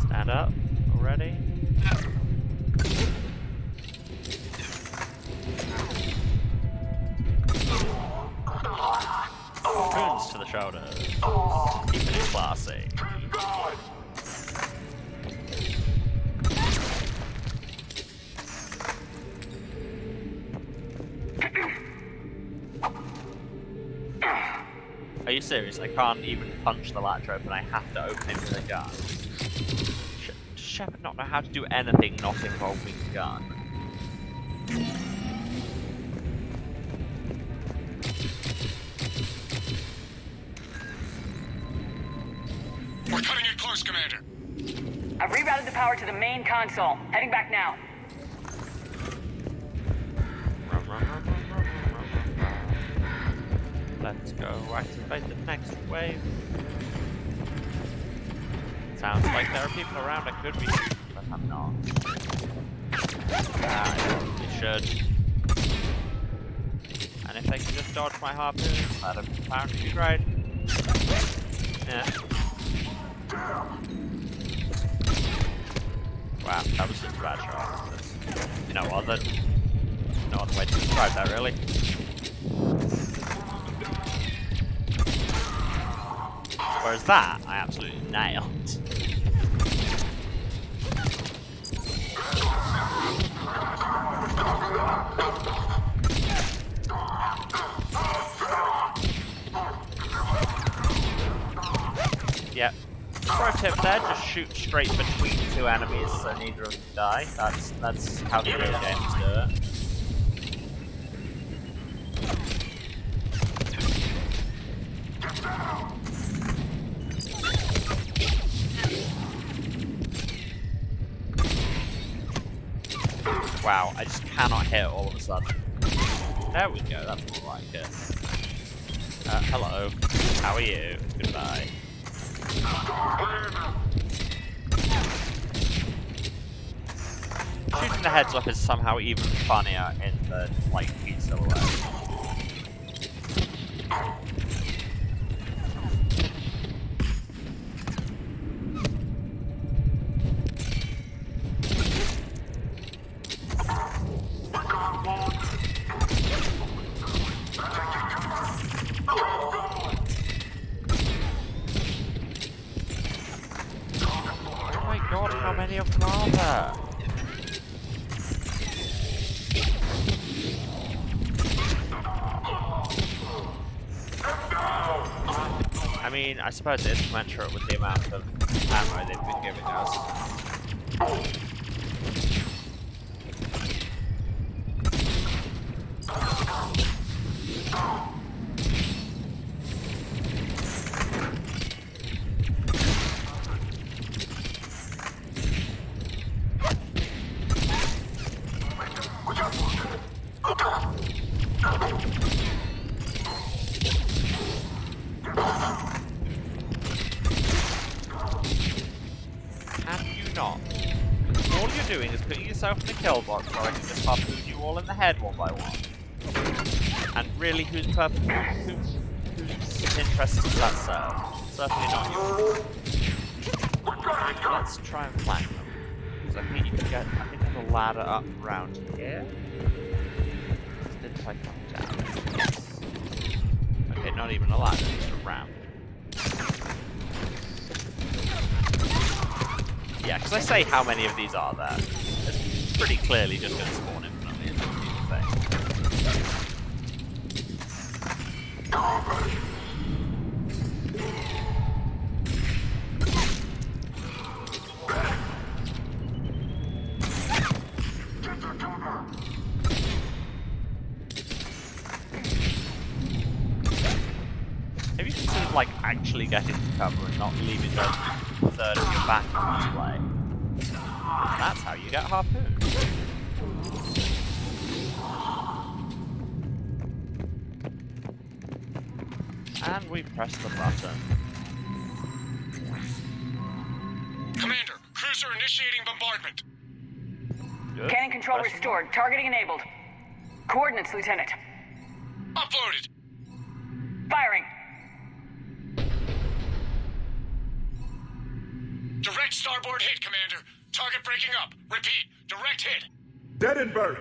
Stand up already. Wounds to the shoulder. Keeping it classy. Are you serious? I can't even punch the latch open. I have to open it with a gun. Does Shepard not know how to do anything not involving a gun? We're cutting it close, Commander. I've rerouted the power to the main console. Heading back now. Let's go activate the next wave. Sounds like there are people around I could be shooting, but I'm not. I probably should. And if they can just dodge my harpoon, that'd apparently be great. Yeah. Wow, that was such a bad shot. There's no other way to describe that, really. Whereas that, I absolutely nailed. Yep. Pro tip there, just shoot straight between two enemies so neither of them die. That's how the real games do it. Wow, I just cannot hit all of a sudden. There we go, that's more like it. Hello. How are you? Goodbye. Shooting the heads off is somehow even funnier in the, like, feet silhouette. Oh my god, how many of them are there? I mean, I suppose it is commensurate with the amount of ammo they've been giving us. Doing is putting yourself in the kill box where I can just harpoon you all in the head one by one. And really, whose interest does that serve? Certainly not yours. Let's try and flank them. Because I think you can get, I think there's a ladder up around here. Didn't I come down? Yes. Okay, not even a ladder, just a ramp. Yeah, because I say how many of these are there. It's pretty clearly just going to spawn infinitely in the thing. Have you considered, like, actually getting to cover and not leaving a third of your back on display? That's how you get harpooned. And we press the button. Commander, cruiser initiating bombardment. Good. Cannon control restored. Targeting enabled. Coordinates, Lieutenant. Uploaded. Firing. Direct starboard hit, Commander. Target breaking up. Repeat, direct hit. Dead and buried.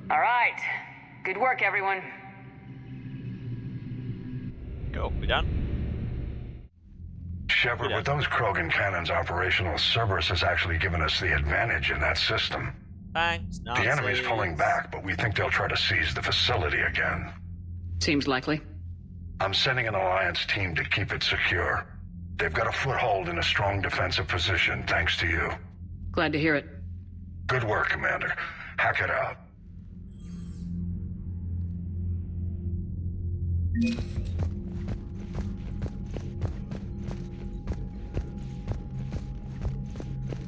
All right. Good work, everyone. Go, we done? Shepard, with those Krogan cannons operational, Cerberus has actually given us the advantage in that system. Thanks, Nazis. The enemy's pulling back, but we think they'll try to seize the facility again. Seems likely. I'm sending an Alliance team to keep it secure. They've got a foothold in a strong defensive position, thanks to you. Glad to hear it. Good work, Commander. Hack it out.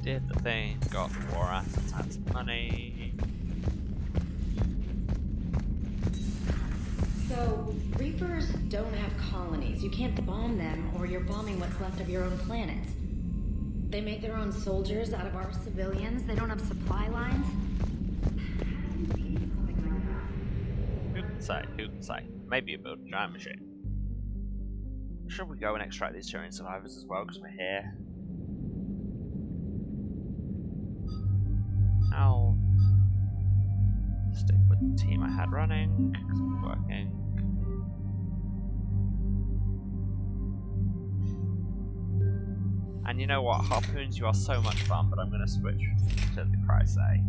Did the thing, got the war assets, had some money. So, Reapers don't have colonies. You can't bomb them, or you're bombing what's left of your own planet. They make their own soldiers out of our civilians. They don't have supply lines. Who can say? Who can say? Maybe a build a giant machine. Should we go and extract these Turian survivors as well, because we're here? I'll stick with the team I had running, because it's working. And you know what, harpoons, you are so much fun, but I'm going to switch to the Crysay.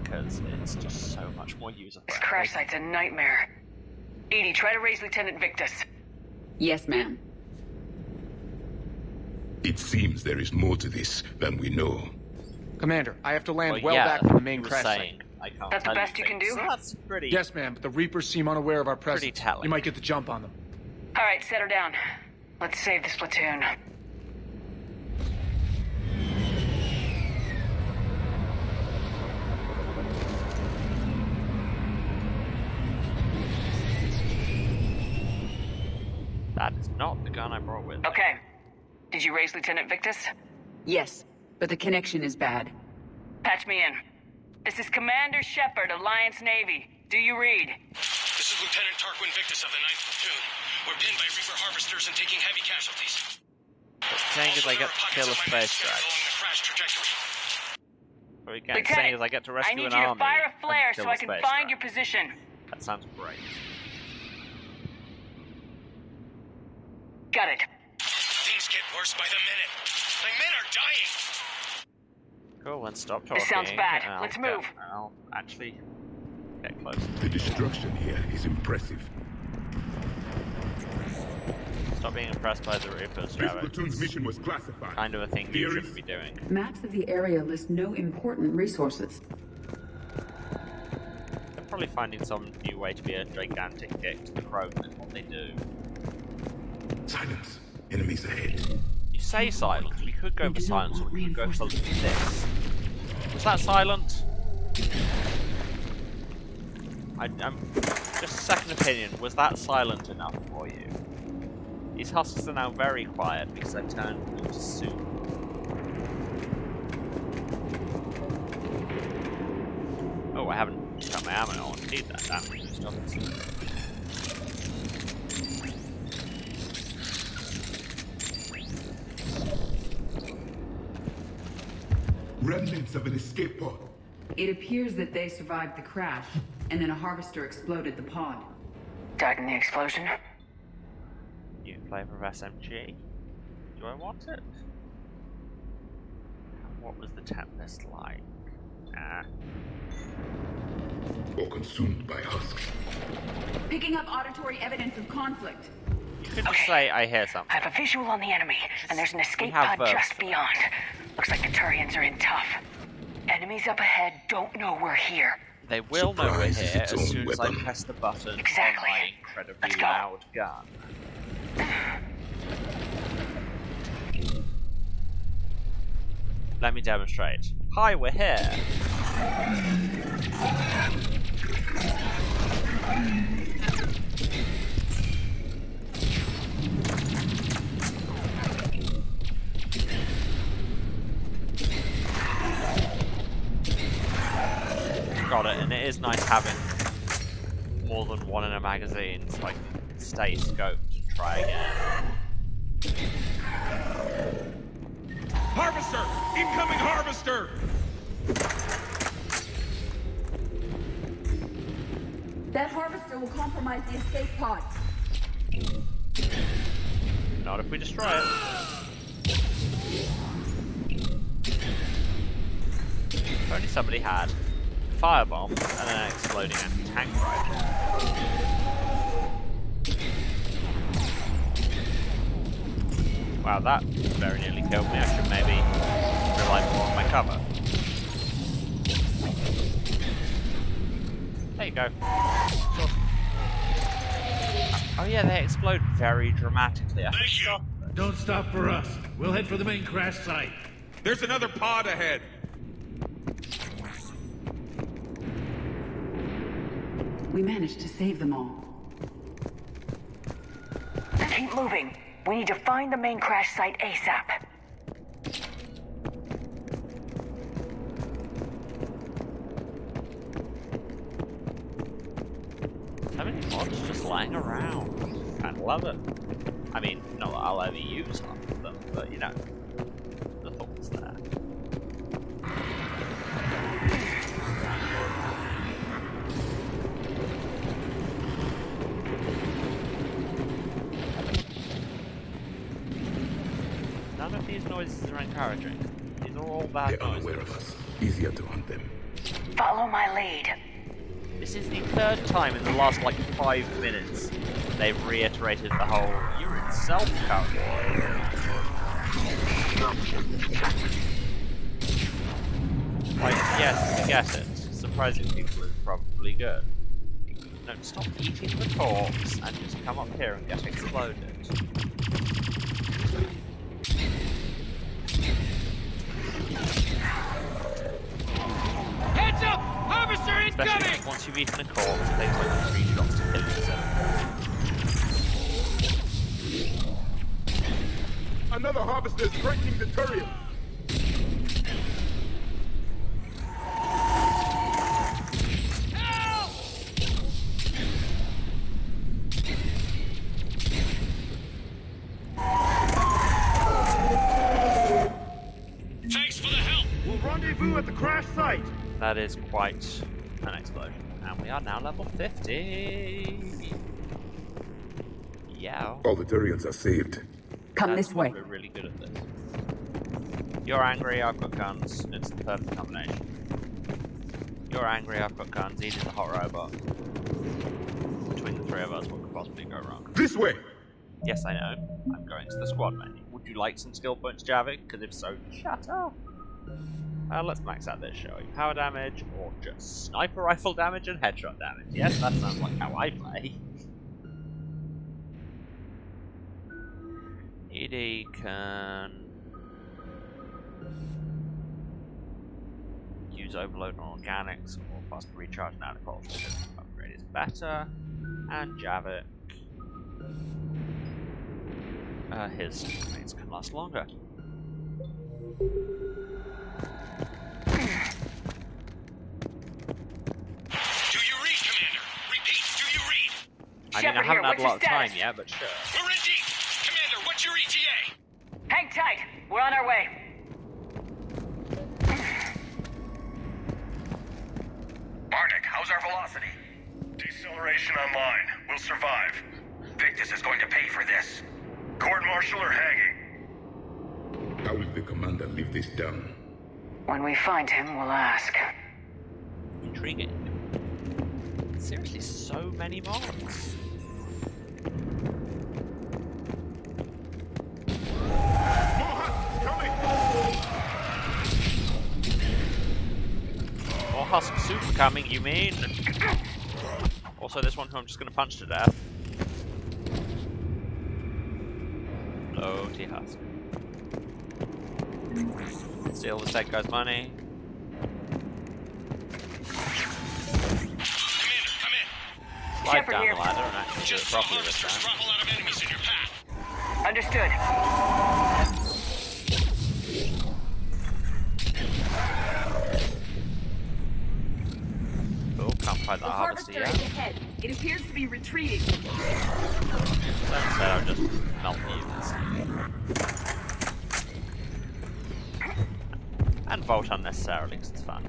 Because it's just so much more user-friendly. This crash site's a nightmare. Edie, try to raise Lieutenant Victus. Yes, ma'am. It seems there is more to this than we know. Commander, I have to land Well, back from the main was crash saying, site. I can't That's the tell best you can do? So that's pretty... Yes, ma'am, but the Reapers seem unaware of our presence. Pretty telling. You might get the jump on them. All right, set her down. Let's save this platoon. gun I brought with me. Okay. Did you raise Lieutenant Victus? Yes, but the connection is bad. Patch me in. This is Commander Shepard, Alliance Navy. Do you read? This is Lieutenant Tarquin Victus of the 9th Platoon. We're pinned by Reaper harvesters and taking heavy casualties. Saying as I get to kill a space dragon. What we get saying is I get to rescue an army. I need you to fire a flare so I can space find dragon. your position. That sounds great. Got it. Things get worse by the minute. My men are dying. Cool, then stop talking. This sounds bad. Let's move. I'll actually get close. The destruction here is impressive. Stop being impressed by the Reapers, This Jared. platoon's mission was classified. Kind of a thing you shouldn't be doing. Maps of the area list no important resources. They're probably finding some new way to be a gigantic dick to the Krogan is what they do. Silence. Enemies ahead. You say silence. We could go for silence, or we could go for this. Was that silent? I'm just second opinion. Was that silent enough for you? These husks are now very quiet because I turned blue too soon. Oh, I haven't got my ammo on. I need that damage. Remnants of an escape pod. It appears that they survived the crash, and then a harvester exploded the pod. Died in the explosion? New flavor of SMG. Do I want it? What was the Tempest like? Or consumed by husks. Picking up auditory evidence of conflict. You could just say I hear something. I have a visual on the enemy, and there's an escape pod just beyond. Looks like the Turians are in tough. Enemies up ahead don't know we're here. They will know we're here as soon as I press the button on my incredibly loud gun. Let me demonstrate. Hi, we're here. Got it, and it is nice having more than one in a magazine so I can stay scoped and try again. Harvester! Incoming harvester! That harvester will compromise the escape pod. Not if we destroy it. If only somebody had firebombs and an exploding anti-tank rifle. Wow, that very nearly killed me. I should maybe rely more on my cover. There you go. Oh yeah, they explode very dramatically. Thank you. Don't stop for us. We'll head for the main crash site. There's another pod ahead. We managed to save them all. Keep moving. We need to find the main crash site ASAP. So many mods just lying around. Kinda love it. I mean, not that I'll ever use half of them, but you know, the thought's there. None of these noises are encouraging. These are all bad They are noises. aware of us. Easier to hunt them. Follow my lead. This is the third time in the last, like, 5 minutes they've reiterated the whole, you're in self-cover. Like, yes, I get it. Surprising people is probably good. No, stop eating the corpse and just come up here and get exploded. Heads up! Harvester incoming! Especially once you've eaten a corpse, it takes like 3 shots to kill yourself. Another harvester is threatening the Turians! Thanks for the help! We'll rendezvous at the crash site! That is quite an explosion. And we are now level 50. Yeah. All the Turians are saved. Come this way. We're really good at this. You're angry, I've got guns. It's the perfect combination. You're angry, I've got guns. Edie's a hot robot. Between the three of us, what could possibly go wrong? This way! Yes, I know. I'm going to the squad menu. Would you like some skill points, Javik? Because if so, shut up. Let's max out this, shall we? Power damage, or just sniper rifle damage and headshot damage. Yes, that sounds like how I play. Edie can use overload on organics or faster recharge and agriculture. Upgrade is better. And Javik, his mates can last longer. I mean, I haven't had a lot of time yet, but sure. We're in deep! Commander, what's your ETA? Hang tight. We're on our way. Barnick, how's our velocity? Deceleration online. We'll survive. Victus is going to pay for this. Court-martial or hanging? How will the commander live this down? When we find him, we'll ask. Intriguing. Seriously, so many mods. More Husk Super coming, you mean? Also, this one who I'm just gonna punch to death. Hello, T-Husk. Steal the Sec guy's money. Slide down the ladder and actually do it properly this time. Understood. Cool, can't fight that harvester yet. Ahead. It appears to be retreating. So instead I'll just melt the units. And vote unnecessarily because it's fun.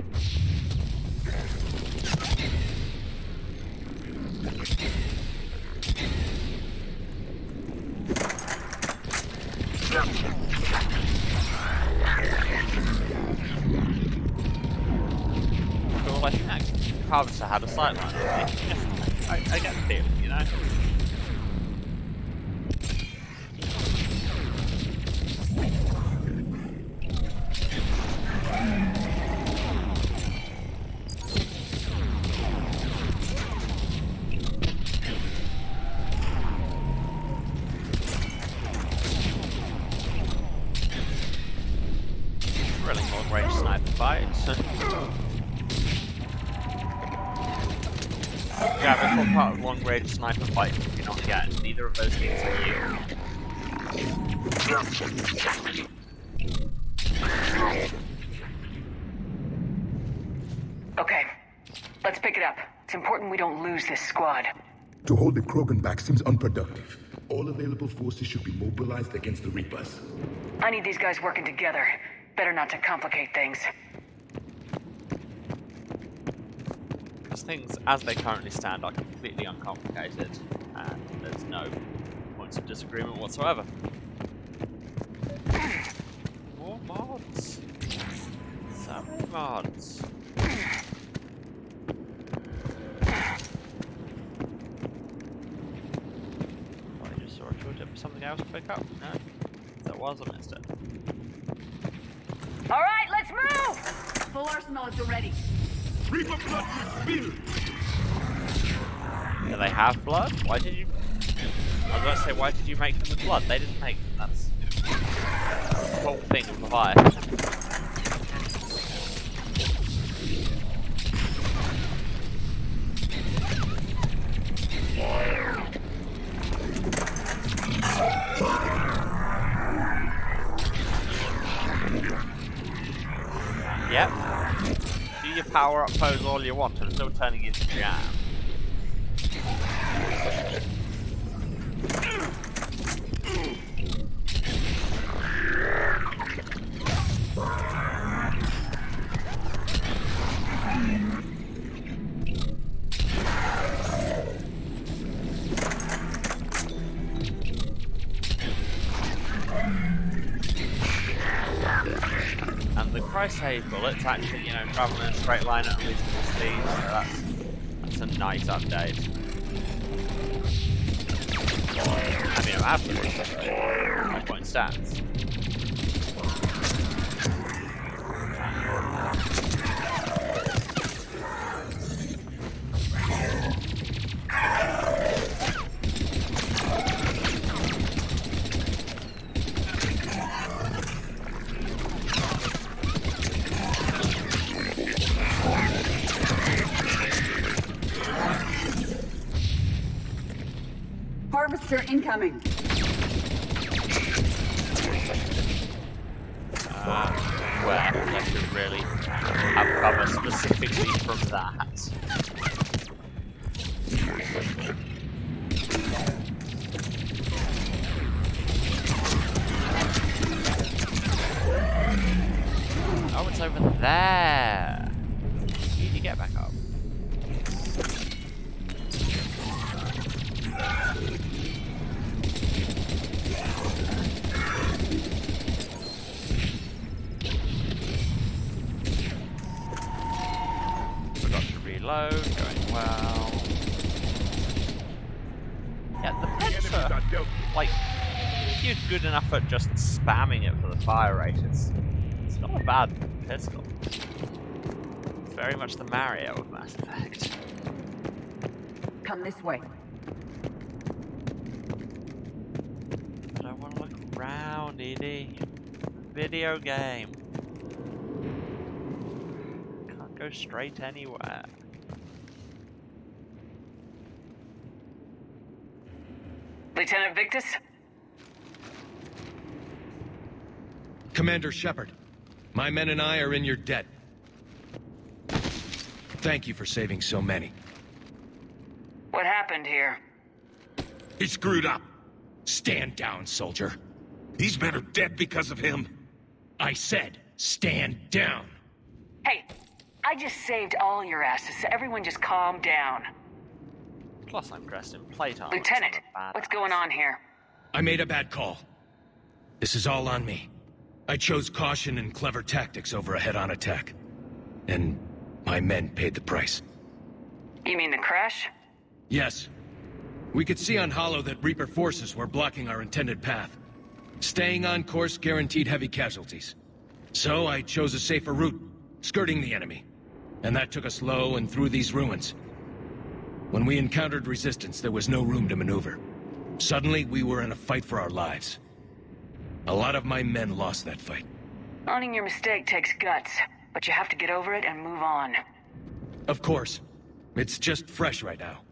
Cool, I think that harvester had a sight line on me. I get the feeling, you know? Really long range sniper fights. Javik, what part of long range sniper fights did you not get? Neither of those things are you. Okay, let's pick it up. It's important we don't lose this squad. To hold the Krogan back seems unproductive. All available forces should be mobilized against the Reapers. I need these guys working together. Better not to complicate things. Because things, as they currently stand, are completely uncomplicated, and there's no points of disagreement whatsoever. More mods. So many mods. I just saw a tooltip for something else to pick up. No, if there was, I missed it. All right, let's move! Full arsenal is ready. Reaper blood spill! Do they have blood? Why did you... I was going to say, why did you make them with blood? They didn't make them. That's the whole thing of Leviathan. power-up pose all you want, I'm still turning into jam. And the Crysave bullets actually, you know, travel in a straight line at a reasonable speed, so that's a nice update. I mean, I'm absolutely no point stats. Harvester incoming. Where I should really have cover specifically from that. Oh, it's over there. You need to get back up. Forgot to reload, going well. Yeah, the picture, like, if you're good enough at just spamming it for the fire rate, it's not a bad pistol. It's very much the Mario of Mass Effect. Come this way. But I want to look around, Edie. Video game. Can't go straight anywhere. Lieutenant Victus? Commander Shepard, my men and I are in your debt. Thank you for saving so many. What happened here? He screwed up. Stand down, soldier. These men are dead because of him. I said, stand down. Hey, I just saved all your asses, so everyone just calm down. Plus I'm dressed in plate armor. Lieutenant, what's going on here? I made a bad call. This is all on me. I chose caution and clever tactics over a head-on attack. And my men paid the price. You mean the crash? Yes. We could see on Hollow that Reaper forces were blocking our intended path. Staying on course guaranteed heavy casualties. So I chose a safer route, skirting the enemy. And that took us low and through these ruins. When we encountered resistance, there was no room to maneuver. Suddenly, we were in a fight for our lives. A lot of my men lost that fight. Owning your mistake takes guts, but you have to get over it and move on. Of course. It's just fresh right now.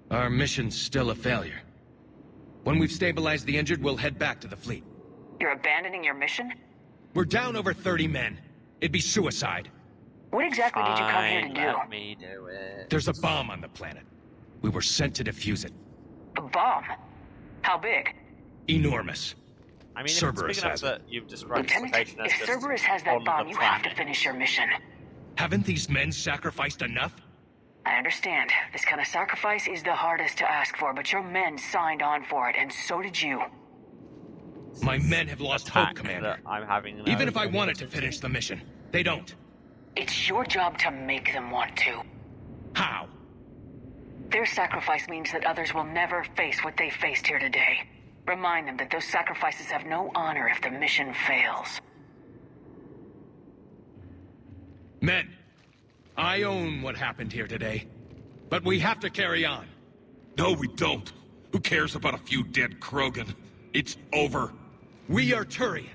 Our mission's still a failure. When we've stabilized the injured, we'll head back to the fleet. You're abandoning your mission? We're down over 30 men. It'd be suicide. What exactly did you come here to do? Let me do it. There's a bomb on the planet. We were sent to defuse it. A bomb? How big? Enormous. I mean, if it's Cerberus big enough has that you've described the Lieutenant, location as if just Cerberus has that on bomb, the you have to planet. finish your mission. Haven't these men sacrificed enough? I understand. This kind of sacrifice is the hardest to ask for, but your men signed on for it, and so did you. My men have lost hope, Attack Commander. that I'm having no Even if I wanted to finish the mission, they don't. It's your job to make them want to. How? Their sacrifice means that others will never face what they faced here today. Remind them that those sacrifices have no honor if the mission fails. Men, I own what happened here today. But we have to carry on. No, we don't. Who cares about a few dead Krogan? It's over. We are Turian.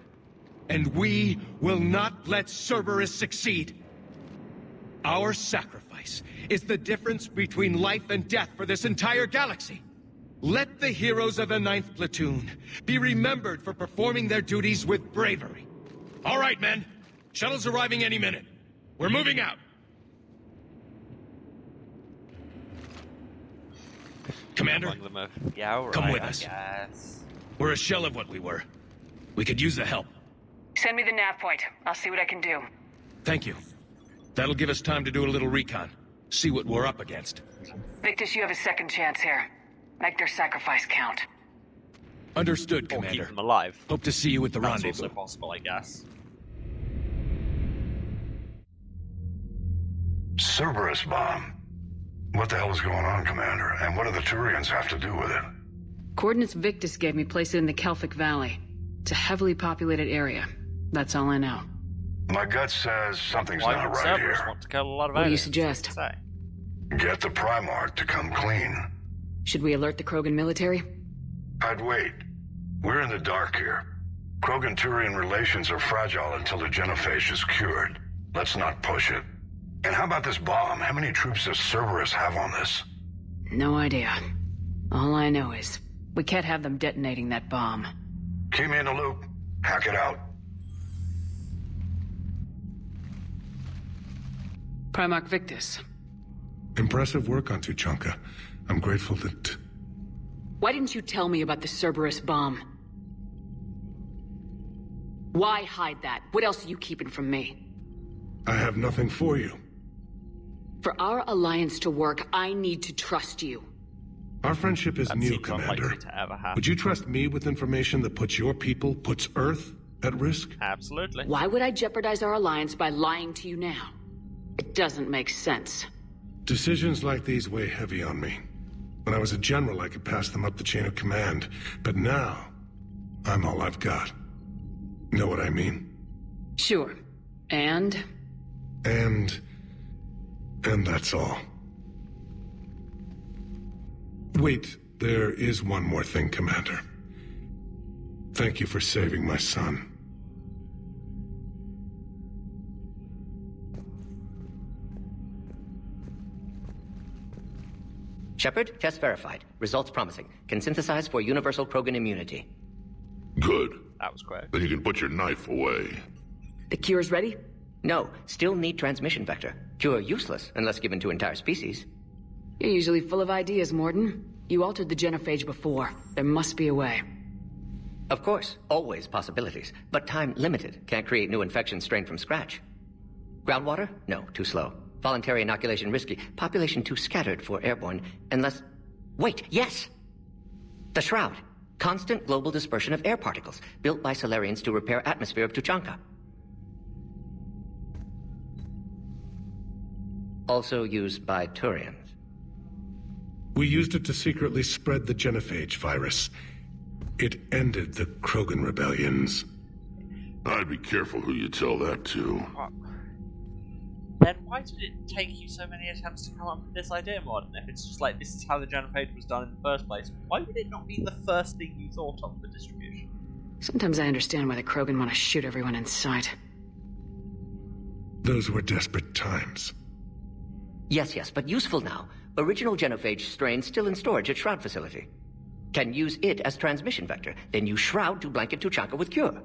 And we will not let Cerberus succeed. Our sacrifice is the difference between life and death for this entire galaxy. Let the heroes of the 9th Platoon be remembered for performing their duties with bravery. All right, men. Shuttle's arriving any minute. We're moving out. Commander? Yeah, alright, Come with I us. guess. We're a shell of what we were. We could use the help. Send me the nav point. I'll see what I can do. Thank you. That'll give us time to do a little recon. See what we're up against. Victus, you have a second chance here. Make their sacrifice count. Understood, Or Commander. keep them alive. Hope to see you at the That's rendezvous. also possible, I guess. Cerberus bomb. What the hell is going on, Commander? And what do the Turians have to do with it? Coordinates Victus gave me place it in the Kelphic Valley. It's a heavily populated area. That's all I know. My gut says something's Why not would right Cerberus here. want to kill a lot of What do you aliens? suggest? Say. Get the Primarch to come clean. Should we alert the Krogan military? I'd wait. We're in the dark here. Krogan-Turian relations are fragile until the genophage is cured. Let's not push it. And how about this bomb? How many troops does Cerberus have on this? No idea. All I know is we can't have them detonating that bomb. Keep me in the loop. Hack it out. Primarch Victus, Impressive work on Tuchanka. I'm grateful that... why didn't you tell me about the Cerberus bomb? Why hide that? What else are you keeping from me? I have nothing for you. For our alliance to work, I need to trust you. Our friendship is That new, seems unlikely Commander. to ever happen. Would you trust me with information that puts your people, puts Earth, at risk? Absolutely. Why would I jeopardize our alliance by lying to you now? It doesn't make sense. Decisions like these weigh heavy on me. When I was a general, I could pass them up the chain of command. But now, I'm all I've got. Know what I mean? Sure. And And that's all. Wait, there is one more thing, Commander. Thank you for saving my son. Shepard, test verified. Results promising. Can synthesize for universal Krogan immunity. Good. That was quick. Then you can put your knife away. the cure's ready? No, still need transmission vector. Cure useless unless given to entire species. You're usually full of ideas, Morden. You altered the genophage before. There must be a way. Of course, always possibilities, but time limited. Can't create new infections strain from scratch. Groundwater? No, too slow. Voluntary inoculation risky. Population too scattered for airborne, unless... Wait, yes! The Shroud. Constant global dispersion of air particles, built by Solarians to repair atmosphere of Tuchanka. Also used by Turians. We used it to secretly spread the genophage virus. It ended the Krogan rebellions. I'd be careful who you tell that to. Then why did it take you so many attempts to come up with this idea, Morden? If it's just like, this is how the genophage was done in the first place, why would it not be the first thing you thought of for distribution? Sometimes I understand why the Krogan want to shoot everyone in sight. Those were desperate times. Yes, but useful now. Original genophage strain still in storage at Shroud facility. Can use it as transmission vector, then use Shroud to blanket Tuchanka with cure.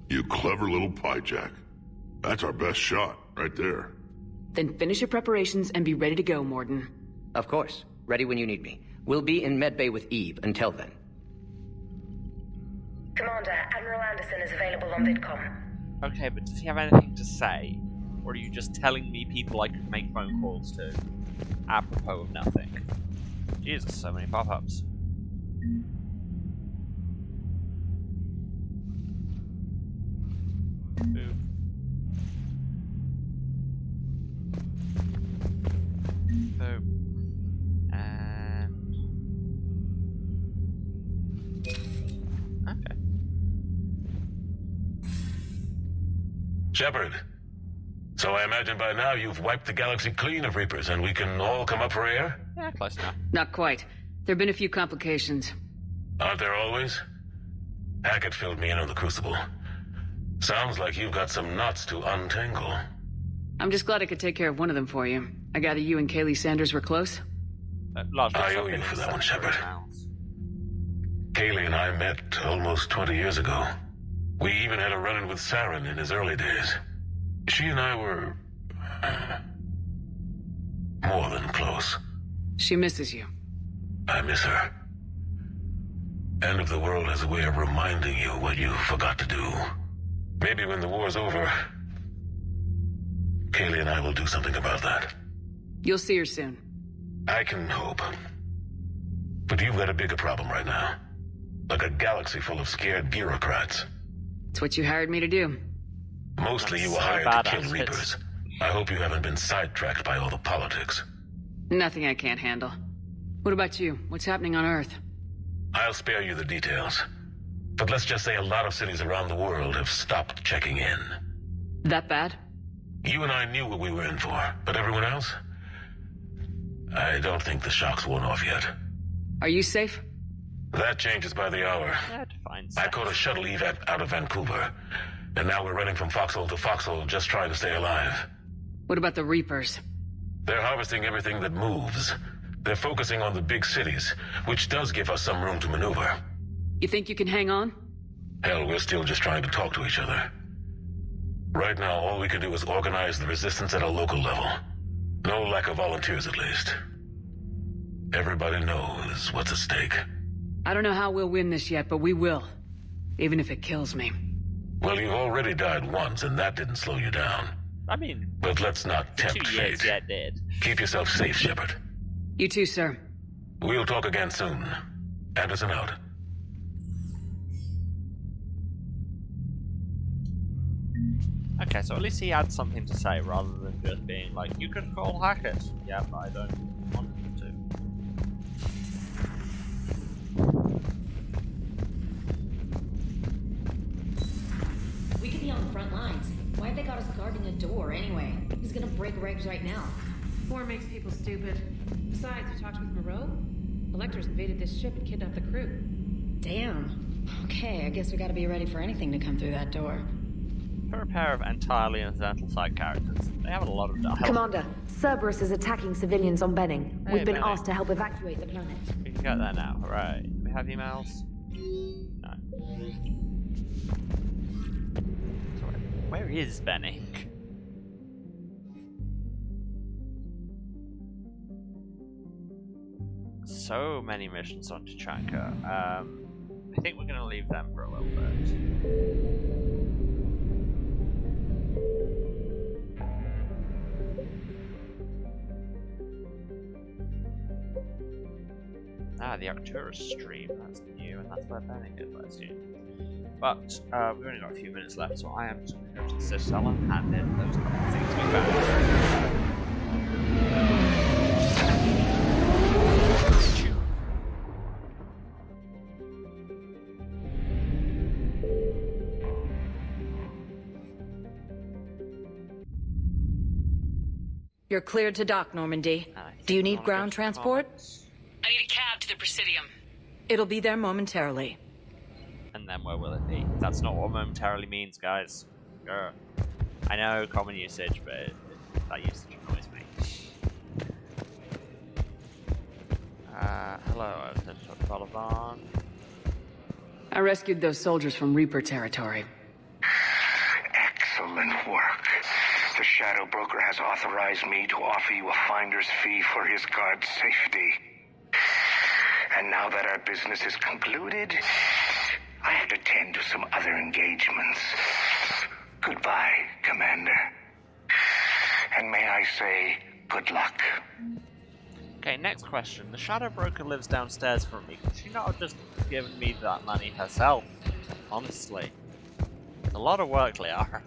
You clever little piejack. That's our best shot, right there. Then finish your preparations and be ready to go, Morden. Of course. Ready when you need me. We'll be in medbay with Eve until then. Commander, Admiral Anderson is available on VidCom. Okay, but does he have anything to say? Or are you just telling me people I could make phone calls to? Apropos of nothing. Jesus, so many pop-ups. Boop. Boop. And... okay. Shepard. So I imagine by now you've wiped the galaxy clean of Reapers and we can all come up for air? Yeah, close enough. Not quite. There have been a few complications. Aren't there always? Hackett filled me in on the Crucible. Sounds like you've got some knots to untangle. I'm just glad I could take care of one of them for you. I gather you and Kaylee Sanders were close? I owe you for that one, Shepard. Kaylee and I met almost 20 years ago. We even had a run-in with Saren in his early days. She and I were... more than close. She misses you. I miss her. End of the world has a way of reminding you what you forgot to do. Maybe when the war's over, Kaylee and I will do something about that. You'll see her soon. I can hope. But you've got a bigger problem right now. Like a galaxy full of scared bureaucrats. It's what you hired me to do. Mostly you were hired to kill Reapers. I hope you haven't been sidetracked by all the politics. Nothing I can't handle. What about you? What's happening on Earth? I'll spare you the details. But let's just say a lot of cities around the world have stopped checking in. That bad? You and I knew what we were in for, but everyone else? I don't think the shock's worn off yet. Are you safe? That changes by the hour. I caught a shuttle evac out of Vancouver, and now we're running from foxhole to foxhole just trying to stay alive. What about the Reapers? They're harvesting everything that moves. They're focusing on the big cities, which does give us some room to maneuver. You think you can hang on? Hell, we're still just trying to talk to each other. Right now, all we can do is organize the resistance at a local level. No lack of volunteers, at least. Everybody knows what's at stake. I don't know how we'll win this yet, but we will. Even if it kills me. Well, you've already died once, and that didn't slow you down. I mean... But let's not tempt 2 years, fate. yeah, it did. Keep yourself safe, Shepard. You too, sir. We'll talk again soon. Anderson out. Okay, so at least he had something to say rather than just being like, you can call hackers. Yeah, but I don't want him to. We could be on the front lines. Why have they got us guarding a door anyway? Who's gonna break regs right now? War makes people stupid. Besides, you talked with Moreau? Electors invaded this ship and kidnapped the crew. Damn. Okay, I guess we gotta be ready for anything to come through that door. For a pair of entirely incidental side characters, they have a lot of dialogue. Commander, Cerberus is attacking civilians on Benning. Hey, We've been Benning. asked to help evacuate the planet. We can get there now, hooray. Do we have emails? No. Sorry. Where is Benning? So many missions on Tachanka. I think we're gonna leave them for a little bit. Ah, the Arcturus stream, that's new, and that's where Benning is, I assume. But, we've only got a few minutes left, so I am just going to go to the Citadel and hand in those couple of things we found. You're cleared to dock, Normandy. Do you need ground transport? I need a cab to the Presidium. It'll be there momentarily. And then where will it be? That's not what momentarily means, guys. I know, common usage, but that usage annoys me. Hello, I was Dr. Balaban. I rescued those soldiers from Reaper territory. Excellent work. The Shadow Broker has authorized me to offer you a finder's fee for his guard's safety. And now that our business is concluded, I have to tend to some other engagements. Goodbye, Commander. And may I say, good luck. Okay, next question. The Shadow Broker lives downstairs from me. Could she not have just given me that money herself? Honestly. It's a lot of work, Liara.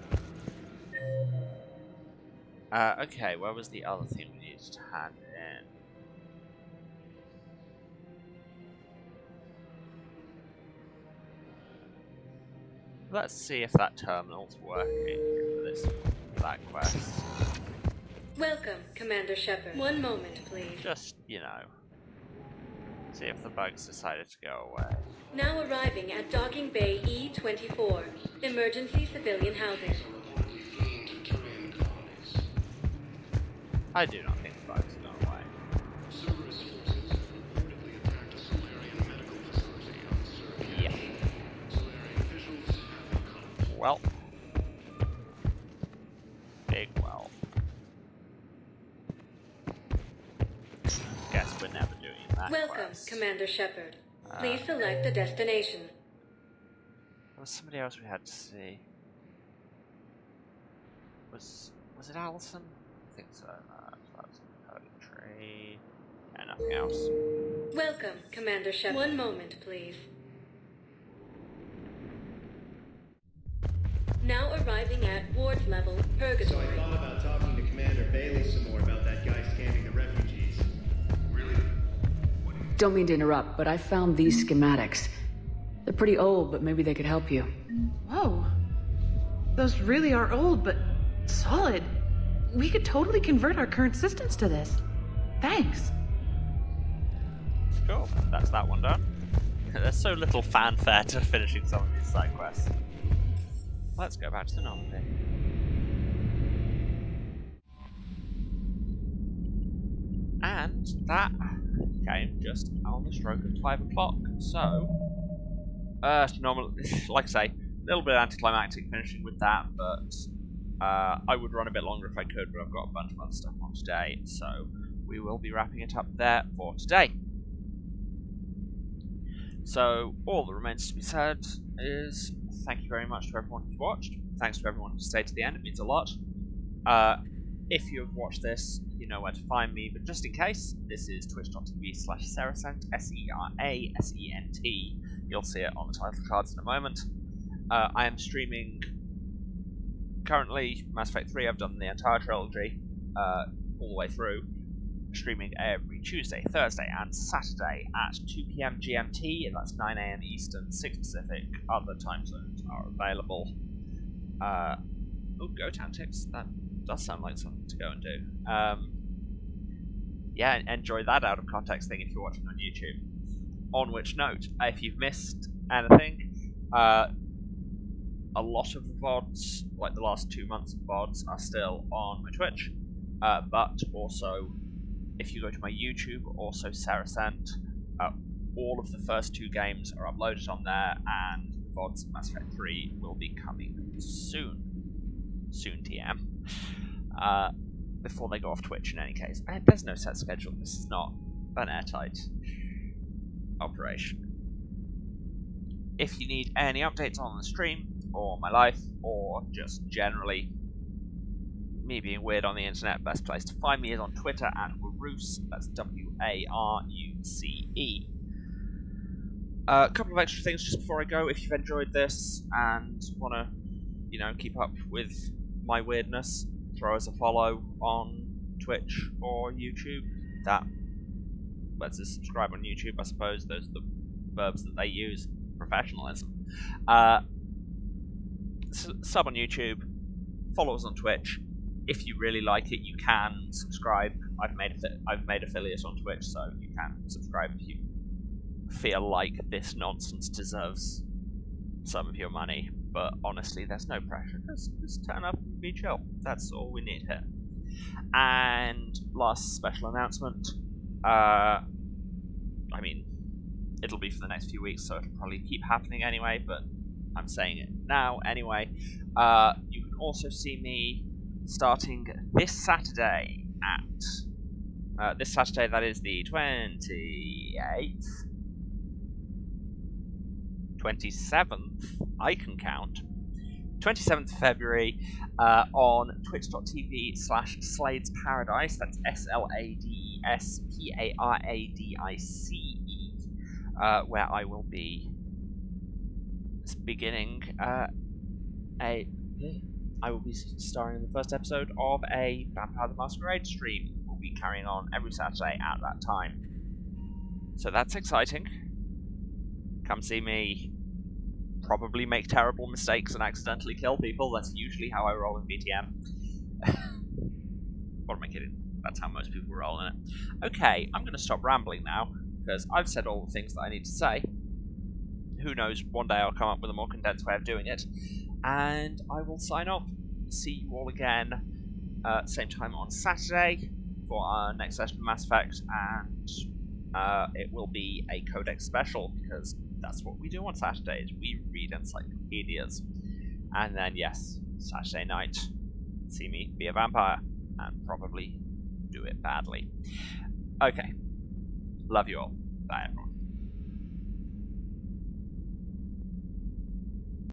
Okay, where was the other thing we needed to hand in? Let's see if that terminal's working for that quest. Welcome, Commander Shepard. One moment, please. Just, you know, see if the bugs decided to go away. Now arriving at Docking Bay E-24, emergency civilian housing. I do not think the bugs have gone away. Yeah. Well. Big well. Guess we're never doing that. Welcome, Commander Shepard. Please select a destination. There was somebody else we had to see. Was it Allison? I think so. That's poetry. And nothing else. Welcome, Commander Shepard. One moment, please. Now arriving at ward level, Purgatory. So I thought about talking to Commander Bailey some more about that guy scanning the refugees. Really? Don't mean to interrupt, but I found these schematics. They're pretty old, but maybe they could help you. Whoa. Those really are old, but solid. We could totally convert our current systems to this. Thanks. Cool. That's that one done. There's so little fanfare to finishing some of these side quests. Let's go back to the Normandy. And that came just on the stroke of 5 o'clock. So, normal, like I say, a little bit anticlimactic finishing with that, but I would run a bit longer if I could, but I've got a bunch of other stuff on today, so we will be wrapping it up there for today. So, all that remains to be said is thank you very much to everyone who watched. Thanks to everyone who stayed to the end, it means a lot. If you have watched this, you know where to find me, but just in case, this is twitch.tv/Serasent, Serasent. You'll see it on the title cards in a moment. I am streaming currently Mass Effect 3. I've done the entire trilogy all the way through. Streaming every Tuesday, Thursday, and Saturday at 2 PM GMT. That's 9 AM Eastern, 6 Pacific. Other time zones are available. Oh, Go Tactics. That does sound like something to go and do. Yeah, enjoy that out of context thing if you're watching on YouTube. On which note, if you've missed anything, a lot of the VODs, like the last 2 months of VODs, are still on my Twitch, but also if you go to my YouTube, also Serasent, all of the first 2 games are uploaded on there, and the VODs of Mass Effect 3 will be coming soon. Soon, TM. Before they go off Twitch, in any case. There's no set schedule. This is not an airtight operation. If you need any updates on the stream, or my life, or just generally me being weird on the internet, best place to find me is on Twitter at Waruce. That's WARUCE. A couple of extra things just before I go. If you've enjoyed this and want to, keep up with my weirdness, throw us a follow on Twitch or YouTube. Let's just subscribe on YouTube, I suppose. Those are the verbs that they use. Professionalism. Sub on YouTube. Follow us on Twitch. If you really like it, you can subscribe. I've made affiliate on Twitch, so you can subscribe if you feel like this nonsense deserves some of your money. But honestly, there's no pressure. Just turn up and be chill. That's all we need here. And last special announcement. It'll be for the next few weeks, so it'll probably keep happening anyway, but I'm saying it now anyway. You can also see me starting this Saturday at that is the 27th, I can count, 27th February, on twitch.tv/Slades Paradise. That's SLADESPARADICE, where I will be beginning I will be starring in the first episode of a Vampire the Masquerade stream. We'll be carrying on every Saturday at that time. So that's exciting. Come see me probably make terrible mistakes and accidentally kill people. That's usually how I roll in BTM. What am I kidding? That's how most people roll in it. Okay, I'm going to stop rambling now, because I've said all the things that I need to say. Who knows, one day I'll come up with a more condensed way of doing it. And I will sign off. See you all again same time on Saturday for our next session of Mass Effect, and it will be a Codex special, because that's what we do on Saturdays. We read encyclopedias. And then, yes, Saturday night, see me be a vampire, and probably do it badly. Okay. Love you all. Bye, everyone.